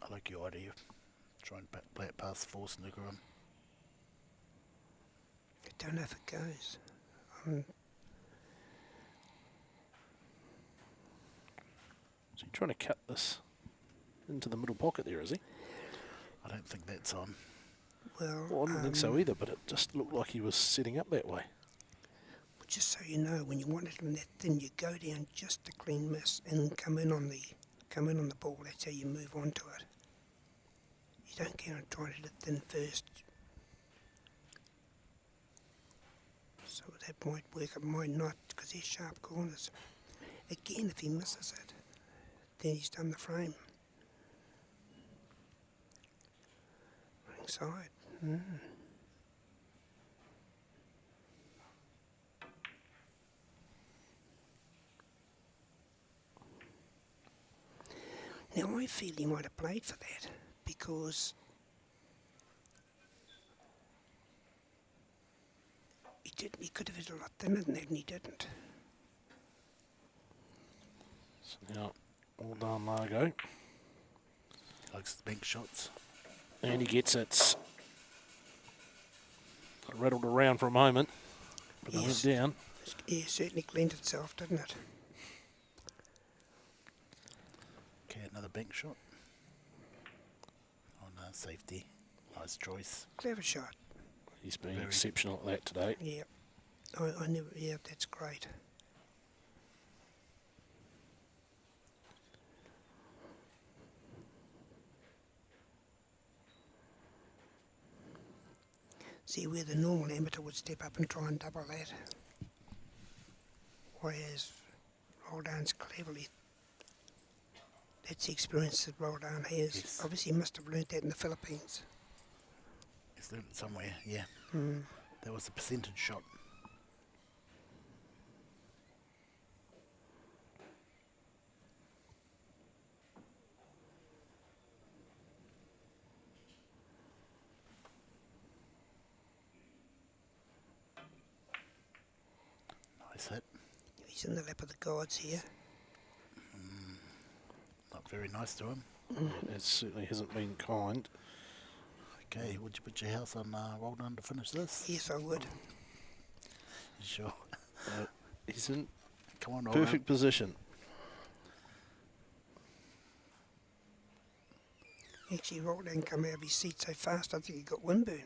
I like your idea. Try and play it past 4, snooker him. I don't know if it goes. Trying to cut this into the middle pocket there, is he? I don't think that's on. Well, I don't think so either, but it just looked like he was setting up that way. Just so you know, when you want it in that thin, you go down just a clean miss and come in on the ball. That's how you move on to it. You don't get on trying to hit it thin first. So that might work, it might not, because they're sharp corners. Again, if he misses it, then he's done the frame. Ringside. Now, I feel he might have played for that, because he could have hit a lot thinner than that, and he didn't. So now, all done Largo. Likes his bank shots. And he gets it. Rattled around for a moment, but it went down. Yeah, certainly cleaned itself, didn't it? Okay, another bank shot. Oh no, safety. Nice choice. Clever shot. He's been exceptional at that today. Yeah. I never, yeah, that's great. See where the normal amateur would step up and try and double that. Whereas Roldan's cleverly, that's the experience that Roldan has. Yes. Obviously he must have learnt that in the Philippines. He's learned it somewhere, yeah. That was a percentage shot. Nice hit. He's in the lap of the gods here. Not very nice to him. It certainly hasn't been kind. Okay, would you put your house on Roldan to finish this? Yes, I would. You sure? He's in Come on, Roldan. perfect position. Actually, Roldan come out of his seat so fast, I think he got windburn.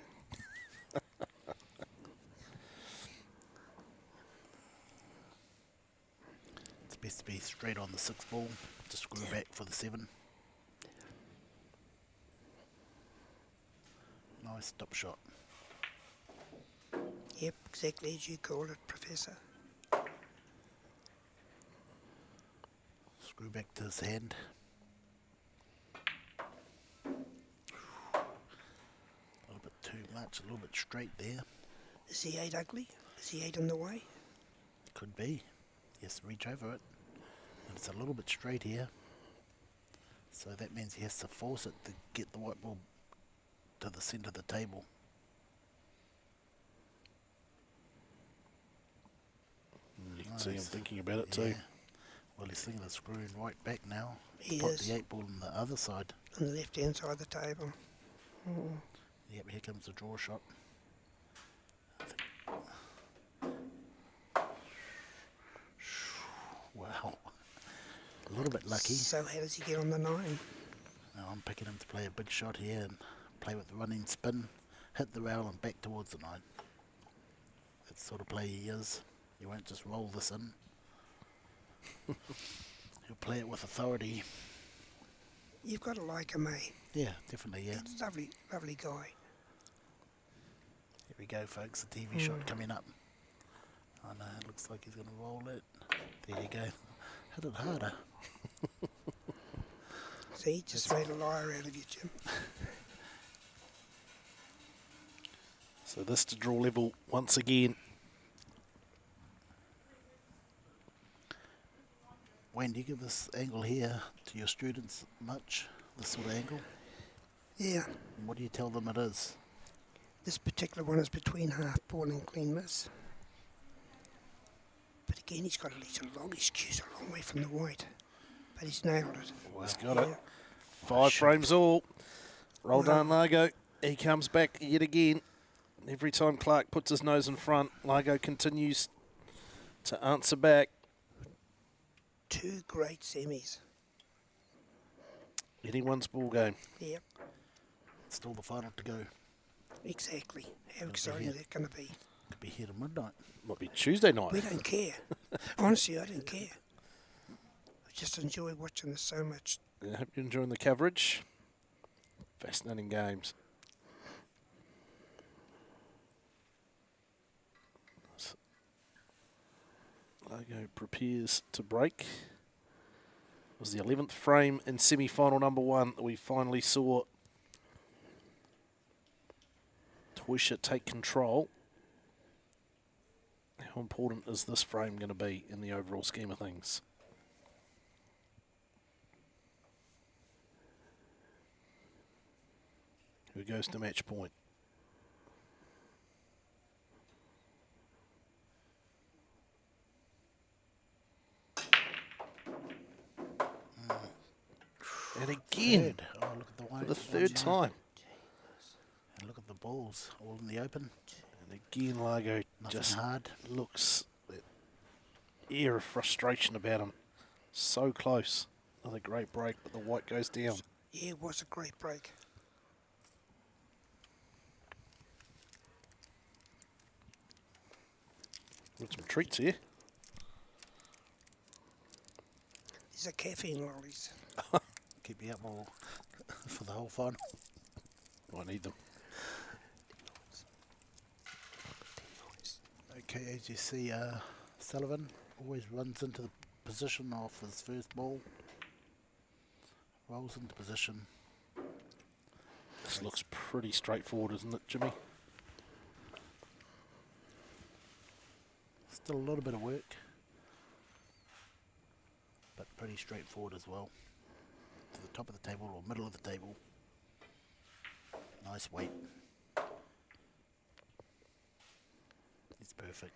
It's best to be straight on the 6 ball. Just screw back for the 7. Nice stop shot. Yep, exactly as you called it, Professor. Screw back to his hand. A little bit too much, a little bit straight there. Is the 8 ugly? Is the 8 in the way? Could be. He has to reach over it. And it's a little bit straight here. So that means he has to force it to get the white ball to the centre of the table. You can see him thinking about it too. Yeah. Well, he's thinking of screwing right back now. He Put is. the 8 ball on the other side. On the left-hand side of the table. Yep, here comes the draw shot. Wow. A little bit lucky. So how does he get on the 9? Now I'm picking him to play a big shot here and play with the running spin, hit the rail and back towards the 9. That's the sort of play he is. He won't just roll this in. He'll play it with authority. You've got to like him, eh? Yeah, definitely, yeah. Lovely, lovely guy. Here we go, folks, the TV shot coming up. Oh no, it looks like he's going to roll it. There you go. Hit it harder. See, he just made a liar out of you, Jim. So this to draw level once again. Wayne, do you give this angle here to your students much? This sort of angle? Yeah, And what do you tell them it is? this particular one is between half ball and clean miss. But again, he's got at least a longish cue's a long way from the white. But he's nailed it. He's got it. Yeah. 5 frames all. Roldan Largo. He comes back yet again. Every time Clark puts his nose in front, Largo continues to answer back. 2 great semis. Anyone's ball game. Yep, Still the final to go. exactly. How be exciting here. is that going to be? Could be here to midnight. Might be Tuesday night. We don't care. Honestly, I don't care. I just enjoy watching this so much. I hope you're enjoying the coverage. Fascinating games. Largo prepares to break. It was the 11th frame in semi-final number 1 that we finally saw Toysha take control. How important is this frame going to be in the overall scheme of things? Who goes to match point? And again, Third. Oh, look at the one. for the third time. And look at the balls, all in the open. And again, Largo Nothing just hard. looks that air of frustration about him. So close. Another great break, but the white goes down. Yeah, it was a great break. Got some treats here. These are caffeine lollies. Keep me up all for the whole final. I need them. Okay, as you see, Sullivan always runs into the position of his first ball. Rolls into position. This looks pretty straightforward, isn't it, Jimmy? Still a little bit of work, but pretty straightforward as well. To the top of the table or middle of the table. Nice weight. It's perfect.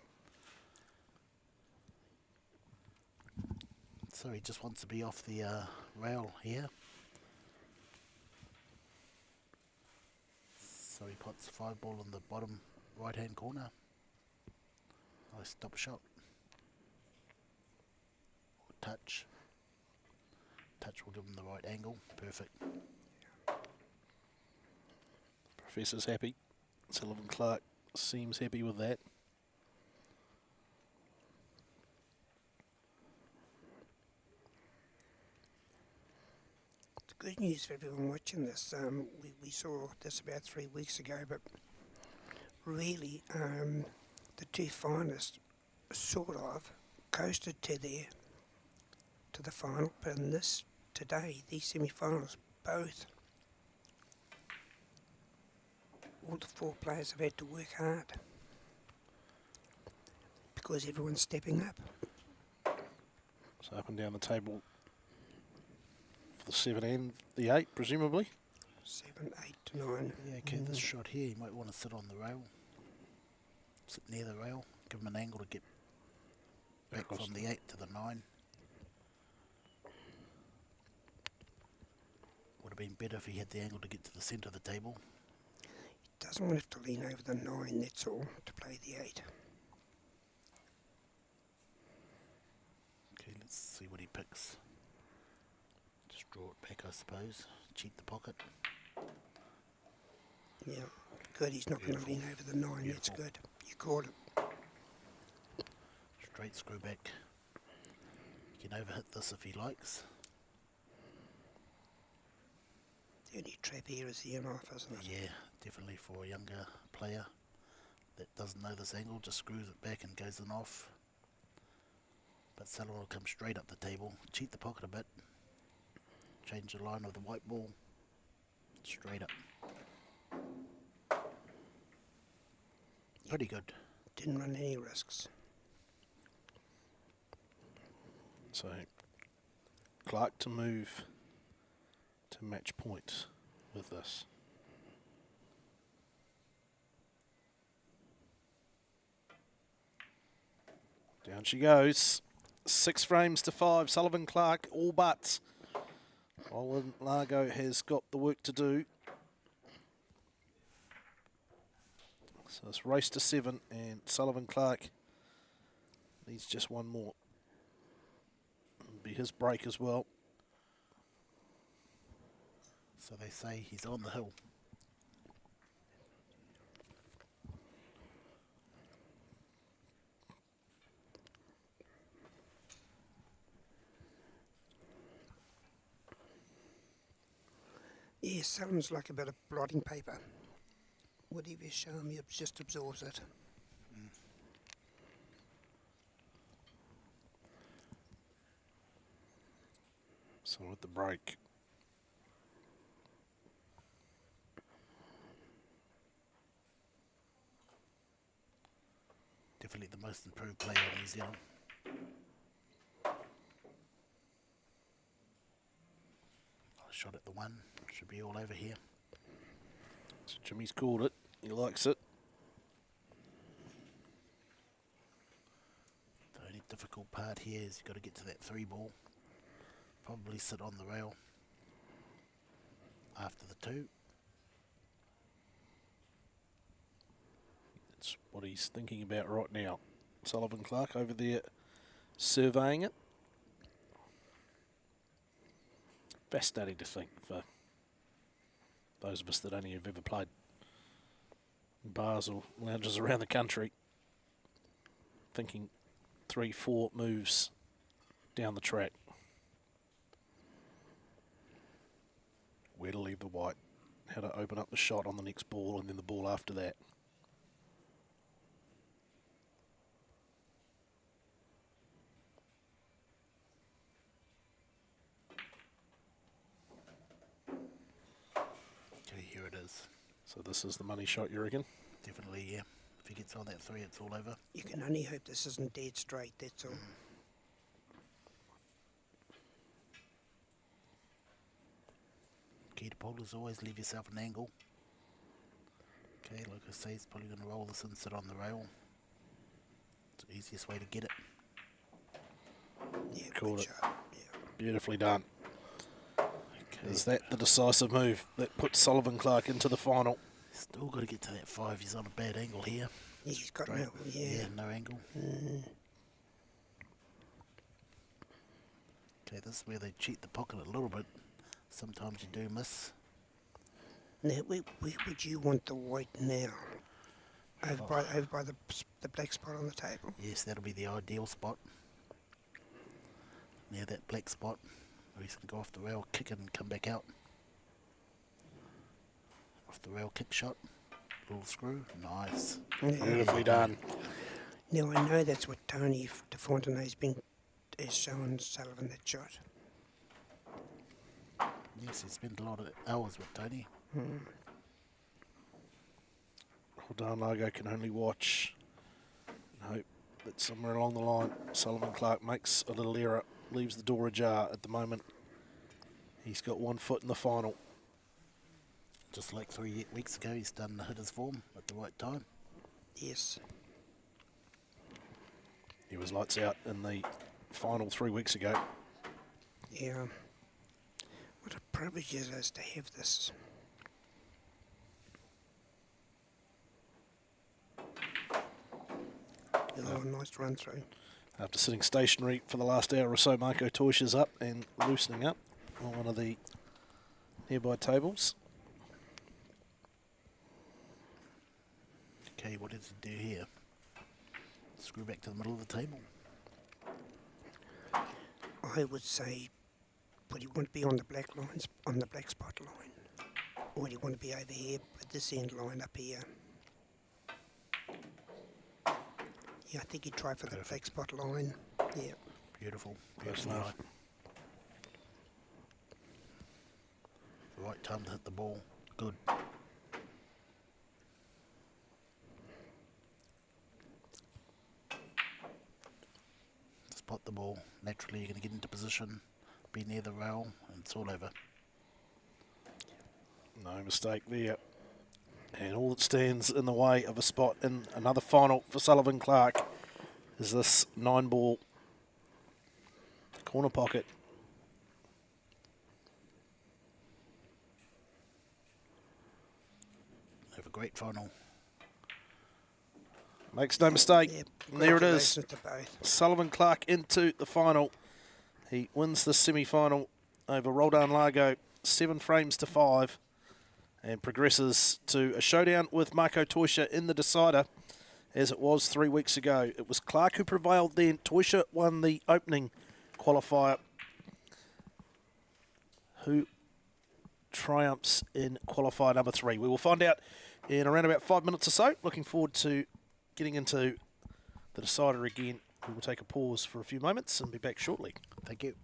So he just wants to be off the rail here. So he puts 5 ball in the bottom right hand corner. Nice stop shot. Or touch. Touch will give him the right angle. Perfect. Professor's happy. Sullivan Clark seems happy with that. The good news for everyone watching this, we saw this about 3 weeks ago, but really the two finalists sort of coasted to the final, but in this today, these semi-finals, both, all the 4 players have had to work hard because everyone's stepping up. So up and down the table for the 7 and the 8, presumably. 7, 8, 9. Yeah, okay, this shot here, you might want to sit on the rail. Sit near the rail. Give him an angle to get back Across from the 8 to the 9. Would have been better if he had the angle to get to the centre of the table. He doesn't want to have to lean over the 9, that's all, to play the 8. Okay, let's see what he picks. Just draw it back, I suppose. Cheat the pocket. Yeah, good, he's not going to lean over the 9, that's Beautiful. good. You caught it. Straight screw back. He can overhit this if he likes. The only trap here is the in-off, isn't it? Yeah, definitely for a younger player that doesn't know this angle, just screws it back and goes in off. But Sullivan will come straight up the table, cheat the pocket a bit, change the line of the white ball, straight up. Pretty good. Didn't run any risks. So Clark to move to match point with this. Down she goes. 6 frames to 5. Sullivan Clark all but. While Largo has got the work to do. So it's race to 7 and Sullivan Clark needs just one more. It'll be his break as well. So they say he's on the hill. Yeah, Sullivan's like a bit of blotting paper. Whatever you show him, he just absorbs it. So with the break, Definitely the most improved player in New Zealand. Shot at the one. Should be all over here. so Jimmy's called it. He likes it. The only difficult part here is you've got to get to that 3 ball. Probably sit on the rail after the 2. That's what he's thinking about right now. Sullivan Clark over there surveying it. Fascinating to think for those of us that only have ever played in bars or lounges around the country. Thinking 3-4 moves down the track. Where to leave the white, how to open up the shot on the next ball and then the ball after that. Okay, here it is. So this is the money shot, you reckon? Definitely, yeah. If he gets on that 3, it's all over. You can only hope this isn't dead straight, that's all. Key to pull is always leave yourself an angle. Okay, like I say, he's probably going to roll this and sit on the rail. It's the easiest way to get it. Yeah, Called good it. shot. Yeah. Beautifully done. Okay. Is that the decisive move that puts Sullivan Clark into the final? Still got to get to that 5. He's on a bad angle here. Yeah, he's got Straight. no, yeah. No angle. Okay, this is where they cheat the pocket a little bit. Sometimes you do miss. Now, where would you want the white now? Over by the black spot on the table? Yes, that'll be the ideal spot. Near that black spot. Where he's going to go off the rail, kick it and come back out. Off the rail kick shot. Little screw. Nice. Yeah. Beautifully done. Now, I know that's what Tony de Fontenay's is showing Sullivan that shot. Yes, he spent a lot of hours with Tony. Well, Largo can only watch and hope that somewhere along the line Sullivan Clark makes a little error, leaves the door ajar at the moment. He's got 1 foot in the final. Just like 3 weeks ago, he's done the hitter's form at the right time. Yes. He was lights out in the final 3 weeks ago. Yeah. What a privilege it is to have this. Oh, nice run through. After sitting stationary for the last hour or so, Marco Toish is up and loosening up on one of the nearby tables. Okay, what does he do here? Screw back to the middle of the table. I would say, would you want to be on the black lines, on the black spot line? Or do you want to be over here at this end line up here? Yeah, I think you try for the black spot line. Yeah. Beautiful. Close Beautiful. enough. The right time to hit the ball. Good. Spot the ball. Naturally, you're going to get into position, be near the rail, and it's all over. No mistake there. And all that stands in the way of a spot in another final for Sullivan Clark is this 9-ball corner pocket. Have a great final. Makes no mistake. Yeah, And there it is. congratulations to both. Sullivan Clark into the final. He wins the semi-final over Roldan Largo 7 frames to 5 and progresses to a showdown with Marco Toisha in the decider, as it was 3 weeks ago. It was Clark who prevailed then. Toisha won the opening qualifier, who triumphs in qualifier number 3. We will find out in around about 5 minutes or so. Looking forward to getting into the decider again. We will take a pause for a few moments and be back shortly. Thank you.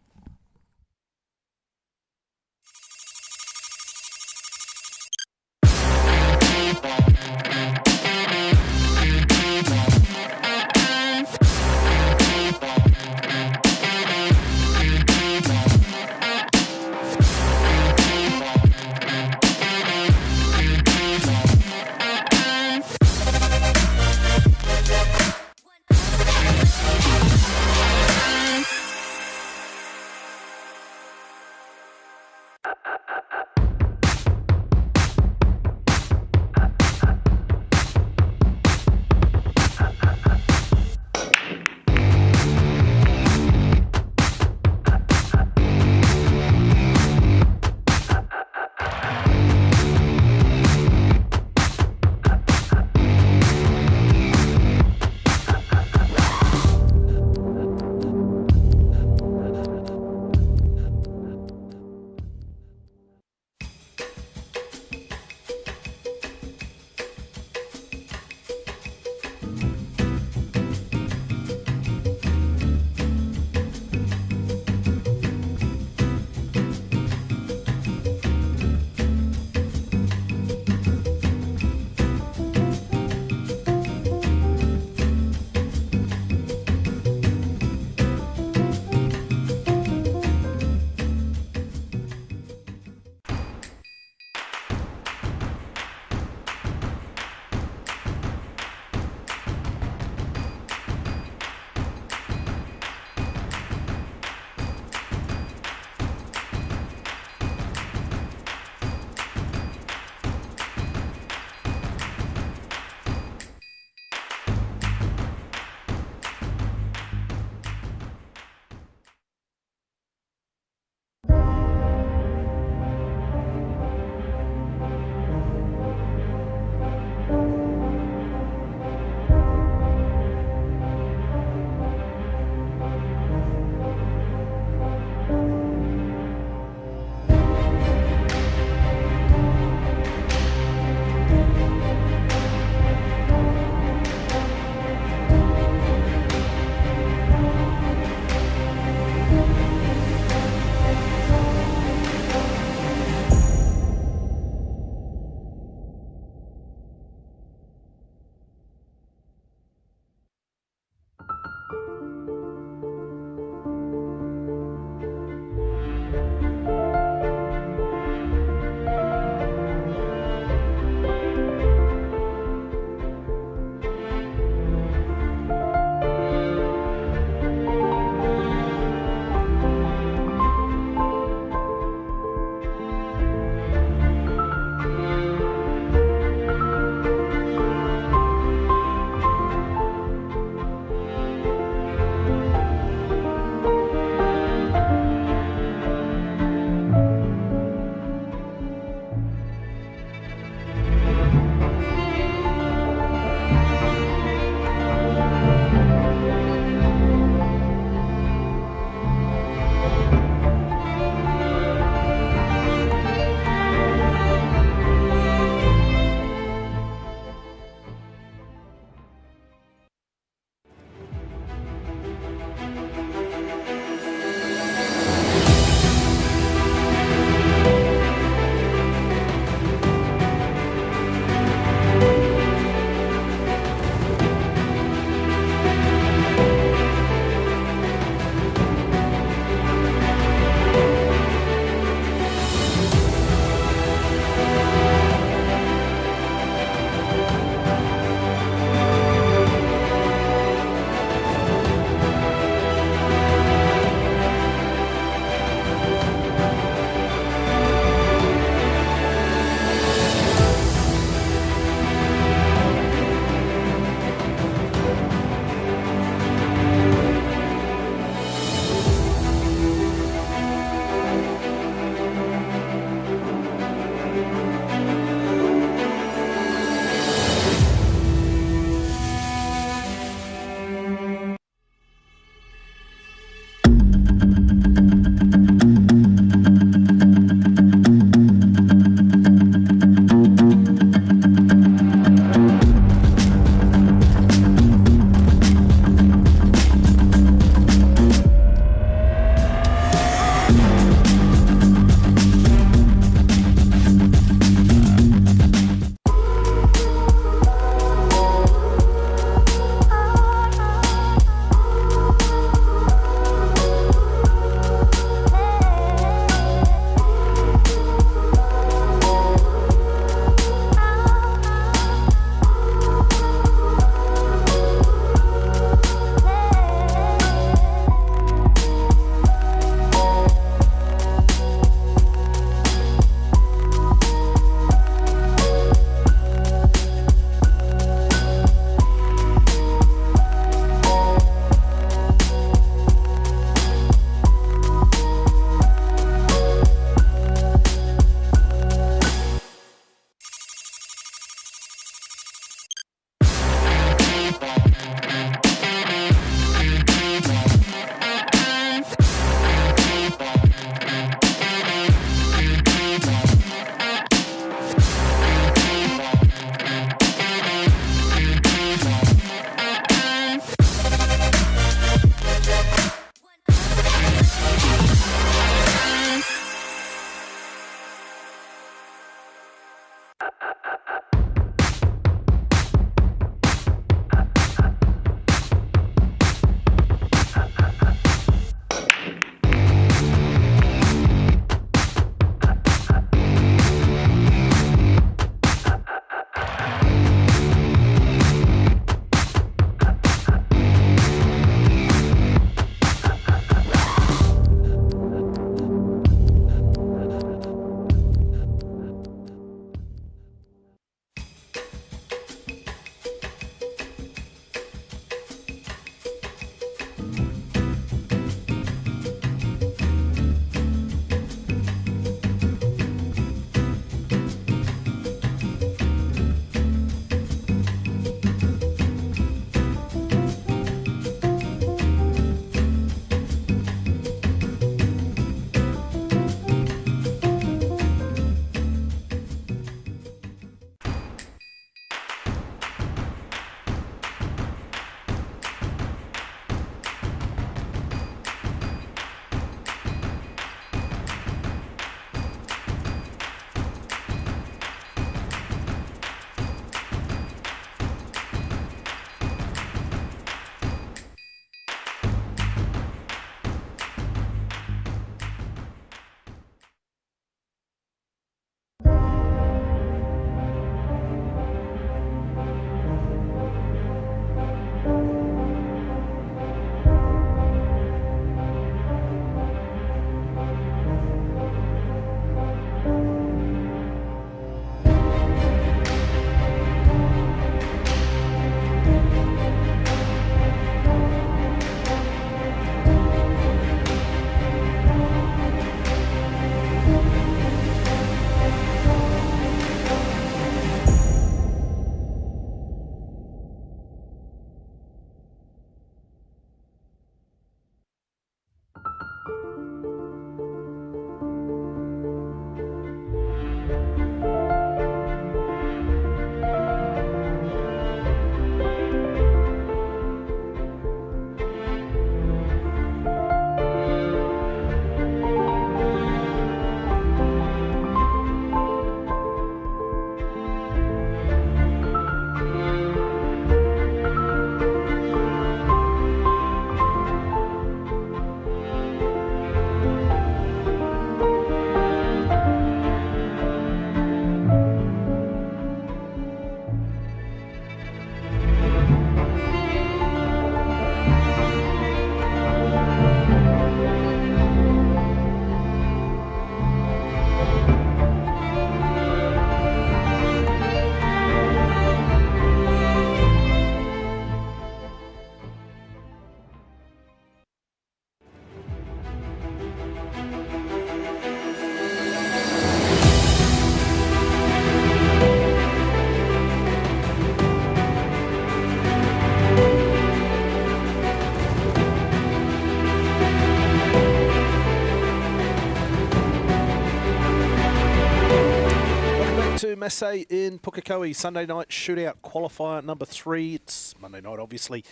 to Massey in Pukekohe, Sunday night shootout qualifier number 3. It's Monday night, obviously,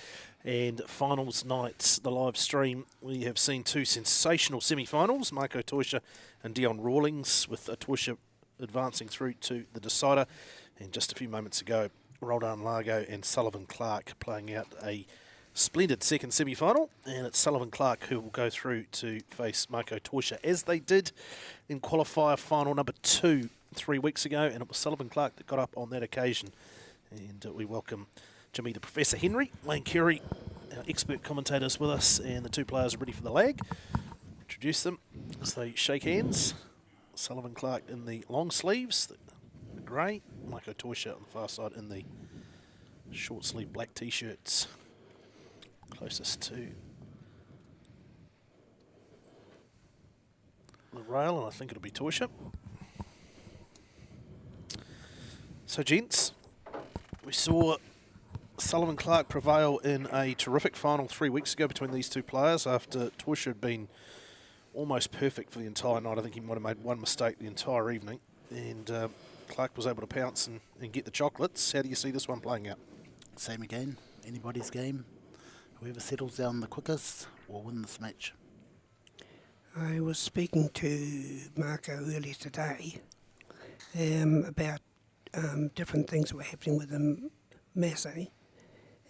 and finals night, the live stream. We have seen 2 sensational semi-finals, Marco Toisha and Dion Rawlings, with Toisha advancing through to the decider. And just a few moments ago, Roldan Largo and Sullivan Clark playing out a splendid second semi-final, and it's Sullivan Clark who will go through to face Marco Toisha, as they did in qualifier final number 2 3 weeks ago, and it was Sullivan Clark that got up on that occasion. And we welcome Jimmy the Professor Henry, Wayne Curry, our expert commentators with us, and the 2 players are ready for the lag. Introduce them as they shake hands. Sullivan Clark in the long sleeves, the grey, Marco Toisha on the far side in the short sleeve black t-shirts. Closest to the rail, and I think it'll be Toisha. So, gents, we saw Sullivan Clark prevail in a terrific final 3 weeks ago between these 2 players after Toisha had been almost perfect for the entire night. I think he might have made one mistake the entire evening, and Clark was able to pounce and get the chocolates. How do you see this one playing out? Same again, anybody's game. Whoever settles down the quickest will win this match. I was speaking to Marco earlier today about different things that were happening with Massey.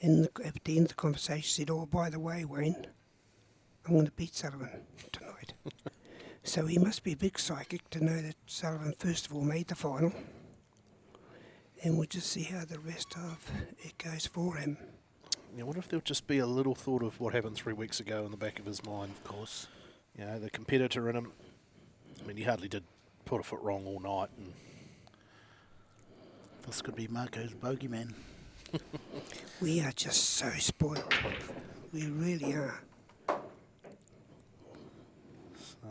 And at the end of the conversation, he said, "Oh, by the way, Wayne, I'm going to beat Sullivan tonight." So he must be a big psychic to know that Sullivan, first of all, made the final. And we'll just see how the rest of it goes for him. I wonder if there'll just be a little thought of what happened 3 weeks ago in the back of his mind. Of course. You know, the competitor in him. I mean, he hardly did put a foot wrong all night. And this could be Marco's bogeyman. We are just so spoiled. We really are. So,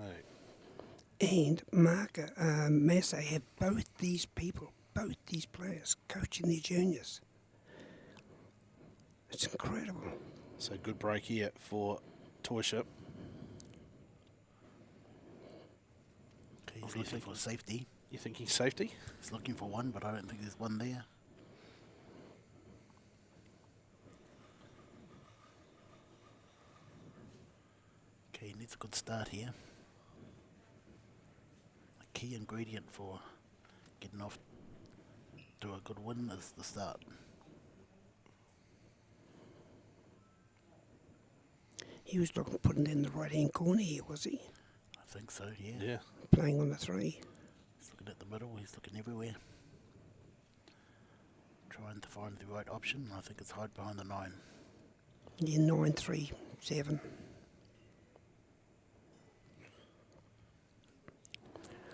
And Marco, Massey have both these players coaching their juniors. It's incredible. so good break here for Toisha. Okay, he's looking for safety. You thinking safety? He's looking for one, but I don't think there's one there. Okay, he needs a good start here. A key ingredient for getting off to a good win is the start. He was looking putting it in the right-hand corner here, was he? I think so, yeah. Yeah. Playing on the 3. He's looking at the middle, he's looking everywhere. Trying to find the right option. I think it's hide behind the 9. Yeah, 9, 3, 7.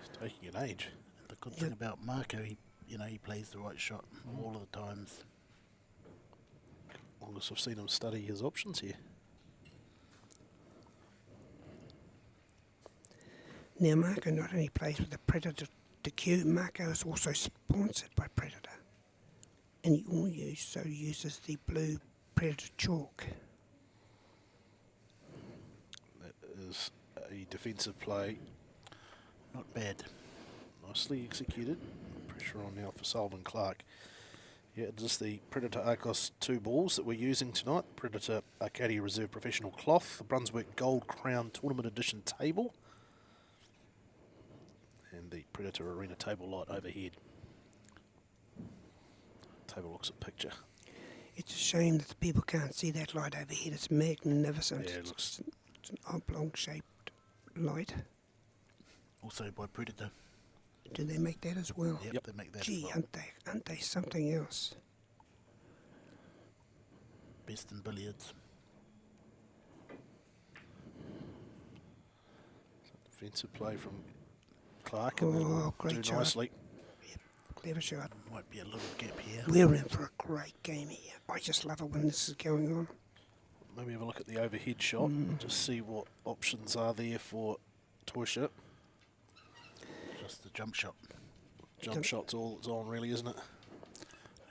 It's taking an age. And the good thing about Marco, he plays the right shot all of the times. Longest I've seen him study his options here. Now, Marco not only plays with the Predator to Q, Marco is also sponsored by Predator. And he also uses the blue Predator chalk. That is a defensive play. Not bad. Nicely executed. Pressure on now for Sullivan Clark. Yeah, just the Predator Arcos 2 balls that we're using tonight. Predator Arcadia Reserve Professional Cloth, the Brunswick Gold Crown Tournament Edition table, and the Predator Arena table light overhead. Table looks a picture. It's a shame that the people can't see that light overhead. It's magnificent. Yeah, it looks. It's an oblong-shaped light. Also by Predator. Do they make that as well? Yep, they make that Gee, as well. aren't they something else? Best in billiards. Defensive play from Clark, and Oh, that'll great do shot. nicely. Clever shot. Might be a little gap here. We're in for a great game here. I just love it when this is going on. Maybe have a look at the overhead shot, just see what options are there for Toisha. Just the jump shot. Jump shot's all it's on, really, isn't it?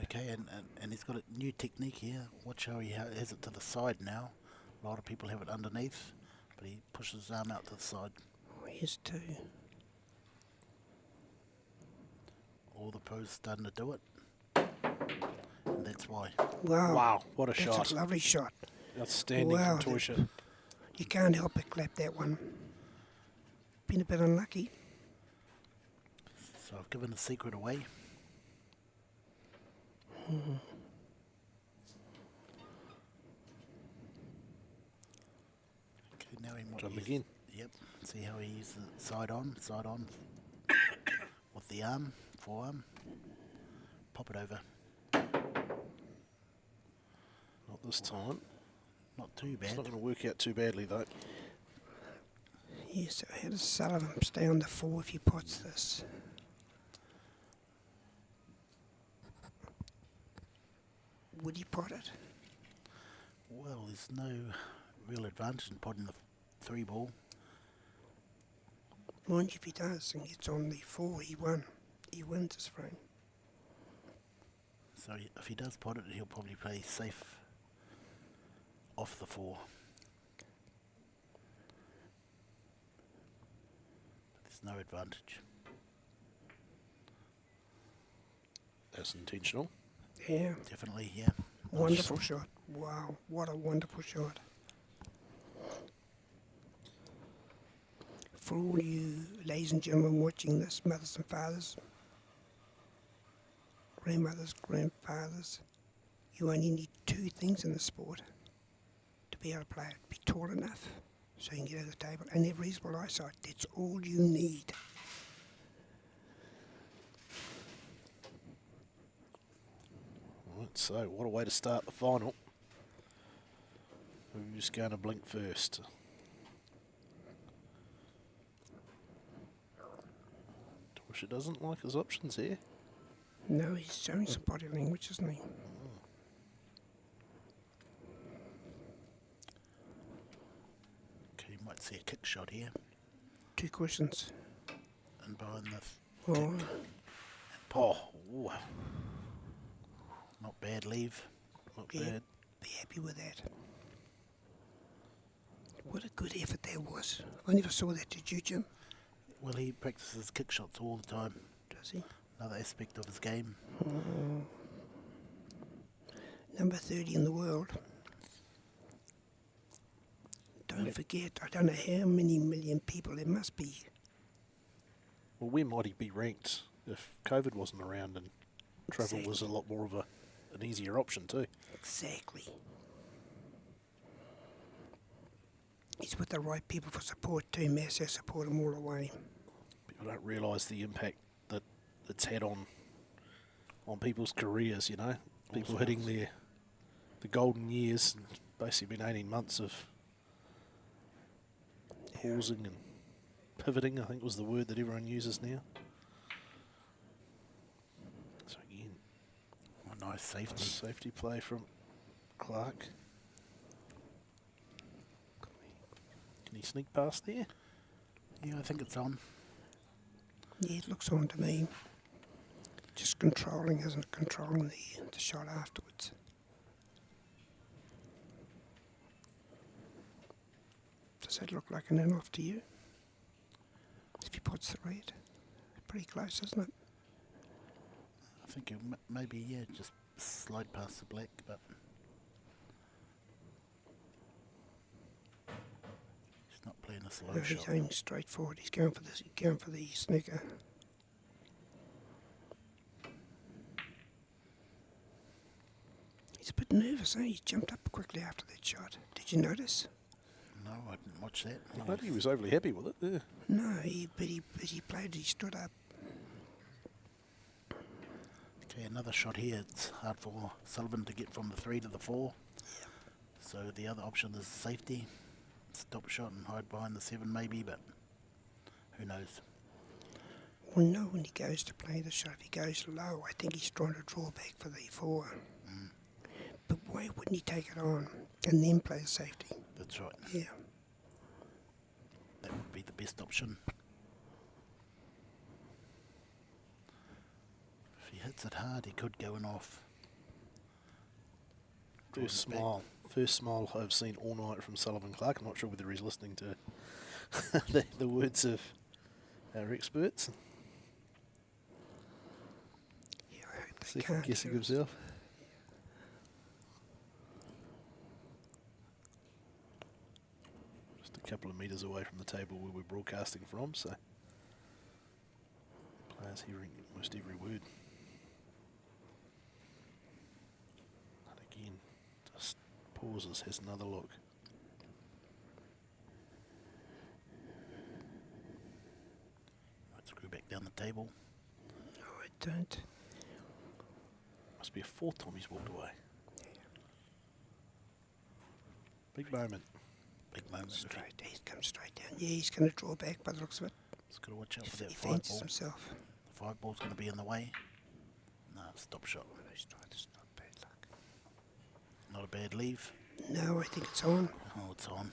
Okay, and he's got a new technique here. Watch how he has it to the side now. A lot of people have it underneath, but he pushes his arm out to the side. Oh, here's 2. all the pros starting to do it. And that's why. Wow. Wow, what a That's shot. a lovely shot. Outstanding Wow. from Toysha. You can't help but clap that one. Been a bit unlucky. So I've given the secret away. Okay, now he might Try him use- again. Yep. See how he uses it side on with the arm, forearm. Pop it over. Not this time. Not too It's bad. not going to work out too badly, though. Yeah, so how does Sullivan stay on the 4 if he pots this? Would he pot it? Well, there's no real advantage in potting the 3 ball. Mind you, if he does and gets on the 4, he won. He wins this frame. So if he does pot it, he'll probably play safe off the 4. But there's no advantage. That's intentional. Yeah, Definitely, yeah. wonderful shot. Wow, what a wonderful shot. For all you ladies and gentlemen watching this, mothers and fathers, grandmothers, grandfathers, you only need 2 things in the sport to be able to play it. Be tall enough so you can get over the table and have reasonable eyesight. That's all you need. Right, so what a way to start the final. Who's going to blink first? Torsha doesn't like his options here. No, he's showing some body language, isn't he? Okay, you might see a kick shot here. 2 questions. And behind the Oh, Oh, ooh, not bad leave. not Yeah. bad. be happy with that. What a good effort that was. I never saw that, did you, Jim? Well, he practices kick shots all the time. Does he? Another aspect of his game. Number 30 in the world. Don't forget, I don't know how many million people there must be. Well, where might he be ranked if COVID wasn't around and travel was a lot more of an easier option too? Exactly. He's with the right people for support too. Mass support him all the way. People don't realise the impact that it's had on people's careers, you know. People hitting the golden years, and basically been 18 months of pausing and pivoting, I think was the word that everyone uses now. So again, A nice safety. safety play from Clark. Can he sneak past there? Yeah, I think it's on. Yeah, it looks on to me. Just controlling, isn't it? Controlling the shot afterwards. Does that look like an in-off to you? If he puts the red. Pretty close, isn't it? I think it maybe, yeah, just slide past the black, but he's not playing a slow No, he's shot. aiming straight forward. He's going for this. He's going for the snooker. He's a bit nervous, eh? He jumped up quickly after that shot. Did you notice? No, I didn't watch that. I thought he was overly happy with it. Yeah. No, but he played. He stood up. Okay, another shot here. It's hard for Sullivan to get from the 3 to the 4. So the other option is safety. Stop shot and hide behind the 7 maybe, but who knows. Well, no, when he goes to play the shot, if he goes low, I think he's trying to draw back for the 4. But why wouldn't he take it on and then play the safety? That's right. Yeah. That would be the best option. If he hits it hard, he could go in off. First Back. smile. First smile I've seen all night from Sullivan Clark. I'm not sure whether he's listening to the words of our experts. Second guessing himself. Just a couple of metres away from the table where we're broadcasting from, so players hearing almost every word. And again, just pauses, has another look. Let's screw back down the table. No, I don't. Must be a fourth time he's walked away. Big moment. Big moment. Straight, he's come straight down. Yeah, he's going to draw back by the looks of it. He's got to watch out for that He 5 fancies ball. himself. The 5 ball's going to be in the way. No, stop shot. Let's try this, not bad luck. Not a bad leave. No, I think it's on. Oh, it's on.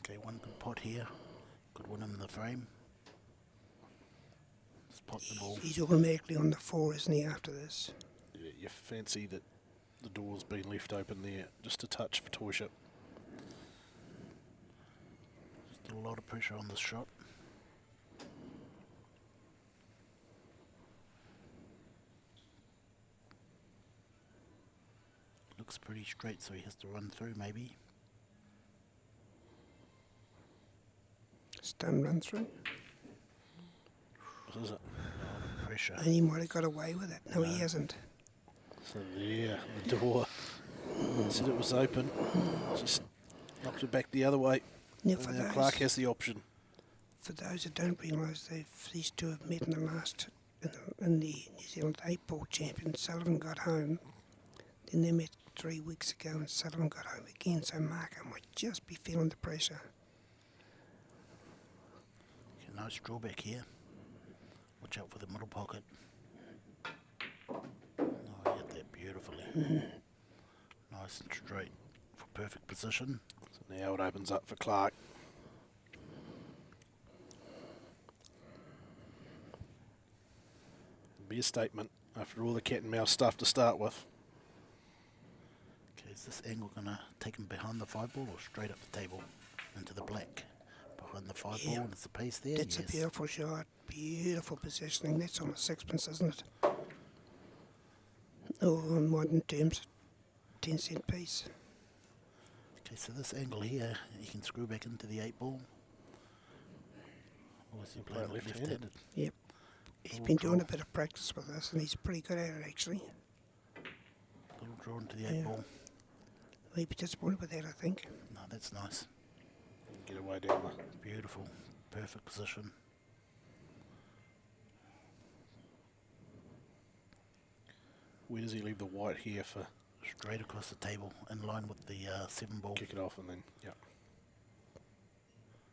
Okay, one good pot here. Could win him the frame. Spot the ball. He's automatically on the 4, isn't he, after this? Yeah, you fancy that the door's been left open there, just a touch for Toyship. Still a lot of pressure on this shot. Looks pretty straight, so he has to run through maybe. Stone run through. What is it? A lot of pressure. And he might have got away with it. No, he hasn't. So there, the door. Said it was open. Just knocked it back the other way. Now, And for now those, Clark has the option. for those that don't realise, these two have met in the last, in the New Zealand 8-ball champion. Sullivan got home. Then they met 3 weeks ago and Sullivan got home again. So Marco might just be feeling the pressure. Okay, nice drawback here. Watch out for the middle pocket. Oh, he hit that beautifully. Nice and straight for perfect position. So now it opens up for Clark. It'll be a statement after all the cat and mouse stuff to start with. Okay, is this angle going to take him behind the 5 ball or straight up the table into the black? Behind the 5 Yeah. ball, and it's the pace there. That's yes. a beautiful shot. Beautiful positioning. That's on a sixpence, isn't it? Or in modern terms, 10-cent piece. Okay, so this angle here, you can screw back into the 8 ball. Or is he Play playing it it left-handed. left-handed? Yep. He's Little been doing draw. a bit of practice with us, and he's pretty good at it, actually. Little draw into the 8 Yeah. ball. He disappointed with that, I think. No, that's nice. Get away down the... Beautiful. Perfect position. Where does he leave the white here for Straight across the table, in line with the 7 ball. kick it off and then, yeah.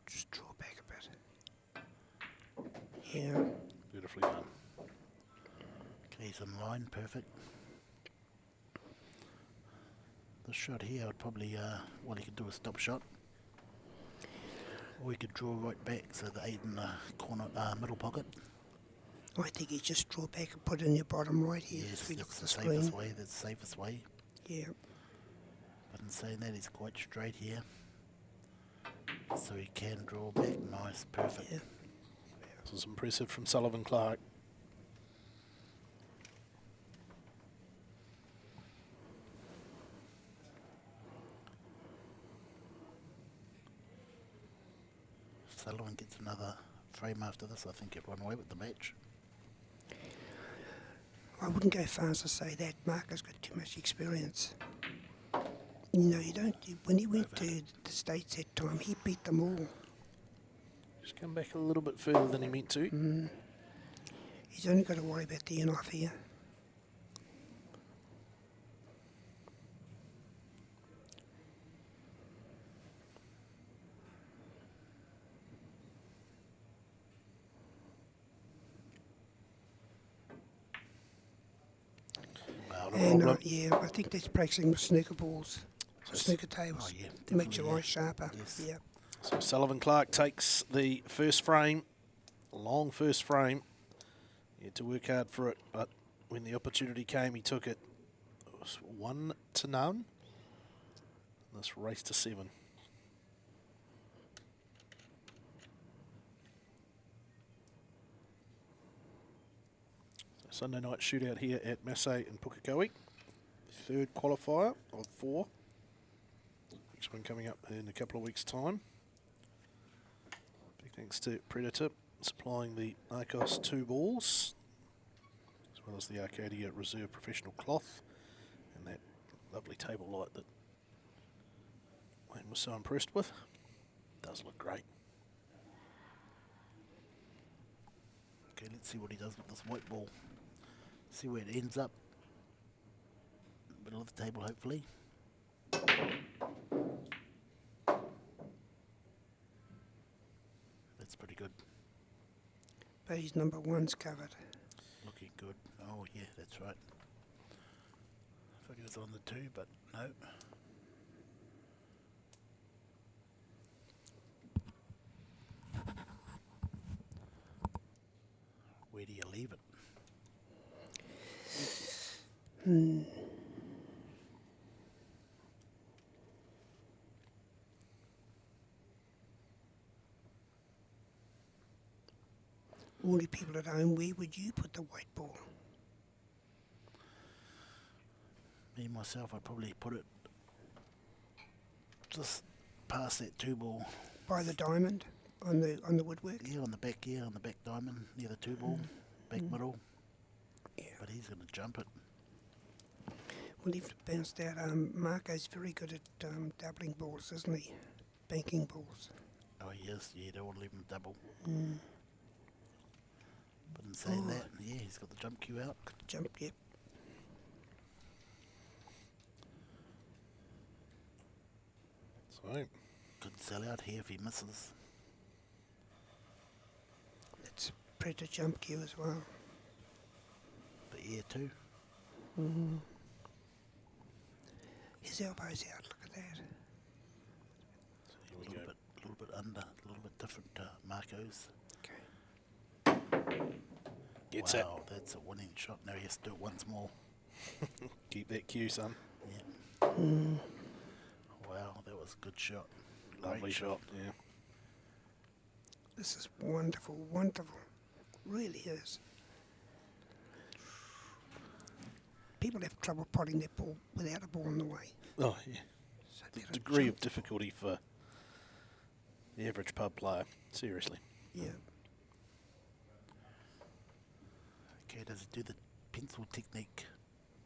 Just draw back a bit. Yeah. Beautifully done. Okay, he's in line, perfect. This shot here, I'd probably, well, he could do a stop shot. Or he could draw right back, so the 8 in the corner, middle pocket. I think you just draw back and put it in your bottom right here. Yes, as we look that's at the the safest screen. way, that's the safest way. Yeah. But in saying that, he's quite straight here. So he can draw back, nice, perfect. Yeah. This is impressive from Sullivan Clark. If Sullivan gets another frame after this, I think he'll run away with the match. I wouldn't go far as to say that. Marco's got too much experience. You know, you don't. When he went to the States that time, he beat them all. Just come back a little bit further than he meant to. He's only got to worry about the in-off here. Well, no And problem. yeah, I think that's practicing with snooker balls, snooker tables. Oh, yeah, It makes your definitely, eyes sharper. Yes. Yeah. So Sullivan Clark takes the first frame, long first frame. He had to work hard for it, but when the opportunity came, he took it. It was 1-0. This race to 7. Sunday night shootout here at Massey in Pukekohe. Third qualifier of 4. Next one coming up in a couple of weeks' time. Big thanks to Predator supplying the Arcos 2 balls, as well as the Arcadia Reserve Professional Cloth and that lovely table light that Wayne was so impressed with. Does look great. Okay, let's see what he does with this white ball. See where it ends up. Middle of the table, hopefully. That's pretty good. Base number 1's covered. Looking good. Oh, yeah, that's right. I thought he was on the 2, but no. Where do you leave it? All the people at home, where would you put the white ball? Me, myself, I'd probably put it just past that 2 ball. By the diamond on the woodwork? Yeah, on the back diamond, near the 2 ball, back middle. Yeah. But he's going to jump it. Well, if it bounced out, Marco's very good at doubling balls, isn't he? Banking balls. Oh, yes, yeah, don't want to leave him double. Mm. But in saying that, yeah, he's got the jump cue out. Jump, yep. So, Good sell out here if he misses. That's Predator jump cue as well. The air too. Mm-hmm. His elbow's out, look at that. A little bit under, a little bit different to Marco's. Okay. gets Wow, that's a winning shot. Now he has to do it once more. Keep that cue, son. Yeah. Wow, that was a good shot. Lovely Great shot, yeah. This is wonderful, wonderful. Really is. People have trouble potting their ball without a ball in the way. Oh, yeah. So The they don't degree jump. of difficulty for the average pub player, seriously. Yeah. Okay, does it do the pencil technique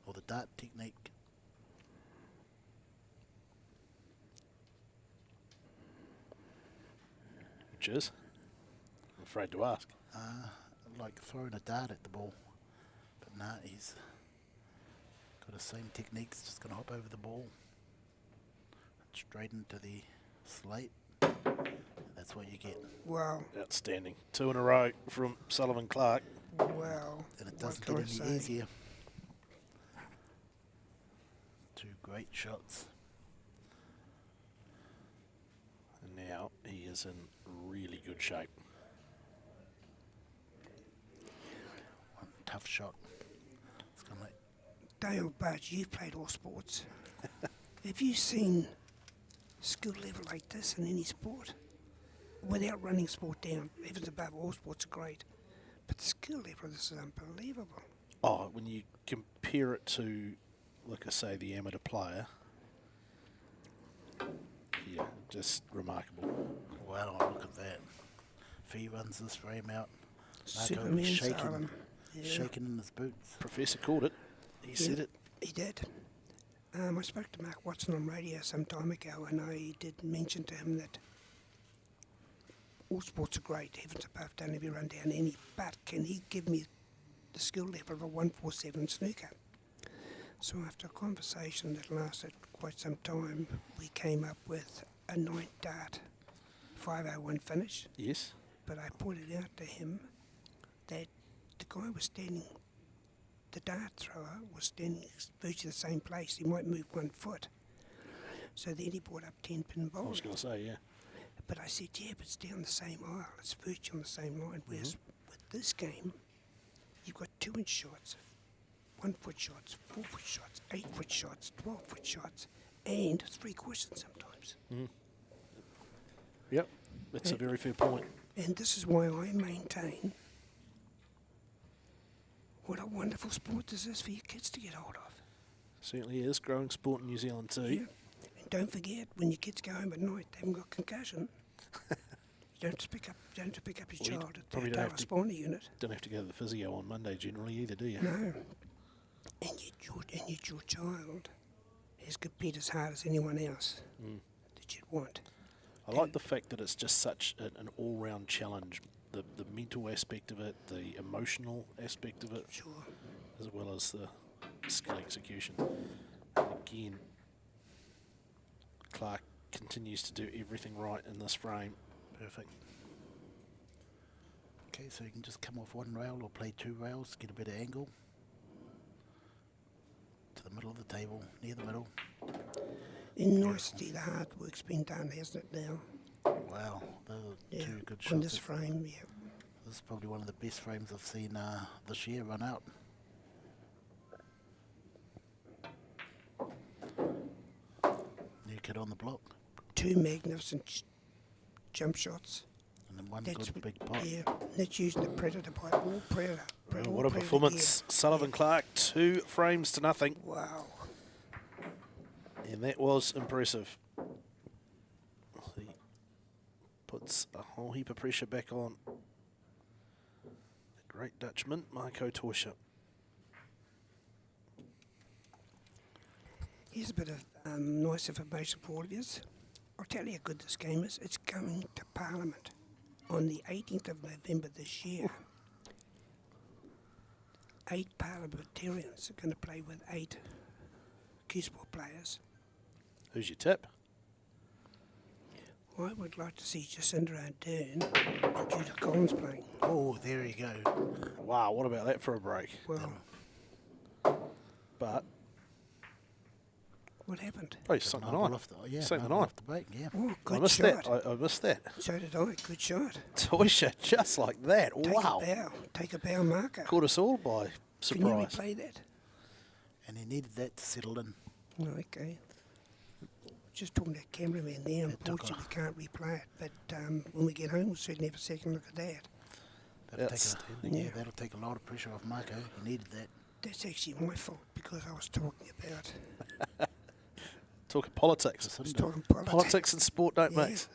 or the dart technique? Which is? I'm afraid to ask. Like throwing a dart at the ball. But nah, he's got the same techniques, just going to hop over the ball. Straight into the slate. That's what you get. Wow. Outstanding. 2 in a row from Sullivan Clark. Wow. And it What doesn't can get I any say? easier. 2 great shots. And now he is in really good shape. One tough shot. It's going to Dale Budge, you've played all sports. Have you seen skill level like this in any sport? Without running sport down, heavens above, all sports are great. But the skill level of this is unbelievable. Oh, when you compare it to, like I say, the amateur player, yeah, just remarkable. Wow, look at that. If he runs this frame out, Marco will Superman be shaking, Salem. Yeah. shaking in his boots. Professor called it. He said it. He did. I spoke to Mark Watson on radio some time ago, and I did mention to him that all sports are great, heavens above, don't ever run down any, but can he give me the skill level of a 147 snooker? So after a conversation that lasted quite some time, we came up with a 9 dart 501 finish. Yes. But I pointed out to him that the guy was standing, the dart thrower was standing virtually the same place. He might move 1 foot. So then he brought up 10-pin I was bowling. going to say, yeah. But I said, yeah, but it's down the same aisle. It's virtually on the same line. Whereas with this game, you've got 2-inch shots, 1-foot shots, 4-foot shots, 8-foot shots, 12-foot shots, and 3 questions sometimes. Yep, that's a very fair point. And this is why I maintain What a wonderful sport this is for your kids to get hold of. Certainly is. Growing sport in New Zealand too. Yeah. And don't forget, when your kids go home at night, they haven't got concussion. You don't have to pick up your Well, you child at probably the don't have to- spinal unit. Don't have to go to the physio on Monday generally either, do you? No. And yet your child has competed as hard as anyone else that you'd want. I like the fact that it's just such an all-round challenge. The mental aspect of it, the emotional aspect of it, Sure. as well as the skill execution. And again, Clark continues to do everything right in this frame. Perfect. Okay, so you can just come off one rail or play two rails, get a better angle. To the middle of the table, near the middle. In nicety, the hard work's been done, hasn't it now? Wow, those are two good On this shots. frame, yeah. This is probably one of the best frames I've seen this year run out. New kid on the block, Two magnificent jump shots. and then one That's good big pot. Yeah, that's using the Predator pipe. All Predator. Well, all what a Predator performance. Sullivan Clark, 2 frames to nothing. gear. Wow. And that was impressive. He puts a whole heap of pressure back on the great Dutchman, Marco Torsha. Here's a bit of nice information for all of you. I'll tell you how good this game is. It's going to Parliament on the 18th of November this year. 8 parliamentarians are going to play with 8 Q-Sport players. Who's your tip? I would like to see Jacinda Ardern and Judith Collins playing. Oh, there you go. Wow, what about that for a break? Well, But, what happened? oh, you sunk the Marble knife. off the, yeah, Sunk the marble knife. off the break, yeah. Oh, I good missed shot. that. I missed that. So did I. Good shot. Torsha, just like that. Take Wow. a bow. Take a bow marker. Caught us all by Can you surprise. replay that? And he needed that to settle in. No, okay. Just talking to the cameraman there. It took Unfortunately, we can't replay it. But when we get home, we'll certainly have a second look at that. That'll That's- take a, yeah. that'll take a lot of pressure off Marco. He needed that. That's actually my fault because I was talking about Talking politics. Jacinda. Politics and sport don't Yeah. mix.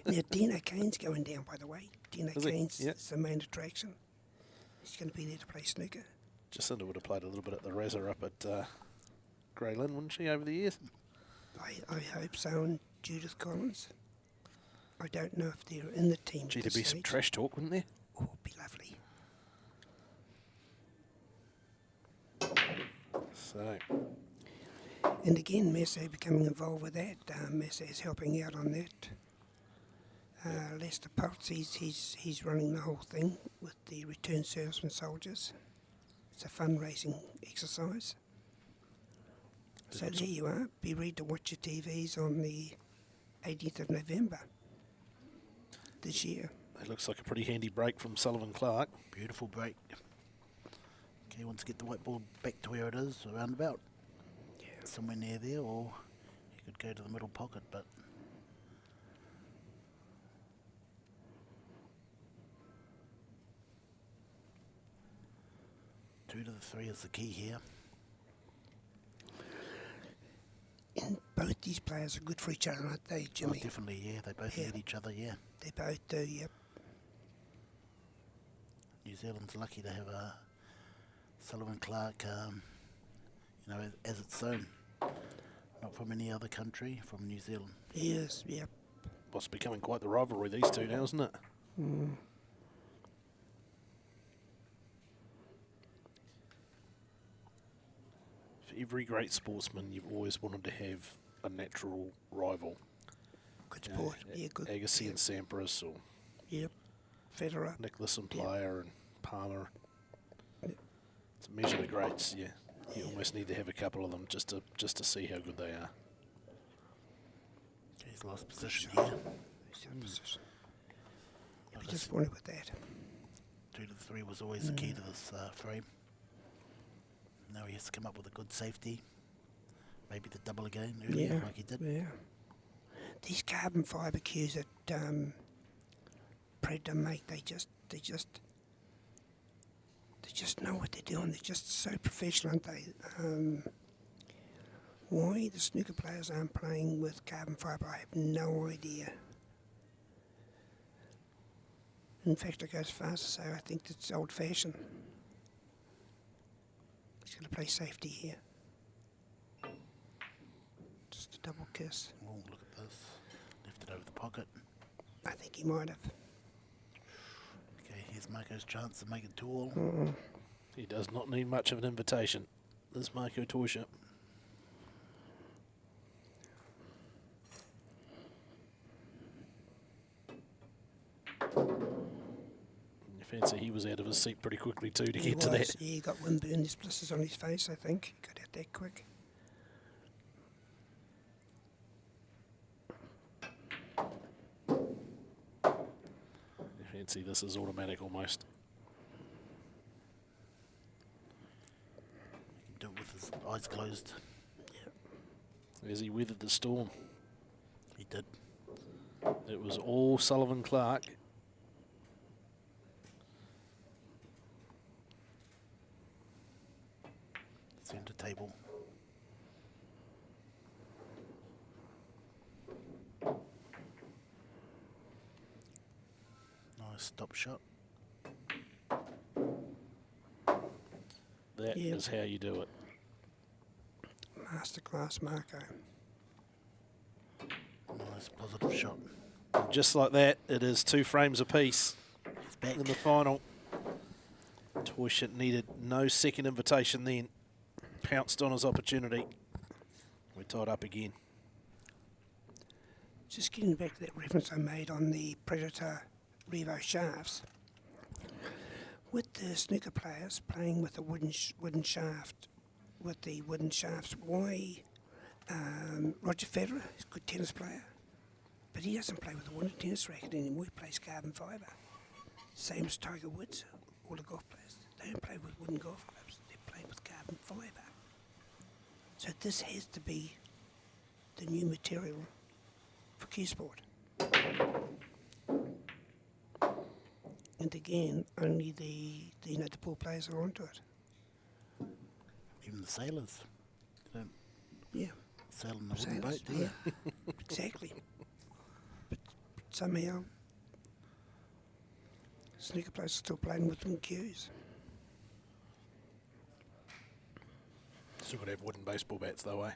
Now, Dino Kane's going down, by the way. Dino Is he? Kane's Yeah. is the main attraction. He's going to be there to play snooker. Jacinda would have played a little bit at the Razor up at Grey Lynn, wouldn't she, over the years? I hope so, and Judith Collins. I don't know if they're in the team. Gee, at there'd this be some stage. trash talk, wouldn't there? Oh, it'd be lovely. So, And again, Messe becoming involved with that. Messe is helping out on that. Lester Pultz, he's running the whole thing with the Return Servicemen Soldiers. It's a fundraising exercise. So there you are. Be ready to watch your TVs on the 18th of November this year. it looks like a pretty handy break from Sullivan Clark. Beautiful break. Okay, wants to get the white ball back to where it is, around about. Yeah. Somewhere near there, or you could go to the middle pocket, but two to the three is the key here. And both these players are good for each other, aren't they, Oh, Jimmy? definitely, yeah. They both Yeah. need each other, yeah. They both do, yep. New Zealand's lucky to have Sullivan Clark, you know, as its own. Not from any other country, from New Zealand. Yes, yep. Well, it's becoming quite the rivalry, these two now, isn't it? Mm. For every great sportsman, you've always wanted to have a natural rival. Good sport. Yeah, good. Agassi Yep. and Sampras, or Yep. Federer. Nicholas and Yep. Player and Palmer. Yep. To measure the greats, yeah. You almost need to have a couple of them just to see how good they are. He's lost position here. He's in position. Like Be I said, disappointed with that. 2 to 3 was always the key to this frame. Now he has to come up with a good safety. Maybe the double again earlier, like he did. Yeah. These carbon fibre cues that Predator make, they just just know what they're doing. They're just so professional, aren't they? Why the snooker players aren't playing with carbon fibre, I have no idea. In fact, I go as far as to say I think it's old-fashioned. He's going to play safety here. Just a double kiss. Oh, look at this. Left it over the pocket. I think he might have. Okay, here's Marco's chance to make it 2 all. He does not need much of an invitation, this Marco Torsha. Fancy he was out of his seat pretty quickly too to get to that. Yeah, he got windburn. There's blisters on his face, I think. He got out that quick. Fancy this is automatic almost. He can do it with his eyes closed. As he weathered the storm. He did. It was all Sullivan Clark. Centre table. Nice stop shot. That is how you do it. Masterclass, Marco. Nice positive shot. And just like that, it is 2 frames apiece He's back. in the final. Torsha needed no second invitation then. Pounced on his opportunity. We're tied up again. Just getting back to that reference I made on the Predator Revo shafts. With the snooker players playing with a wooden shaft, with the wooden shafts, why Roger Federer is a good tennis player, but he doesn't play with a wooden tennis racket anymore. He plays carbon fibre. Same as Tiger Woods, all the golf players. They don't play with wooden golf clubs. They play with carbon fibre. So this has to be the new material for cue sport. And again, only the poor players are onto it. Even the sailors. They don't Yeah, sail in the wooden sailors, boat, do you? exactly. But somehow, snooker players are still playing with wooden cues. Still got to have wooden baseball bats though, eh?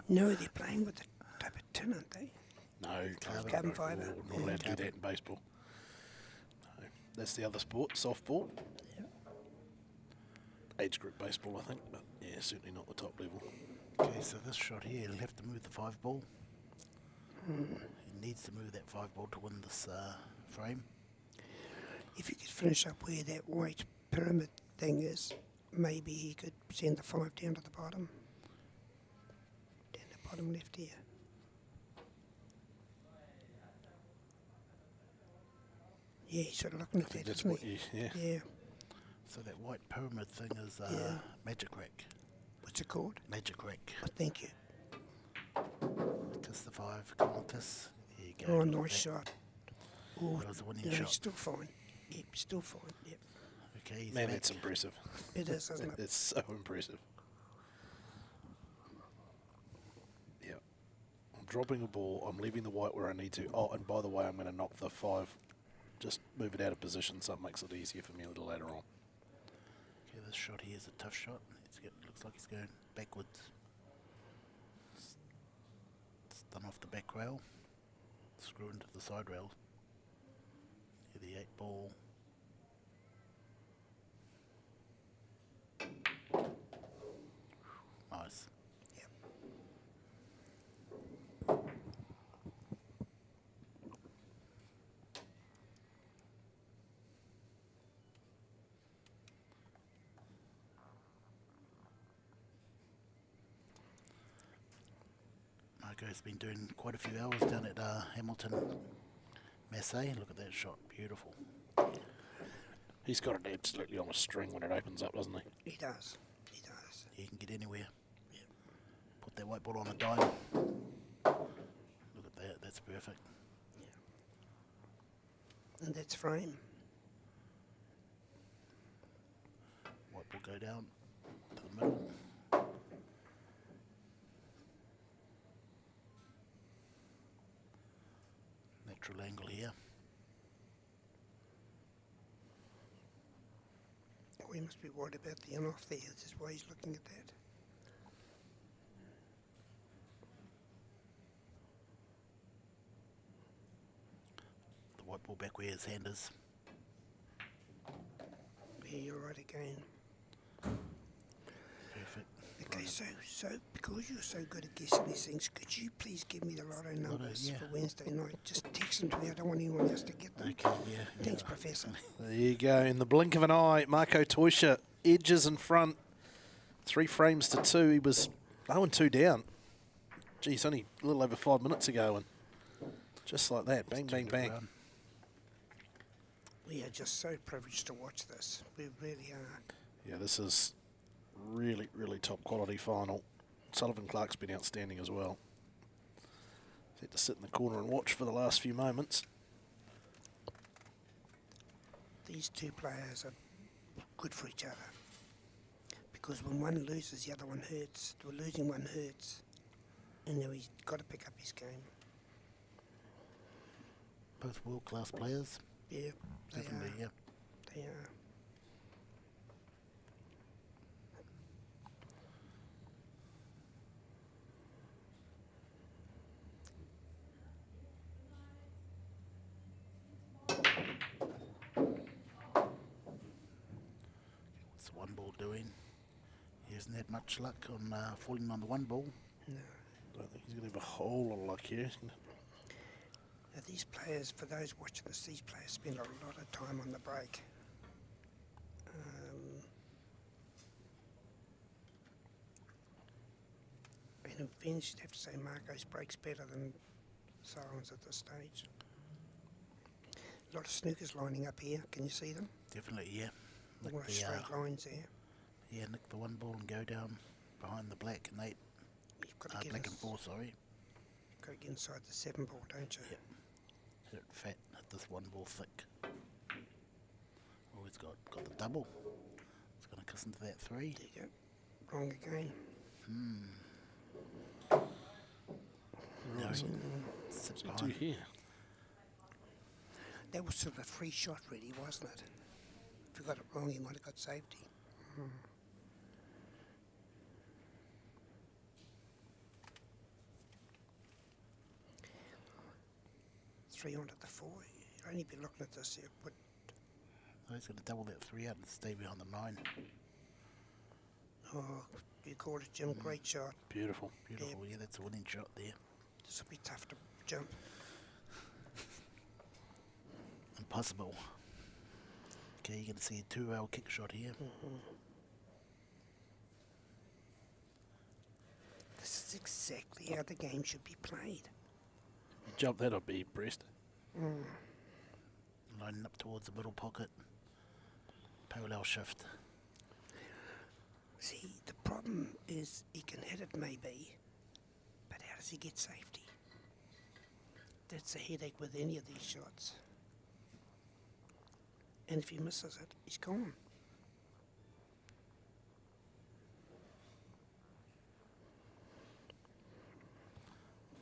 No, they're playing with a type of tin, aren't they? No, Carbon fibre. Not allowed to do that in baseball. No, that's the other sport, softball. Yeah. Age group baseball, I think, but yeah, certainly not the top level. Okay, so this shot here, he'll have to move the 5 ball. He needs to move that 5 ball to win this frame. If you could finish up where that white pyramid thing is, maybe he could send the 5 down to the bottom. Down the bottom left here. Yeah, he's sort of looking at that, That's isn't what he? yeah. Yeah. So that white pyramid thing is Yeah. magic rack. What's it called? Magic rack. Oh, thank you. Kiss the 5. Come on, kiss. There you go. Oh, look at nice that. shot. Oh, That was a winning no, shot. he's still fine. Yep, still fine. Yep. Okay, he's Man, back. that's impressive. It is, isn't it? It's so impressive. Yeah. I'm dropping a ball. I'm leaving the white where I need to. Oh, and by the way, I'm going to knock the 5. Just move it out of position so it makes it easier for me a little later on. Okay, this shot here is a tough shot. Looks like he's going backwards. It's done off the back rail. Screw into the side rail. Here the 8 ball. Nice. Yep. Marco's been doing quite a few hours down at Hamilton Massey. Look at that shot. Beautiful. He's got it absolutely on a string when it opens up, doesn't he? He does. He does. He can get anywhere. Yep. Put that white ball on a dime. Look at that. That's perfect. And that's frame. go down to the middle. Natural angle here. Oh, he must be worried about the in-off there. That's why he's looking at that. The white ball back where his hand is. Yeah, you're right again. Perfect. Okay, so because you're so good at guessing these things, could you please give me the lotto numbers yeah. for Wednesday night? Just text them to me. I don't want anyone else to get them. Okay, yeah. Thanks, Professor. There you go. In the blink of an eye, Marco Toisha edges in front. 3 frames to 2. He was 0-2 down. Geez, only a little over 5 minutes ago, and just like that, bang, bang, bang. We are just so privileged to watch this. We really are. Yeah, this is really, really top quality final. Sullivan Clark's been outstanding as well. He's had to sit in the corner and watch for the last few moments. These two players are good for each other. Because when one loses, the other one hurts. The losing one hurts. And now he's got to pick up his game. Both world-class players. Yeah, they Definitely, are. yeah. They are. What's the one ball doing? He hasn't had much luck on falling on the one ball. No. I don't think he's going to have a whole lot of luck here. Now these players, for those watching this, these players spend a lot of time on the break. And in fairness, you'd have to say Marco's break's better than Sullivan's at this stage. A lot of snookers lining up here. Can you see them? Definitely, yeah. A lot of straight lines there. Yeah, nick the one ball and go down behind the black and 8. You've got to get Black and 4, sorry. You've got to get inside the 7 ball, don't you? Yep. Hit it fat, hit this one ball thick. Oh, he's got the double. It's going to kiss into that 3. There you go. Wrong again. No, sit What's he do behind. here? That was sort of a free shot, really, wasn't it? If you got it wrong, you might have got safety. 3 onto the 4. You'd only be looking at this here, but Oh, he's going to double that 3 out and stay behind the 9. oh, you called it, Jim. Great shot. Beautiful. Beautiful, yeah, that's a winning shot there. This will be tough to jump. Impossible. Okay, you're going to see a 2-rail kick shot here. This is exactly how the game should be played. Jump that, I'd be impressed. Lining up towards the middle pocket. Parallel shift. See, the problem is he can hit it maybe, but how does he get safety? That's a headache with any of these shots. And if he misses it, he's gone.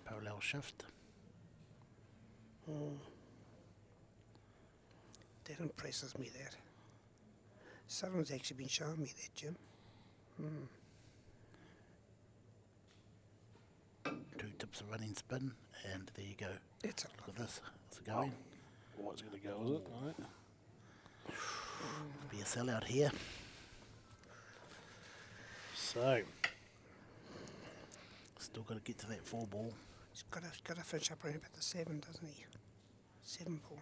Parallel shift. That impresses me, that. Sullivan's actually been showing me that, Jim. 2 tips of running spin, and there you go. That's a Look at lot. this. It's going. What's going to go, is it? All right. Be a sellout here. So, Still got to get to that 4 ball. He's got to finish up around about the 7, doesn't he? 7 ball.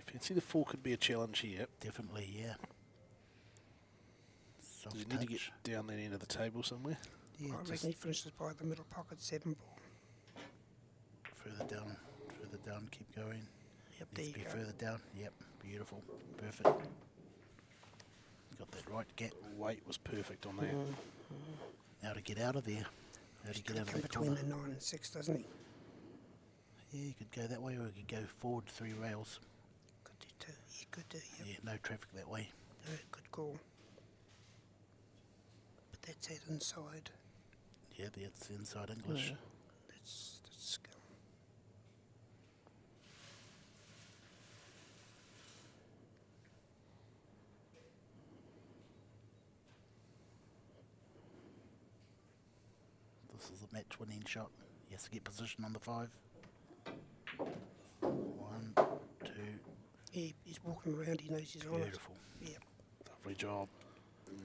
if you can see the 4 could be a challenge here. Definitely, yeah. Does Soft he need to get touch. down that end of the table somewhere? Yeah, I just reckon he finishes by the middle pocket, 7 ball. further down, keep going. Yep, Needs there to you be go. further down. Yep, beautiful, perfect. Got that right gap. Weight was perfect on that. Now to get out of there. How to He's get got out to of come that between corner. the 9 and 6, doesn't he? Yeah, you could go that way, or you could go forward 3 rails. Could do 2. You Good to hear. Yeah, no traffic that way. No, good call. But that's that inside. Yeah, that's inside English. Yeah. That's skill. This is a match-winning shot. He has to get position on the 5. 1, 2. He's walking around, he knows he's on it. Beautiful. Yeah. Lovely job.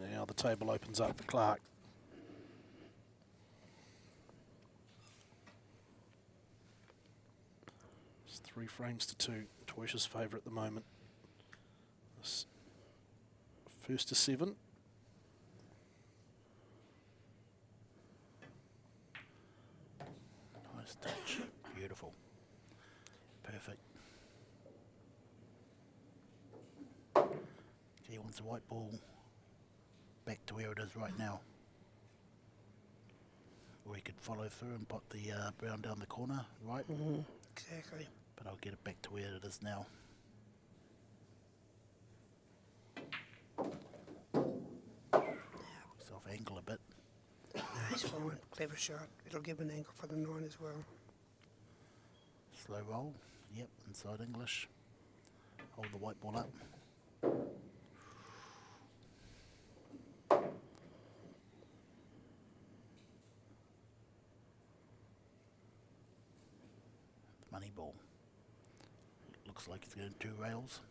Now the table opens up for Clark. It's 3 frames to 2. Toysha's favourite at the moment. This first to 7. Nice touch. Beautiful. Perfect. He wants the white ball back to where it is right now. Or he could follow through and put the brown down the corner, right? Exactly. But I'll get it back to where it is now. Looks off angle a bit. He's fine. Clever shot. It'll give an angle for the 9 as well. Slow roll. Yep, inside English. Hold the white ball up. Money ball. Looks like it's going 2 rails.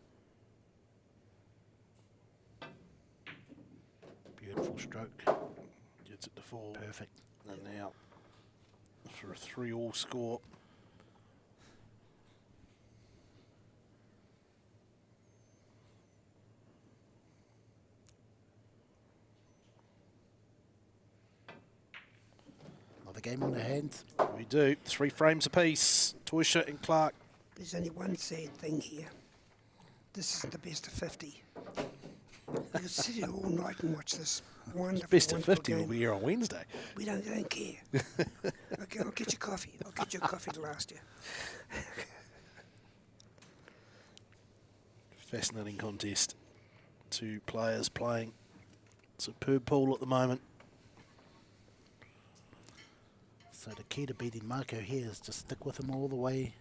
Beautiful stroke. Gets it to 4. Perfect. And now for a 3-all score. Another game on their hands. We do. 3 frames apiece. Toysha and Clark. There's only one sad thing here. This is the best of 50. You could sit here all night and watch this wonderful, Best of wonderful 50 will game. be here on Wednesday. We don't care. Okay, I'll get you coffee. I'll get you a coffee to last you. Fascinating contest. 2 players playing. Superb pool at the moment. So the key to beating Marco here is just stick with him all the way,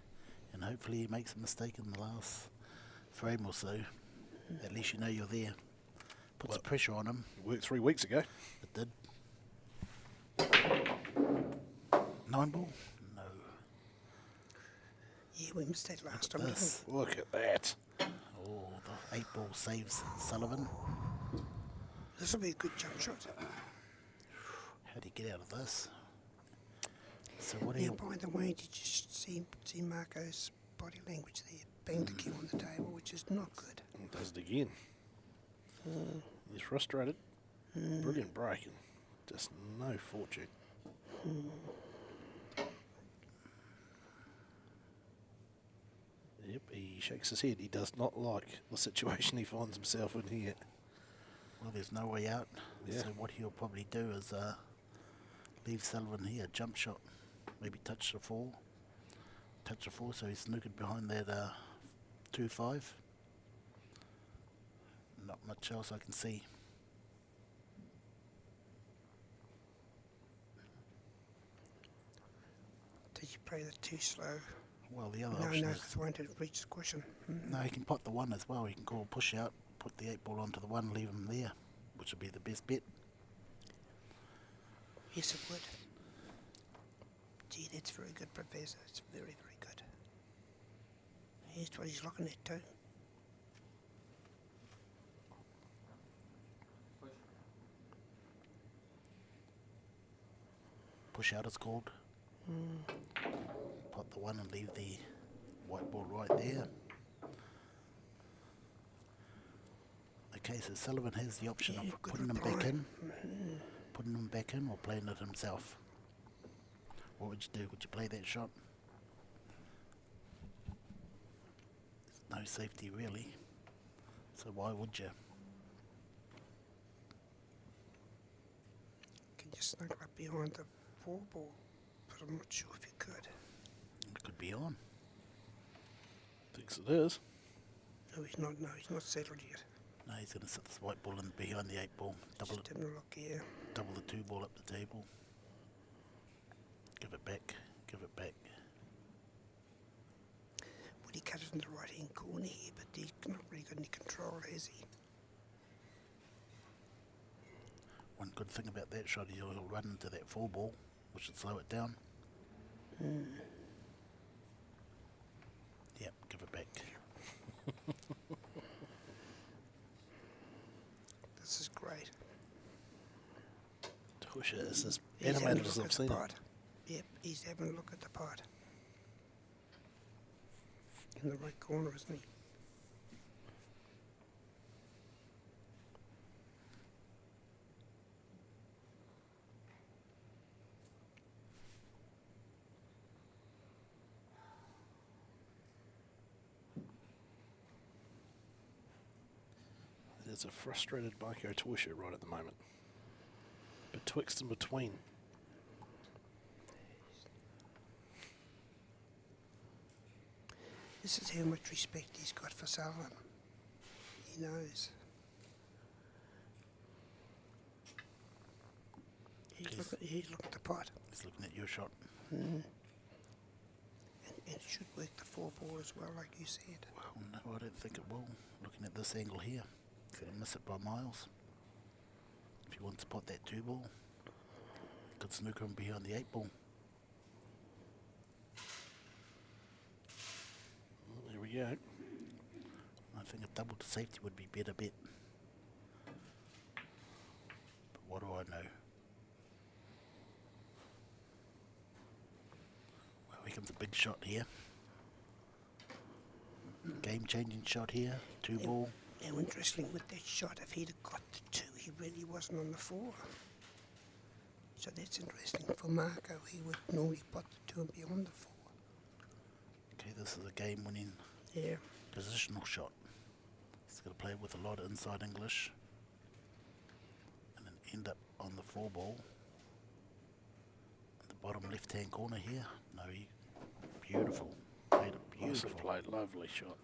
and hopefully he makes a mistake in the last frame or so. At least you know you're there. Puts Well, pressure on him. It worked 3 weeks ago. It did. 9 ball? No. Yeah, we missed that last time. This. Look at that. Oh, the 8 ball saves Sullivan. This will be a good jump shot. How do you get out of this? So what do Yeah, you... by the way, did you see Marco's body language there? Banged the cue on the table, which is not good. And does it again. He's frustrated. Brilliant break. And just no fortune. Yep, he shakes his head. He does not like the situation he finds himself in here. Well, there's no way out. Yeah. So what he'll probably do is leave Sullivan here, jump shot. Maybe touch the 4. Touch the 4 so he's snookered behind that 2-5. Not much else I can see. Did you play that too slow? Well, the other No, option no, is... it won't reach the cushion. No, he can pot the 1 as well. He can call push out, put the 8 ball onto the 1, leave him there, which would be the best bet. Yes, it would. Gee, that's very good, Professor. It's very, very good. Here's what he's looking at too. Push out is called. Pot the 1 and leave the white ball right there. Okay, so Sullivan has the option Yeah, of good putting him reply. back in, putting him back in, or playing it himself. What would you do? Would you play that shot? There's no safety really, so why would you? Can you snuggle up behind the 4 ball? But I'm not sure if you could. It could be on. Thinks it is. No, he's not. No, he's not settled yet. No, he's going to set this white ball in behind the 8 ball. Just having a look here. Double the 2 ball up the table. Give it back. Give it back. Would he cut it in the right hand corner here? But he's not really got any control, has he? One good thing about that shot is he'll run into that 4 ball, which will slow it down. Yep, give it back. This is great. Tusha is as He's having a animated as look I've at seen the it. pot. Yep, he's having a look at the pot. In the right corner, isn't he? There's a frustrated Baiko Tusha right at the moment. Betwixt and between. This is how much respect he's got for Sullivan. He knows. He's looking at the pot. He's looking at your shot. And it should work the 4 ball as well, like you said. Well, no, I don't think it will. Looking at this angle here, he's going to miss it by miles. If he wants to pot that 2 ball, he could snooker him behind the 8 ball. Well, there we go. I think a double to safety would be better bet. But what do I know? Well, here comes a big shot here. Game-changing shot here. 2 ball. Now, interesting with that shot, if he'd have got the 2, he really wasn't on the 4. So that's interesting. For Marco, he would normally pot the 2 and be on the 4. Okay, this is a game-winning Yeah. positional shot. He's got to play with a lot of inside English. And then end up on the 4 ball. At the bottom left-hand corner here. No, beautiful. Played it Beautiful beautiful. play, lovely shot.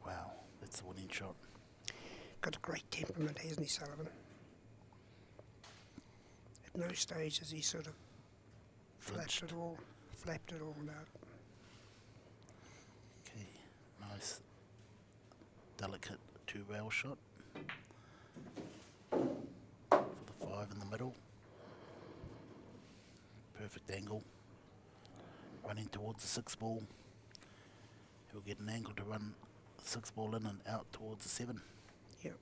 Wow, that's the winning shot. Got a great temperament, hasn't he, Sullivan? At no stage has he sort of Flinched. flapped it all out. Okay, nice, delicate 2-rail shot. For the 5 in the middle. Perfect angle. Running towards the 6 ball. He'll get an angle to run the 6 ball in and out towards the 7. Yep.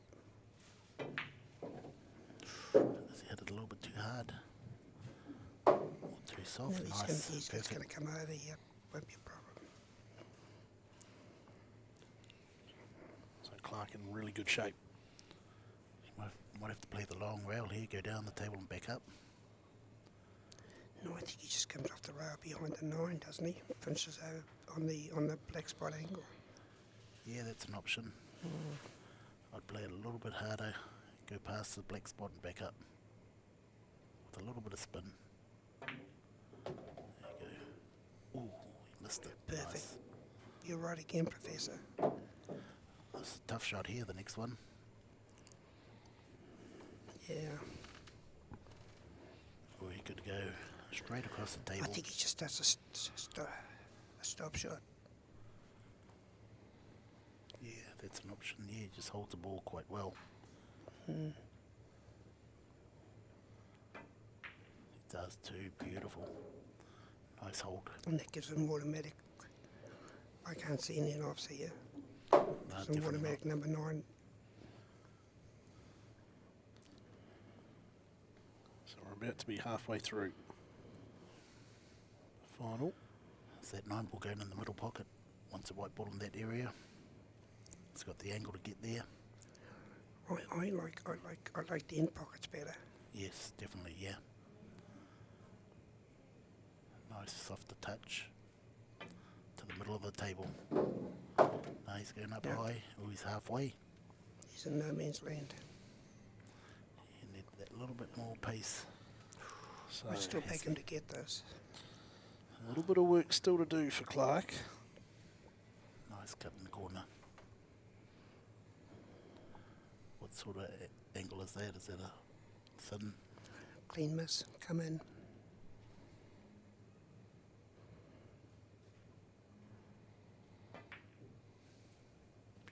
Does he hit it a little bit too hard? Or too soft? No, Nice. he's Perfect. going to come over here. Won't be a problem. So Clark in really good shape. He might have to play the long rail here, go down the table and back up. No, I think he just comes off the rail behind the 9, doesn't he? Finishes over on the black spot angle. Yeah, that's an option. I'd play it a little bit harder, go past the black spot and back up. With a little bit of spin. There you go. Ooh, he missed it. Perfect. Nice. You're right again, Professor. This is a tough shot here, the next one. Yeah. Or he could go straight across the I table. think he just does a stop shot. Yeah, that's an option. Yeah, he just holds the ball quite well. Mm. He does too. Beautiful. Nice hold. And that gives him automatic. I can't see any offs here. No, Gives him definitely automatic not. number 9. So we're about to be halfway through the final. It's that 9 ball going in the middle pocket. Wants a white ball in that area. It's got the angle to get there. I like the end pockets better. Yes, definitely, yeah. Nice softer touch to the middle of the table. Now he's going up Yeah. high. Oh, he's halfway. He's in no man's land. You need that little bit more pace. So I'd still pick him to get those. a little bit of work still to do for Clark. Nice cut in the corner. What sort of angle is that? Is that a thin? Clean miss, come in.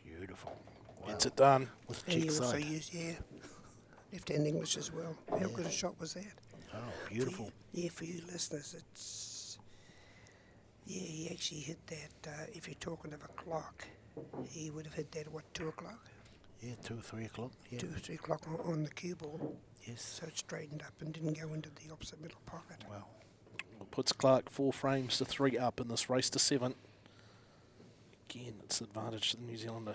Beautiful. Wow. Gets it done. With And cheek he also side. used, left-hand English as well. How good a shot was that? Oh, beautiful. For you listeners, it's... Yeah, he actually hit that, if you're talking of a clock, he would have hit that at what, 2 o'clock? Yeah, 2 or 3 o'clock. Yeah. 2 or 3 o'clock on the cue ball. Yes. So it straightened up and didn't go into the opposite middle pocket. Wow. Puts Clark 4 frames to 3 up in this race to 7. Again, it's advantage to the New Zealander.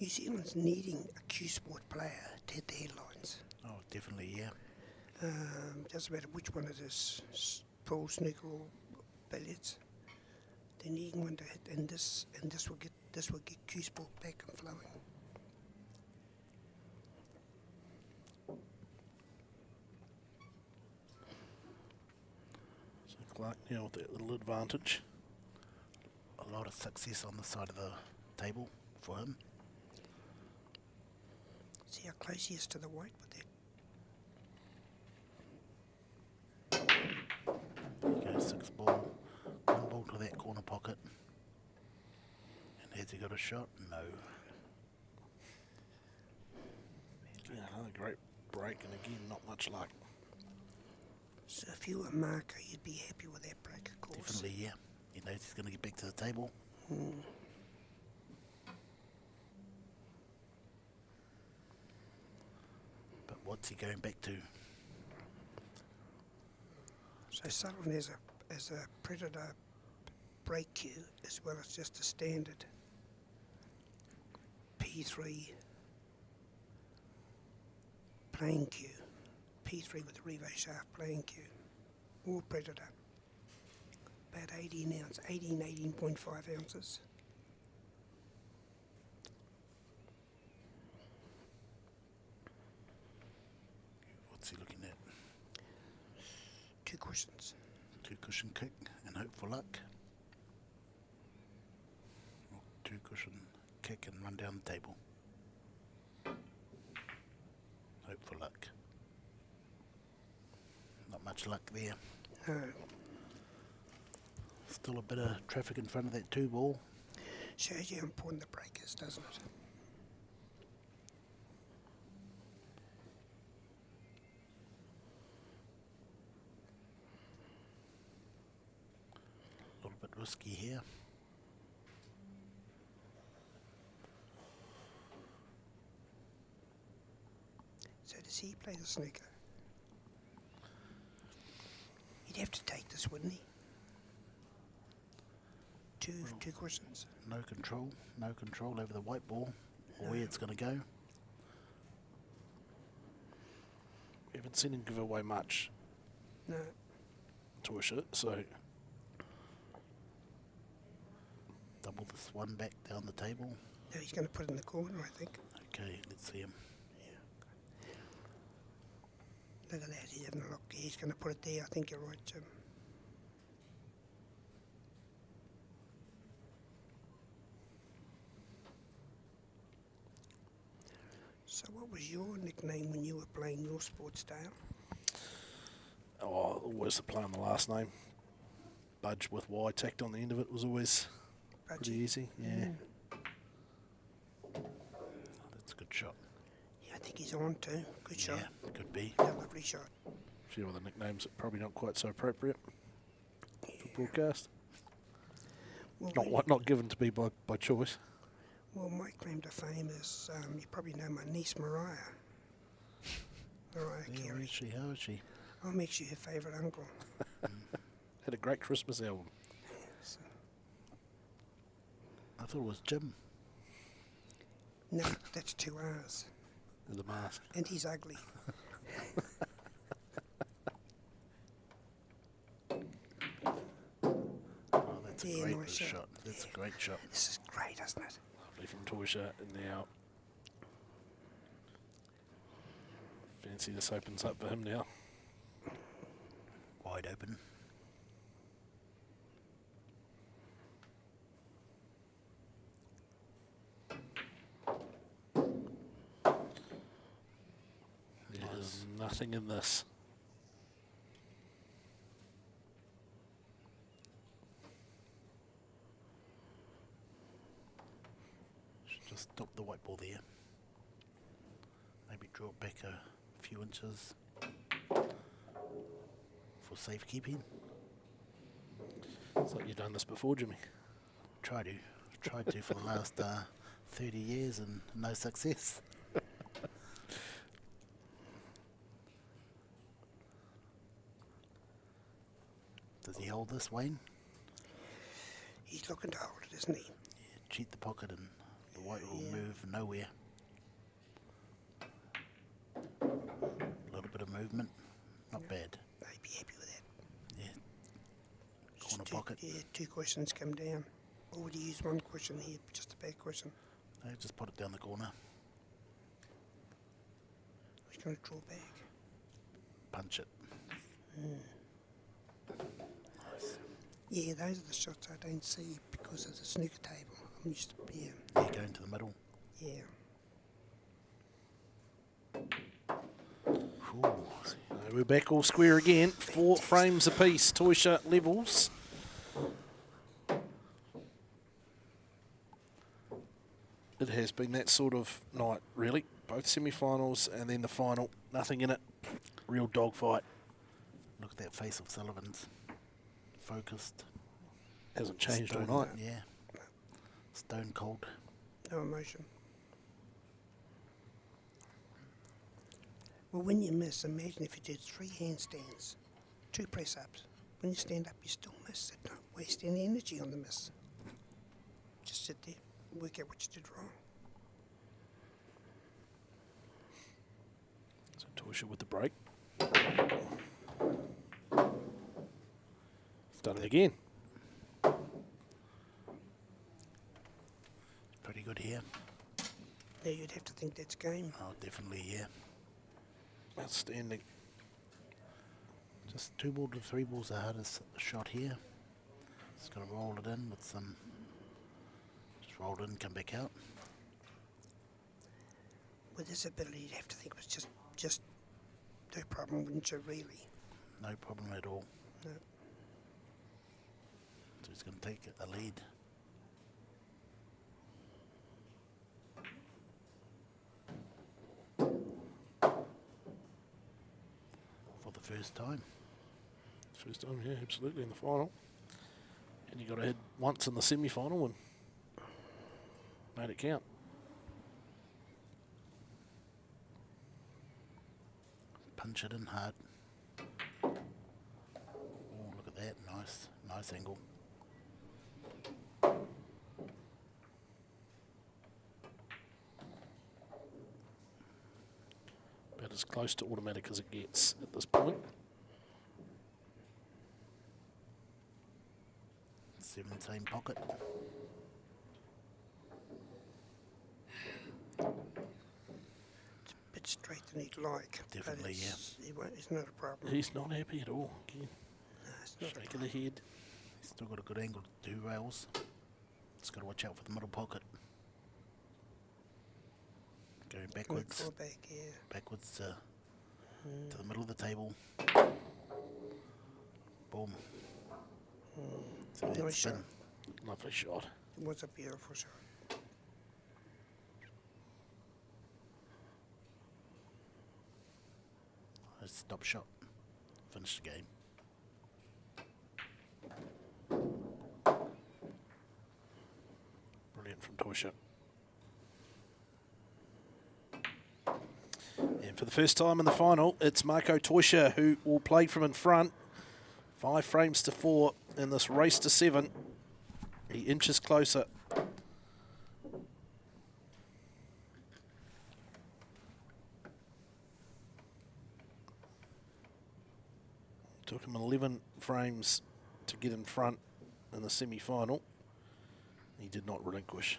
New Zealand's needing a Q Sport player to hit the headlines. Oh, definitely, yeah. Doesn't matter which one it is, pool, snooker or billiards. They're needing one to hit, and this will get Q Sport back and flowing. So Clark now with that little advantage. A lot of success on the side of the table for him. See how close he is to the white with that. There you go, 6 ball. 1 ball to that corner pocket. And has he got a shot? No. Yeah, another great break, and again, not much luck. So if you were a marker, you'd be happy with that break, of course. Definitely, yeah. He knows he's going to get back to the table. But what's he going back to? So Sullivan has a predator break cue as well as just a standard P3 playing cue. P3 with a revo shaft playing cue. Or predator. About 18.5 ounces. What's he looking at? 2 cushions. 2 cushion kick and hope for luck. Or 2 cushion kick and run down the table. Hope for luck. Not much luck there. No. Still a bit of traffic in front of that 2 ball. Shows you how important the break is, doesn't it? A little bit risky here. So does he play the snooker? He'd have to take this, wouldn't he? Two cushions. No control over the white ball or where it's going to go. We haven't seen him give away much No. to a shit, so Double this 1 back down the table. No, he's going to put it in the corner, I think. Okay, let's see him. Look at that, he's having a look. He's going to put it there. I think you're right, Jim. So what was your nickname when you were playing your sports, Dale? oh, always the play on the last name. Budge with Y tacked on the end of it was always pretty Budgie? easy. Yeah. Oh, that's a good shot. Yeah, I think he's on too. Good shot. Yeah, could be. Yeah, lovely shot. A few other nicknames that probably not quite so appropriate for broadcast. Well, Not given to be by choice. well, my claim to fame is, you probably know my niece Mariah. Mariah Yeah, where Carey. is she? How is she? I'm actually her favourite uncle. Had a great Christmas album. So, I thought it was Jim. no, that's 2 R's. The mask. And he's ugly. Oh, that's a Yeah, great nice shot. shot. That's a great shot. This is great, isn't it? Lovely from Toysha, and now fancy this opens up for him now. Wide open. Nothing in this. Should just stop the white ball there. Maybe draw it back a few inches for safekeeping. It's like you've done this before, Jimmy. Tried to for the last 30 years and no success. Does he hold this, Wayne? He's looking to hold it, isn't he? Yeah, cheat the pocket and the white will move nowhere. A little bit of movement, not bad. I'd be happy with that. Yeah. Just Corner pocket. Yeah, 2 cushions come down. Or would he use 1 cushion here, just a back cushion? No, just put it down the corner. He's going to draw back. Punch it. Nice. Yeah, those are the shots I don't see because of the snooker table. I'm used to being. Yeah, going to the middle. Yeah. Ooh. We're back all square again. 4 frames apiece. Toysha levels. It has been that sort of night, really. Both semi-finals and then the final. Nothing in it. Real dogfight. Look at that face of Sullivan's. Focused. Hasn't changed Stone, all night. Yeah. Stone cold. No emotion. Well, when you miss, imagine if you did 3 handstands, 2 press-ups. When you stand up, you still miss. So don't waste any energy on the miss. Just sit there and work out what you did wrong. So Toysha with the break. Done it again. Pretty good here. Yeah, you'd have to think that's game. Oh, definitely, yeah. Outstanding. Just 2 ball to 3 balls the hardest shot here. Just gonna roll it in with some. Just roll it in, come back out. With this ability, you'd have to think it was just no problem, wouldn't you, really? No problem at all. No. So he's gonna take a lead. For the first time. First time, yeah, absolutely, in the final. And you got to hit once in the semi-final and made it count. Punch it in hard. Oh, look at that. Nice angle. About as close to automatic as it gets at this point. 17 pocket. It's a bit straight than he'd like. but Definitely, it's not a problem. He's not happy at all. Again, No, it's not a shaking the head. He's still got a good angle to 2 rails. Just got to watch out for the middle pocket. Going backwards. Draw back, yeah. Backwards to the middle of the table. Boom. So Nice that's shot. spin. Lovely shot. It was a beautiful shot. Stop shot. Finish the game. Brilliant from Toysha. And for the first time in the final, it's Marko Toysha who will play from in front. 5 frames to 4 in this race to 7. He inches closer. Took him 11 frames to get in front in the semi-final. He did not relinquish.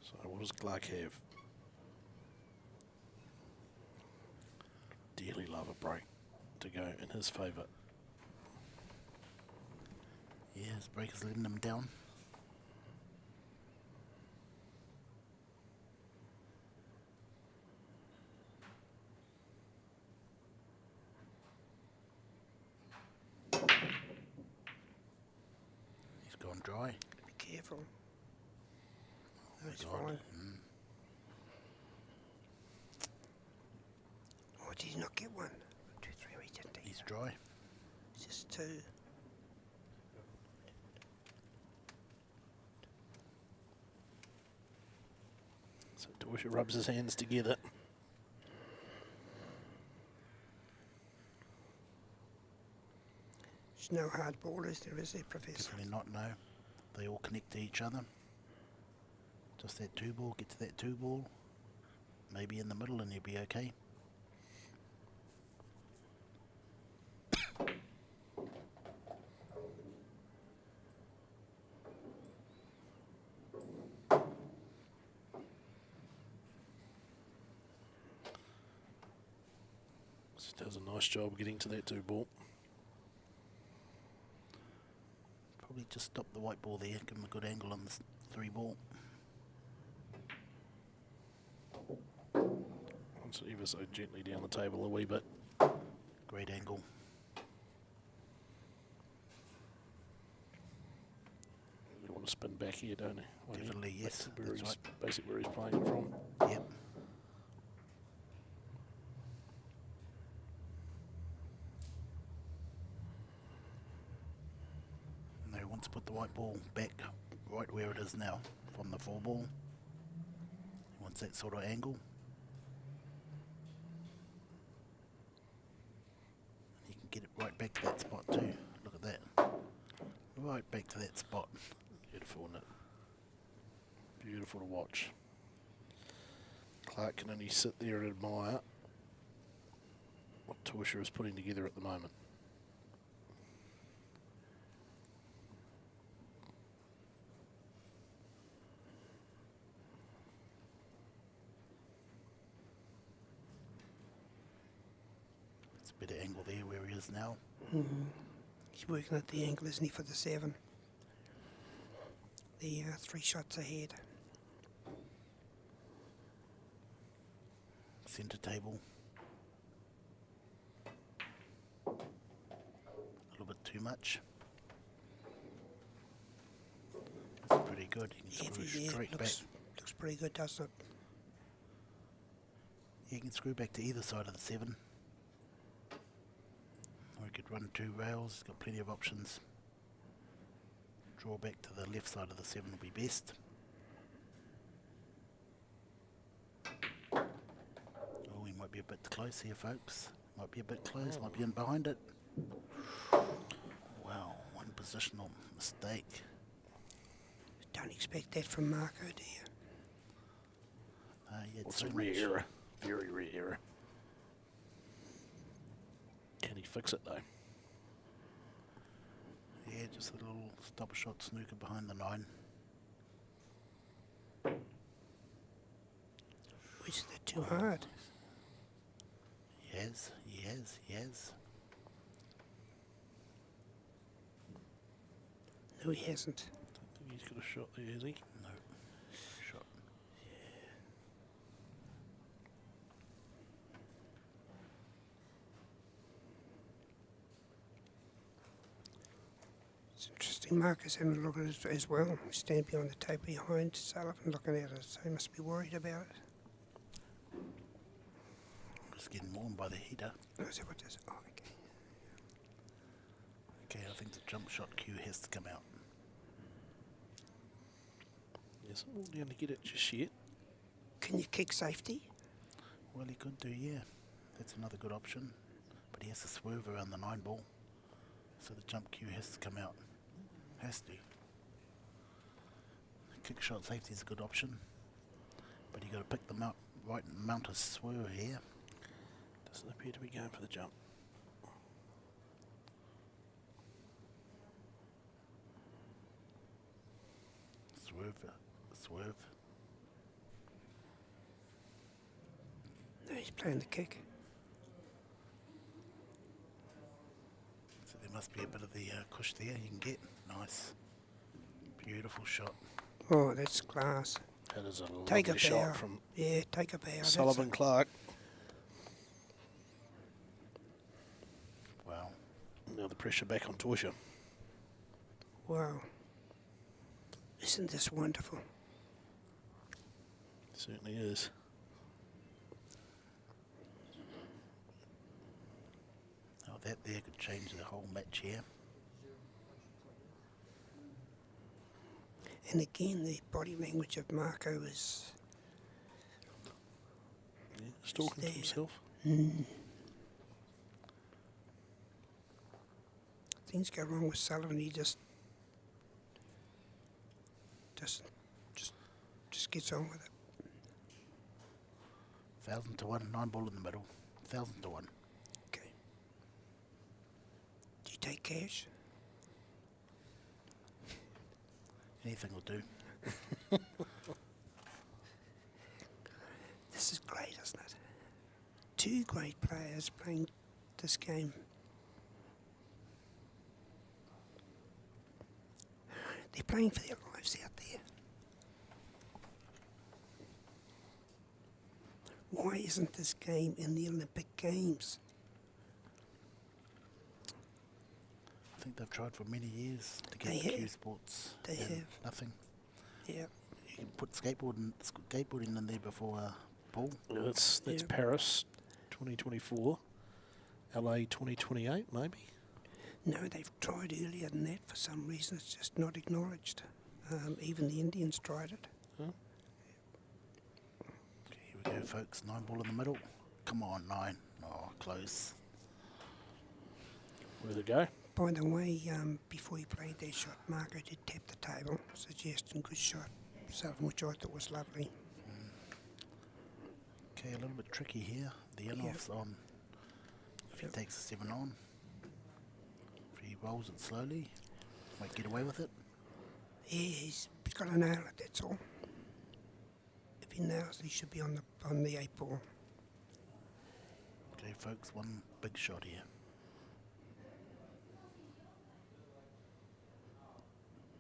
So what does Clark have? love a break to go in his favour. Yeah, his break is letting him down. He's gone dry. Be careful. Oh, That's God. fine. Oh, did he not get one? 2, 3, he didn't. He's dry. It's just 2. So Tawisha rubs his hands together. There's no hard ballers there, is there, Professor? Definitely not, no. They all connect to each other. Just that 2 ball, get to that 2 ball. Maybe in the middle and you'll be okay. Does a nice job getting to that 2 ball. Probably just stop the white ball there, give him a good angle on the 3 ball. Once ever so gently down the table a wee bit. Great angle. You want to spin back here, don't you? Definitely, yes. That's That's basically where he's playing it from. right. Yep. Now he wants to put the white ball back right where it is now from the 4 ball. He wants that sort of angle. He can get it right back to that spot too. Look at that. Right back to that spot. Beautiful, isn't it? Beautiful to watch. Clark can only sit there and admire what Tawisha is putting together at the moment. It's a better angle there where he is now. He's working at the angle, isn't he, for the 7? The 3 shots ahead. Centre table. A little bit too much. That's pretty good. You can screw Heavy, yeah, straight back. looks pretty good, doesn't it? You can screw back to either side of the 7. Or you could run 2 rails. Got plenty of options. Draw back to the left side of the 7 will be best. Oh, he might be a bit close here, folks. Might be a bit close. Might be in behind it. Wow, one positional mistake. Don't expect that from Marco, do you? Yeah, It's so a rare much. error. Very rare error. Can he fix it though? Yeah, just a little stop shot snooker behind the 9. Is that too hard? Yes, yes, yes. No, he hasn't. I think he's got a shot there, has he? No. Shot. It's interesting. Marcus having a look at it as well. Stand behind the tape behind Sullivan looking at it, so he must be worried about it. Just getting warmed by the heater. Oh, is that what it is? Oh, okay. Okay, I think the jump shot cue has to come out. Yes, I'm all down to get it just yet. Can you kick safety? Well, he could do, yeah. That's another good option. But he has to swerve around the 9 ball. So the jump cue has to come out. Has to. Kick shot safety is a good option. But you got to pick them up right and mount a swerve here. Doesn't appear to be going for the jump. Swerve. Swerve. No, he's playing the kick. Be a bit of the cush there you can get. Nice. Beautiful shot. Oh, that's class. That is a Take a lovely bow. shot from Yeah, take a bow. That's Sullivan Clark. Wow. Now the pressure back on Torsha. Wow. Isn't this wonderful? Certainly is. Oh, that there could change the whole match here. And again, the body language of Marco is... Yeah, just talking to there. himself. Things go wrong with Sullivan, he just gets on with it. 1,000 to 1, 9 ball in the middle. 1,000 to 1. Okay. Do you take cash? Anything will do. This is great, isn't it? Two great players playing this game. They're playing for their lives out there. Why isn't this game in the Olympic Games? I think they've tried for many years to get They the Q have. Sports. They and have. Nothing. Yeah. You can put skateboarding in there before Paul. Yeah, that's Yeah. Paris 2024. LA 2028, maybe. No, they've tried earlier than that for some reason. It's just not acknowledged. Even the Indians tried it. Huh? Okay, here we go, folks. 9 ball in the middle. Come on, 9. Oh, close. Where'd it go? By the way, before he played that shot, Marco did tap the table, suggesting good shot, Sullivan, which I thought was lovely. Okay, a little bit tricky here. The in-off's on. If he takes the 7 on. If he rolls it slowly, might get away with it. Yeah, he's got to nail it, that's all. If he nails it, he should be on the 8 ball. Okay, folks, one big shot here.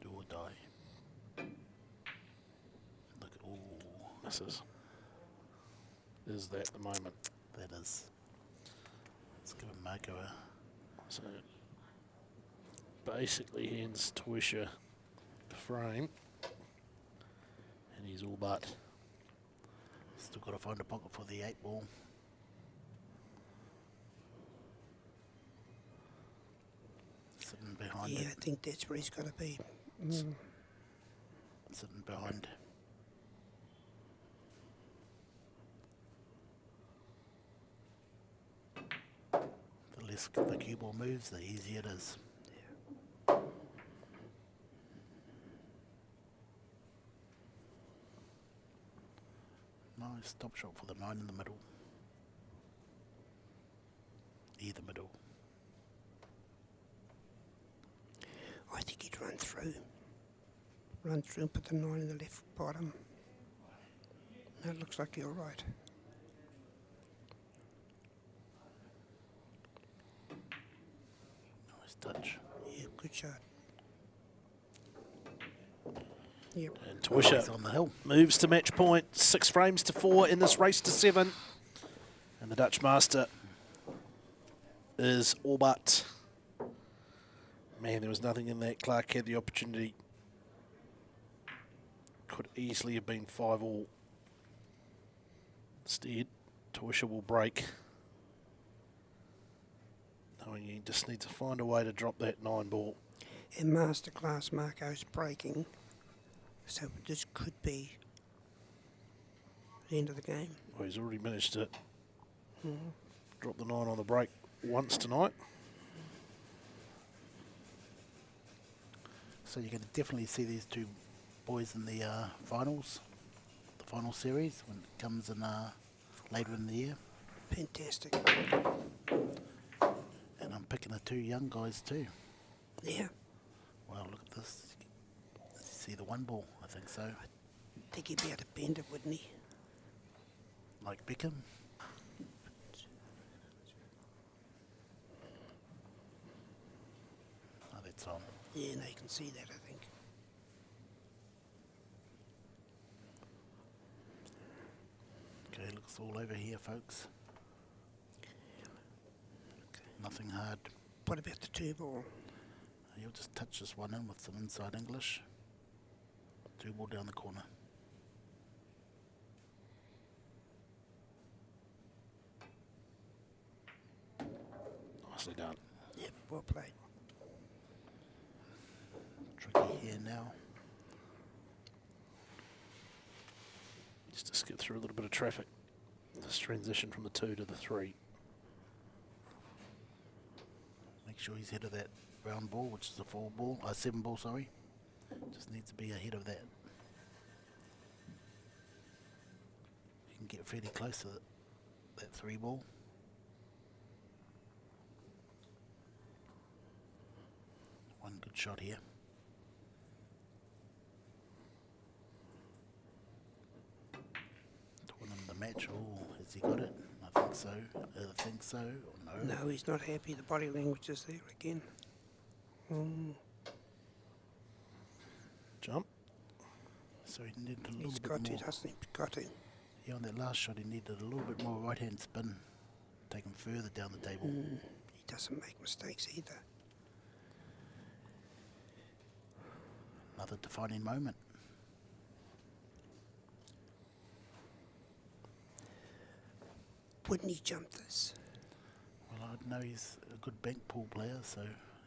Do or die. Look at This is that the moment. that is. Let's give him Marco a So basically hands Torsha the frame, and he's all but. still got to find a pocket for the 8 ball. Sitting behind Yeah, it. I think that's where he's got to be. Sitting behind. The less the cue ball moves, the easier it is. Nice top shot for the 9 in the middle. Either middle. I think he'd run through. Run through and put the 9 in the left bottom. That looks like you're right. Nice touch. Yeah, good shot. Yep. And He's Torsha on the hill. moves to match point, 6 frames to 4 in this race to 7. And the Dutch master is all but. Man, there was nothing in that. Clark had the opportunity. Could easily have been 5-all. Instead, Torsha will break. Knowing he just needs to find a way to drop that 9 ball. And Masterclass Marco's breaking. So this could be the end of the game. Well, he's already managed to drop the 9 on the break once tonight. So you can definitely see these two boys in the finals, the final series, when it comes in later in the year. Fantastic. And I'm picking the 2 young guys too. Yeah. Wow, look at this. See the 1 ball? I think so. I think he'd be able to bend it, wouldn't he? Like Beckham. Yeah, and they can see that, I think. Okay, looks all over here, folks. Okay. Nothing hard. What about the 2-ball? You'll just touch this one in with some inside English. 2-ball down the corner. Nicely done. Yep, well played. Tricky here now. Just to skip through a little bit of traffic. This transition from the 2 to the 3. Make sure he's ahead of that round ball, which is a 4-ball, 7-ball, sorry. Just needs to be ahead of that. You can get fairly close to that 3-ball. One good shot here. To win him the match. Oh, has he got it? I think so. I think so. No. No, he's not happy. The body language is there again. Jump. So he needed a little He's bit got more. to, doesn't he? Got to. Yeah, on that last shot he needed a little bit more right-hand spin. Take him further down the table. He doesn't make mistakes either. Another defining moment. Wouldn't he jump this? Well, I know he's a good bank pool player, so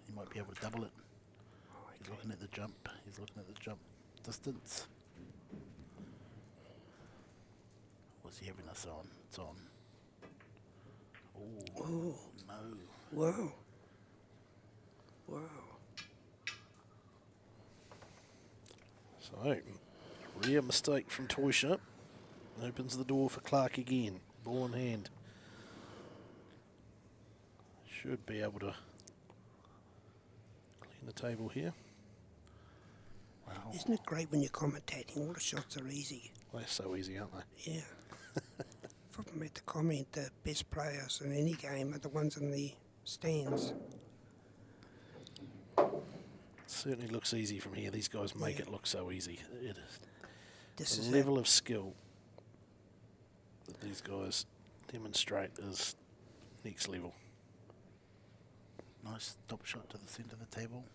he might be able to double it. He's looking at the jump. He's looking at the jump distance. Was he having us on? It's on. Oh, no. Wow. Wow. So, rare mistake from Toysha. Opens the door for Clark again. Ball in hand. Should be able to clean the table here. Wow. Isn't it great when you're commentating? All the shots are easy. They're so easy, aren't they? Yeah. From made the comment, the best players in any game are the ones in the stands. Certainly looks easy from here. These guys make Yeah. it look so easy. It is. This The is level of skill that these guys demonstrate is next level. Nice top shot to the centre of the table.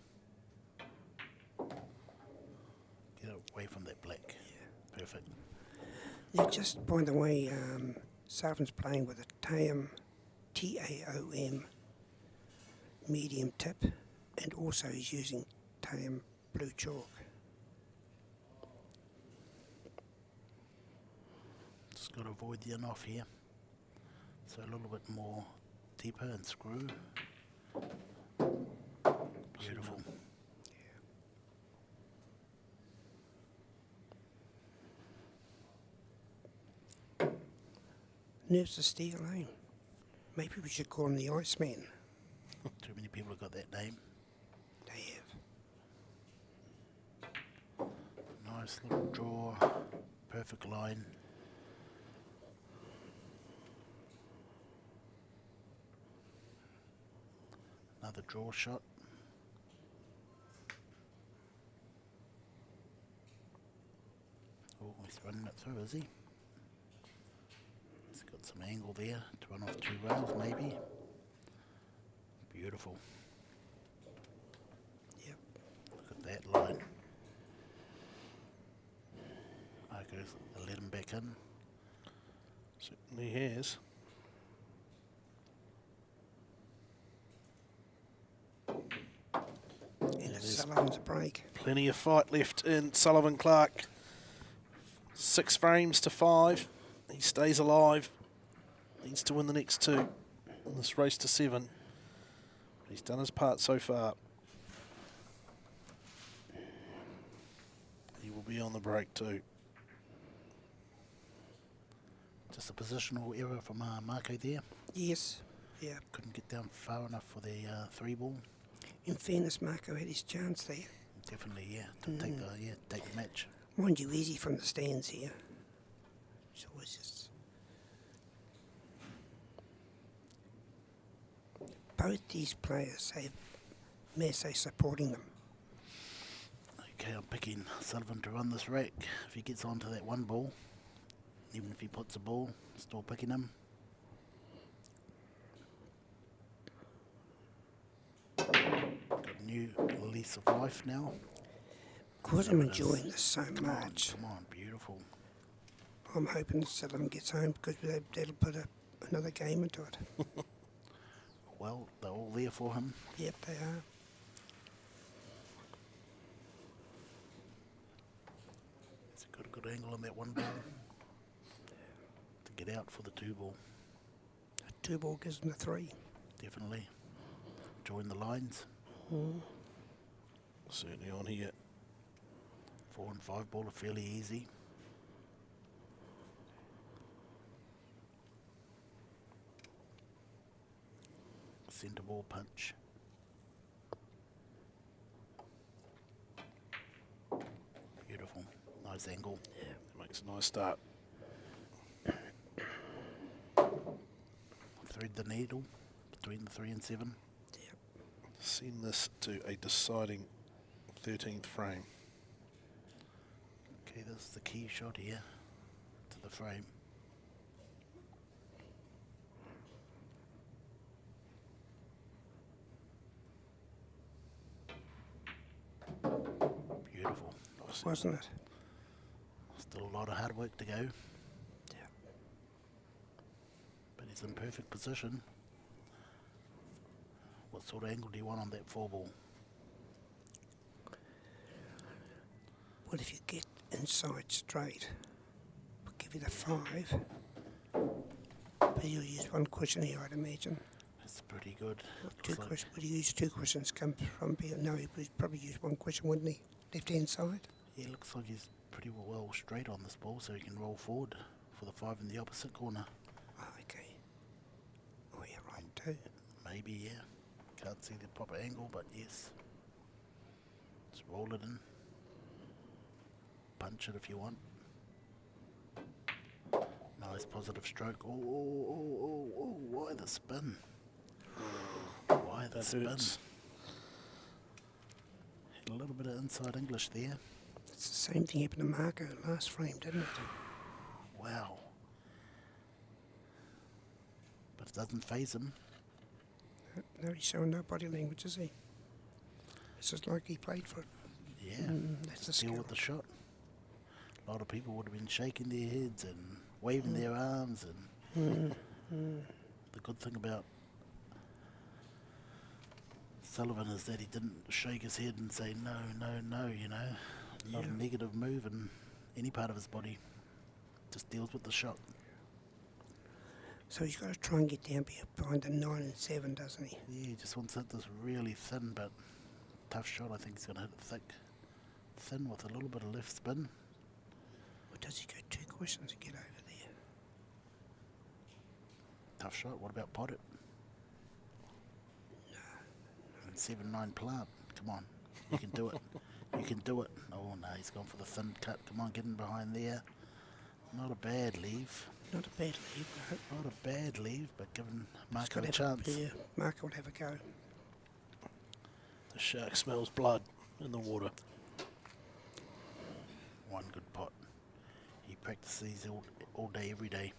Get away from that black. Yeah. Perfect. Now, just by the way, Sarvin's playing with a Taom, Taom medium tip, and also he's using Taom blue chalk. Just got to avoid the in-off here. So a little bit more deeper and screw. Beautiful. Nerves of steel, eh? Maybe we should call him the Iceman. Too many people have got that name. They have. Nice little draw. Perfect line. Another draw shot. Oh, he's running it through, is he? He's got some angle there to run off 2 rails, maybe. Beautiful. Yep. Look at that line. Okay, I'll let him back in. Certainly has. And it's Sullivan's break. Plenty of fight left in Sullivan Clark. 6 frames to 5. He stays alive. Needs to win the next 2 in this race to 7. He's done his part so far. He will be on the break too. Just a positional error from Marco there. Yes. Yeah. Couldn't get down far enough for the 3 ball. In fairness, Marco had his chance there. Definitely, yeah. To take the match. Mind you, easy from the stands here. It's always just... Both these players have Massey supporting them. Okay, I'm picking Sullivan to run this rack. If he gets onto that one ball, even if he puts a ball, still picking him. Got a new lease of life now. Because I'm enjoying this so much. Come on, beautiful. I'm hoping that Sullivan gets home because that'll put another game into it. Well, they're all there for him. Yep, they are. He's got a good angle on that one ball to get out for the two ball. A two ball gives them the three. Definitely. Join the lines. Certainly on here. 4 and 5 ball are fairly easy. Centre ball punch. Beautiful. Nice angle. Yeah. Makes a nice start. Thread the needle between the 3 and 7. Yep. Send this to a deciding 13th frame. Okay, this is the key shot here to the frame. Beautiful. Nice. Wasn't it? Still a lot of hard work to go, Yeah. but he's in perfect position. What sort of angle do you want on that 4 ball? What if you get inside straight? I'll give you the 5. But you'll use one cushion here, I'd imagine. That's pretty good. Two Looks like cushions. Would he use 2 cushions come from here? No, he would probably use one cushion, wouldn't he? Left hand side. he looks like he's pretty well straight on this ball, so he can roll forward for the 5 in the opposite corner. Oh, okay. Oh, yeah, right too. Maybe, yeah. Can't see the proper angle, but yes. Just roll it in. Punch it if you want. Nice positive stroke. Oh, why the spin? Why the That spin? hurts. Had a little bit of inside English there. It's the same thing happened to Marco last frame, didn't it? Wow. But it doesn't faze him. No, he's showing no body language, is he? It's just like he played for it. Yeah. That's a Deal skill. with the shot. A lot of people would have been shaking their heads and waving their arms, and the good thing about Sullivan is that he didn't shake his head and say no, you know. Not a negative move in any part of his body. Just deals with the shot. So he's got to try and get down behind the 9 and 7, doesn't he? Yeah, he just wants to hit this really thin but tough shot. I think he's going to hit it thick. Thin with a little bit of left spin. Or does he go 2 cushions and get over there? Tough shot. What about pot it? No. And 7-9 plant. Come on. You can do it. You can do it. Oh, no, he's gone for the thin cut. Come on, get in behind there. Not a bad leave. Not a bad lead, no. Not a bad leave, but giving He's Marco got a to have chance. Yeah, Marco would have a go. The shark smells blood in the water. One good pot. He practices all day, every day.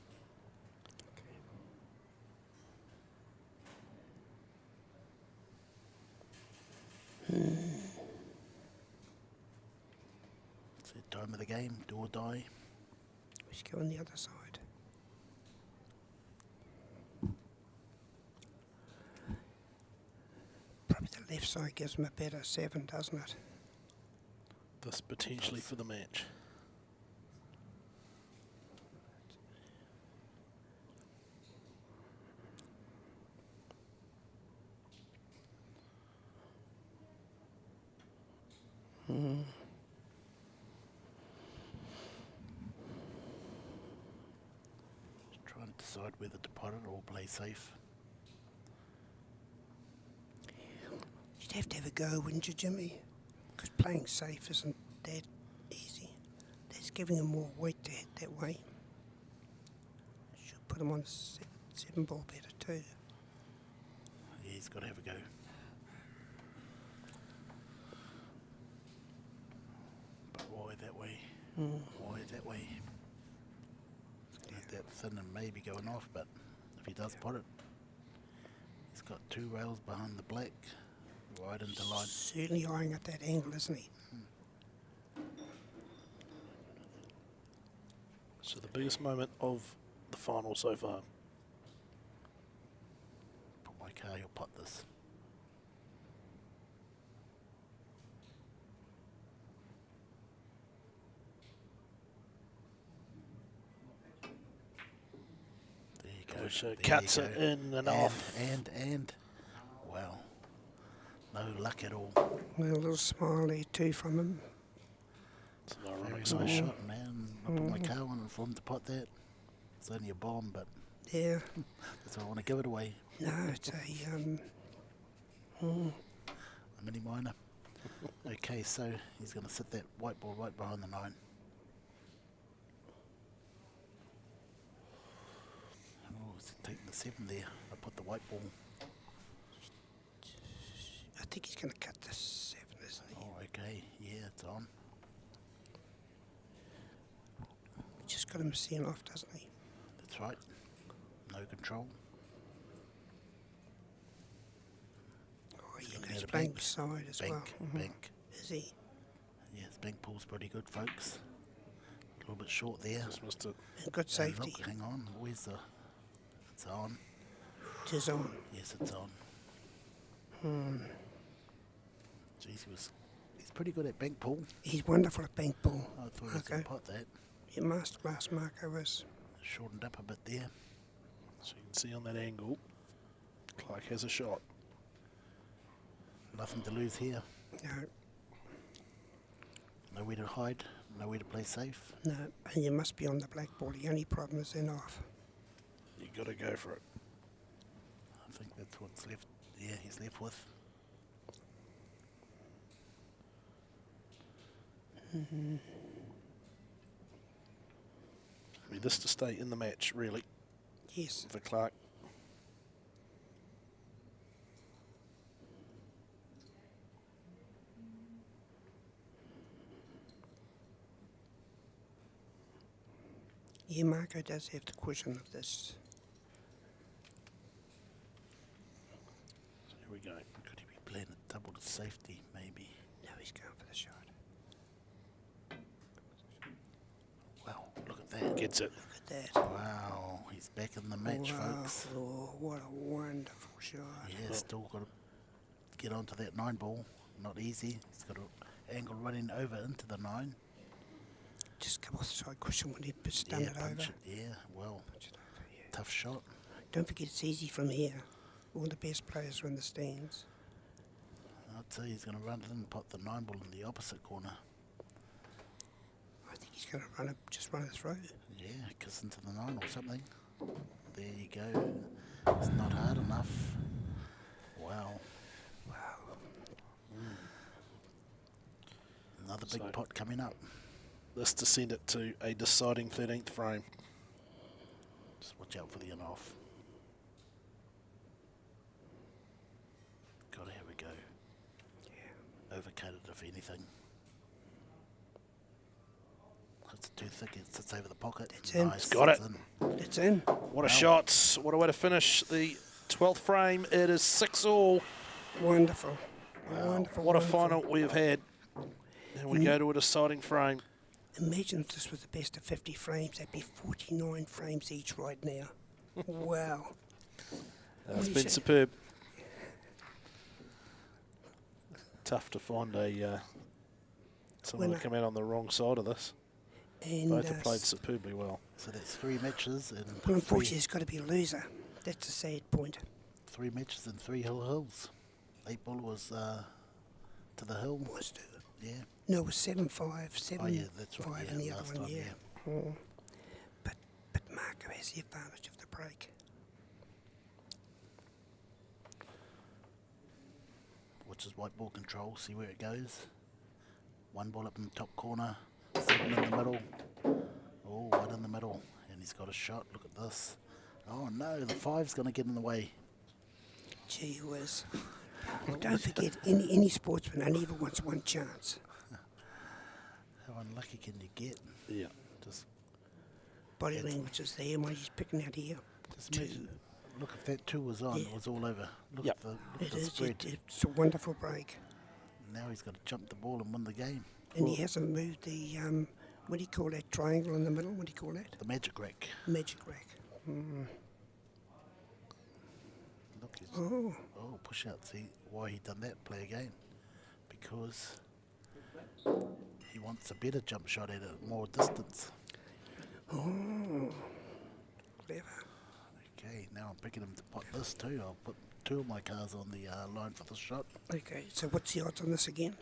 It's the time of the game, do or die. Let's go on the other side. Probably the left side gives him a better 7, doesn't it? This potentially for the match. Just trying to decide whether to pot it or play safe. You'd have to have a go, wouldn't you, Jimmy? Because playing safe isn't that easy. That's giving him more weight to hit that way. Should put him on the 7 ball better too. Yeah, he's got to have a go. Wide that way. Get that thin and maybe going off, but if he does put it, he's got 2 rails behind the black, right into line. Certainly eyeing at that angle, isn't he? So the biggest moment of the final so far. Put my car, he'll pot this. There you go. Which There cuts you it go. in and off. And well, no luck at all. Well, a little smile there too from him. It's an ironic Very smash. nice shot, man. I put my car on for him to pot that. It's only a bomb, but Yeah. that's why I want to give it away. No, it's a A mini minor. Okay, so he's going to sit that white ball right behind the 9. Oh, he's taking the 7 there. I put the white ball. I think he's going to cut the 7, isn't he? Oh, okay. Yeah, it's on. Just got him seeing off, doesn't he? That's right. No control. Oh, He's yeah, gonna he's get a playing bank. side as well. Bank, bank. Is he? Yeah, his bank pool's pretty good, folks. A little bit short there. Just missed it. And good And safety. look, hang on. Where's the... It's on. It is on. Yes, it's on. Jeez, he's pretty good at bank pool. He's wonderful at bank ball. I thought he was going Okay. to pot that. Yeah, masterclass Marco is. Shortened up a bit there. So you can see on that angle, Clark has a shot. Nothing to lose here. No, Nowhere to hide. Nowhere to play safe. no. And you must be on the black ball. The only problem is then off. You got to go for it. I think that's what's left. Yeah, he's left with. I mean, this to stay in the match, really, Yes. for Clark. Yeah, Marco does have the cushion of this. So here we go. Could he be playing it double to safety, maybe? No, he's going for the shot. Wow, look at that. Gets it. Look at that. Wow, he's back in the match, Wow. folks. Oh, what a wonderful shot. Yeah, still got to get onto that 9 ball. Not easy. He's got an angle running over into the 9. Just come off the side cushion when he stun Yeah, it punch over. it. Yeah, well, Punch it over, yeah. tough shot. Don't forget it's easy from here. All the best players are in the stands. I'd say he's going to run it in and put the 9 ball in the opposite corner. I think he's going to run it, just run it through. Yeah, kiss into the 9 or something. There you go. It's not hard enough. Wow. Wow. Another big So- pot coming up. This to send it to a deciding 13th frame. Just watch out for the in-off. God, here we go. Yeah. Overcut it if anything. It's too thick, it sits over the pocket. It's in. Nice, Got it's it. in. It's in. What a Wow. shot. What a way to finish the 12th frame. It is 6-all. Wonderful. Wow. Wonderful. What a wonderful. final we have had. And we go to a deciding frame. Imagine if this was the best of 50 frames. That'd be 49 frames each right now. Wow. It's do you been say? superb. Tough to find a someone to Winner. come out on the wrong side of this. And Both have played superbly well. So that's 3 matches and well, unfortunately, it's got to be a loser. That's a sad point. 3 matches and 3 hills. 8 ball was to the hill. Was it? Yeah. No, it was 7-5, 7-5 Oh, yeah, that's right. and the Yeah, other last one, time, yeah. Mm. But Marco has the advantage of the break. Which is white ball control. See where it goes. 1 ball up in the top corner. 7 in the middle. Oh, 1 in the middle. And he's got a shot. Look at this. Oh no, the 5's going to get in the way. Gee whiz. Don't forget, any sportsman only ever wants one chance. Oh unlucky can you get? Yeah. Just, Body language is there, mate. He's picking out here. just imagine. Look, if that 2 was on, Yeah. it was all over. Look Yep. at the, look at It the is. spread. It's a wonderful break. Now he's got to jump the ball and win the game. And he hasn't moved the, what do you call that triangle in the middle? What do you call that? The magic rack. Magic rack. Mm. Look, he's, Oh, oh, push out. See why he done that? Play again. Because he wants a better jump shot at a more distance. oh, clever. Okay, now I'm picking him to pot this too. I'll put 2 of my cars on the line for the shot. Okay, so what's the odds on this again?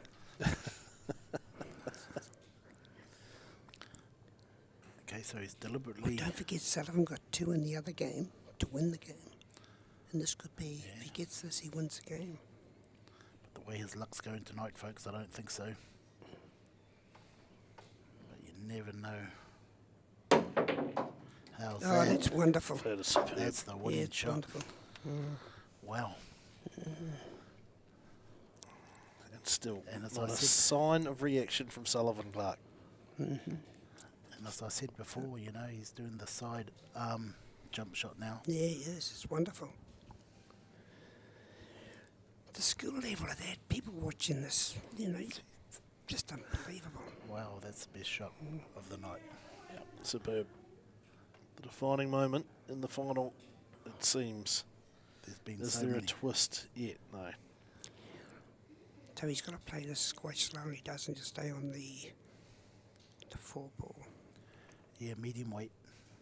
Okay, so he's But deliberately. don't forget, Sullivan got 2 in the other game to win the game. And this could be, if he gets this, he wins the game. But the way his luck's going tonight, folks, I don't think so. But you never know. How's Oh, that? that's wonderful. That is superb. That's the Yeah, winning it's shot. wonderful. Wow. And still And as not I a said- sign of reaction from Sullivan Clark. And as I said before, you know, he's doing the side arm jump shot now. Yeah, he is. It's wonderful. The skill level of that, people watching this, you know, just unbelievable. Wow, that's the best shot of the night. Superb. The defining moment in the final, it seems. There's been Is so there many. a twist yet? No. So he's got to play this quite slowly, doesn't he, to stay on the 4 ball. Yeah, medium weight,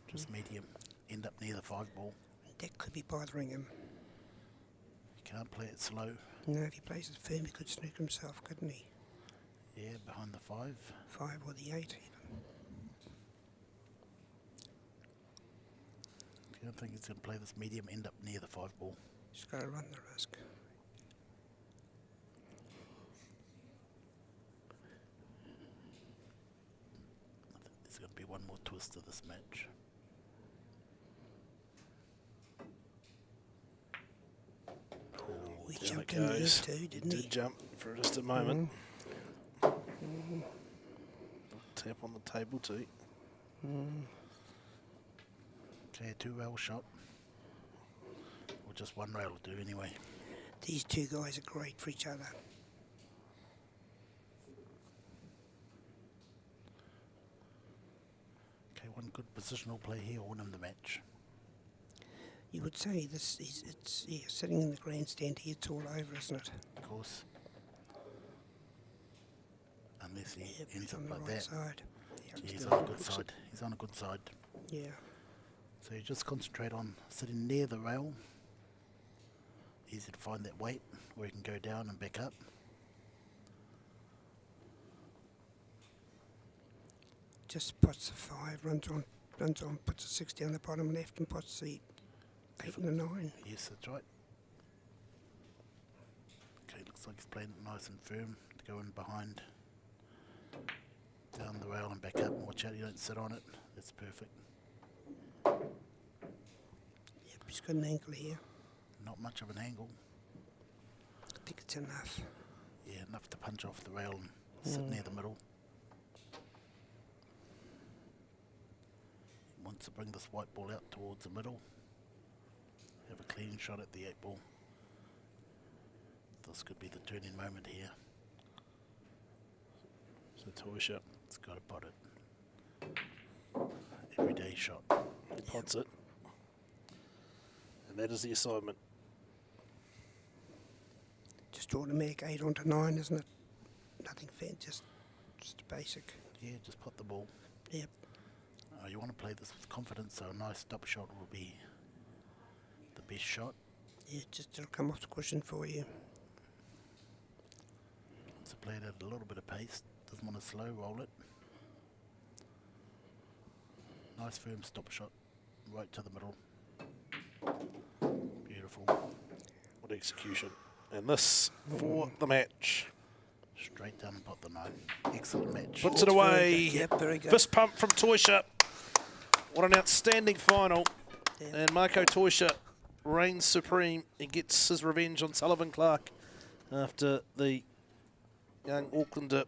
just medium. End up near the 5 ball. That could be bothering him. You can't play it slow. No, if he plays it firm, he could sneak himself, couldn't he? Yeah, behind the 5. 5 or the 8 even. I don't think he's going to play this medium, end up near the 5 ball. He's got to run the risk. I think there's going to be one more twist to this match. We Down jumped it in the air goes. too, didn't Did he? jump for just a moment. Tap on the table too. Okay, a 2-rail shot. Or just 1 rail will do anyway. These 2 guys are great for each other. Okay, one good positional play here will win him the match. You would say this is, it's, yeah, sitting in the grandstand here, it's all over, isn't it? Of course. Unless he Yep, ends he's on up the like right that. side. Yeah, he's on a good side. He's on a good side. Yeah. So you just concentrate on sitting near the rail. Easy to find that weight where you can go down and back up. Just puts the 5, runs on, puts a 6 down the bottom left and puts the 8 and the 9. Yes, that's right. Okay, looks like he's playing it nice and firm to go in behind. Down the rail and back up, and watch out you don't sit on it. That's perfect. Yep, he's got an ankle here. Not much of an angle. I think it's enough. Yeah, enough to punch off the rail and sit near the middle. He wants to bring this white ball out towards the middle. Have a clean shot at the 8 ball. This could be the turning moment here. So Toysha It's got to pot it. Everyday shot. pots it. And that is the assignment. Just automatic 8 onto 9, isn't it? Nothing fancy, just a basic. Yeah, just pot the ball. Yep. You want to play this with confidence, so a nice stop shot will be the best shot. Yeah, just it'll come off the cushion for you. So play it at a little bit of pace. Doesn't want to slow roll it. Nice firm stop shot, right to the middle. Beautiful. What execution. And this for the match. Straight down and pot the 9. Excellent match. Puts it Very away. good. Yep, very good. Fist pump from Toysha. What an outstanding final. Yeah. And Marco Toysha reigns supreme and gets his revenge on Sullivan Clark after the young Aucklander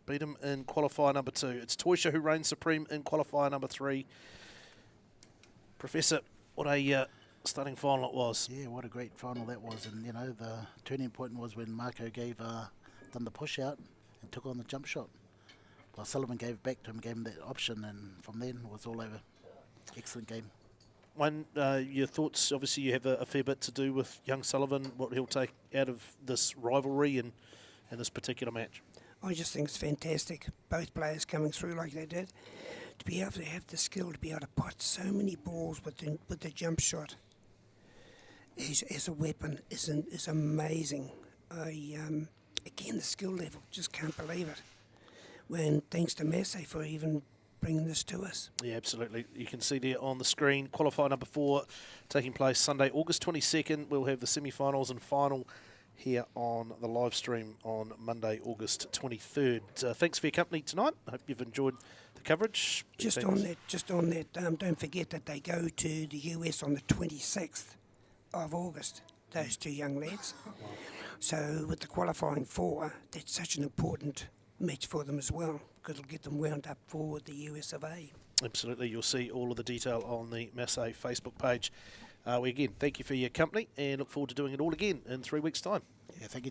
beat him in qualifier number 2. It's Toysha who reigns supreme in qualifier number 3. Professor, what a starting final it was. Yeah, what a great final that was. And, you know, the turning point was when Marco done the push out and took on the jump shot. Well, Sullivan gave back to him, gave him that option, and from then it was all over. Excellent game. Your thoughts, obviously you have a fair bit to do with young Sullivan, what he'll take out of this rivalry and this particular match. I just think it's fantastic. Both players coming through like they did. To be able to have the skill to be able to pot so many balls with the jump shot as a weapon is amazing. Again, the skill level, just can't believe it. When thanks to Massey for even bringing this to us. Yeah, absolutely. You can see there on the screen, qualifier number 4 taking place Sunday, August 22nd. We'll have the semi-finals and final here on the live stream on Monday, August 23rd. Thanks for your company tonight. I hope you've enjoyed the coverage. Just on that, don't forget that they go to the US on the 26th of August, those two young lads. So with the qualifying 4, that's such an important match for them as well, because it'll get them wound up for the US of A. Absolutely. You'll see all of the detail on the Massey Facebook page. We again, thank you for your company and look forward to doing it all again in 3 weeks' time. Yeah, thank you.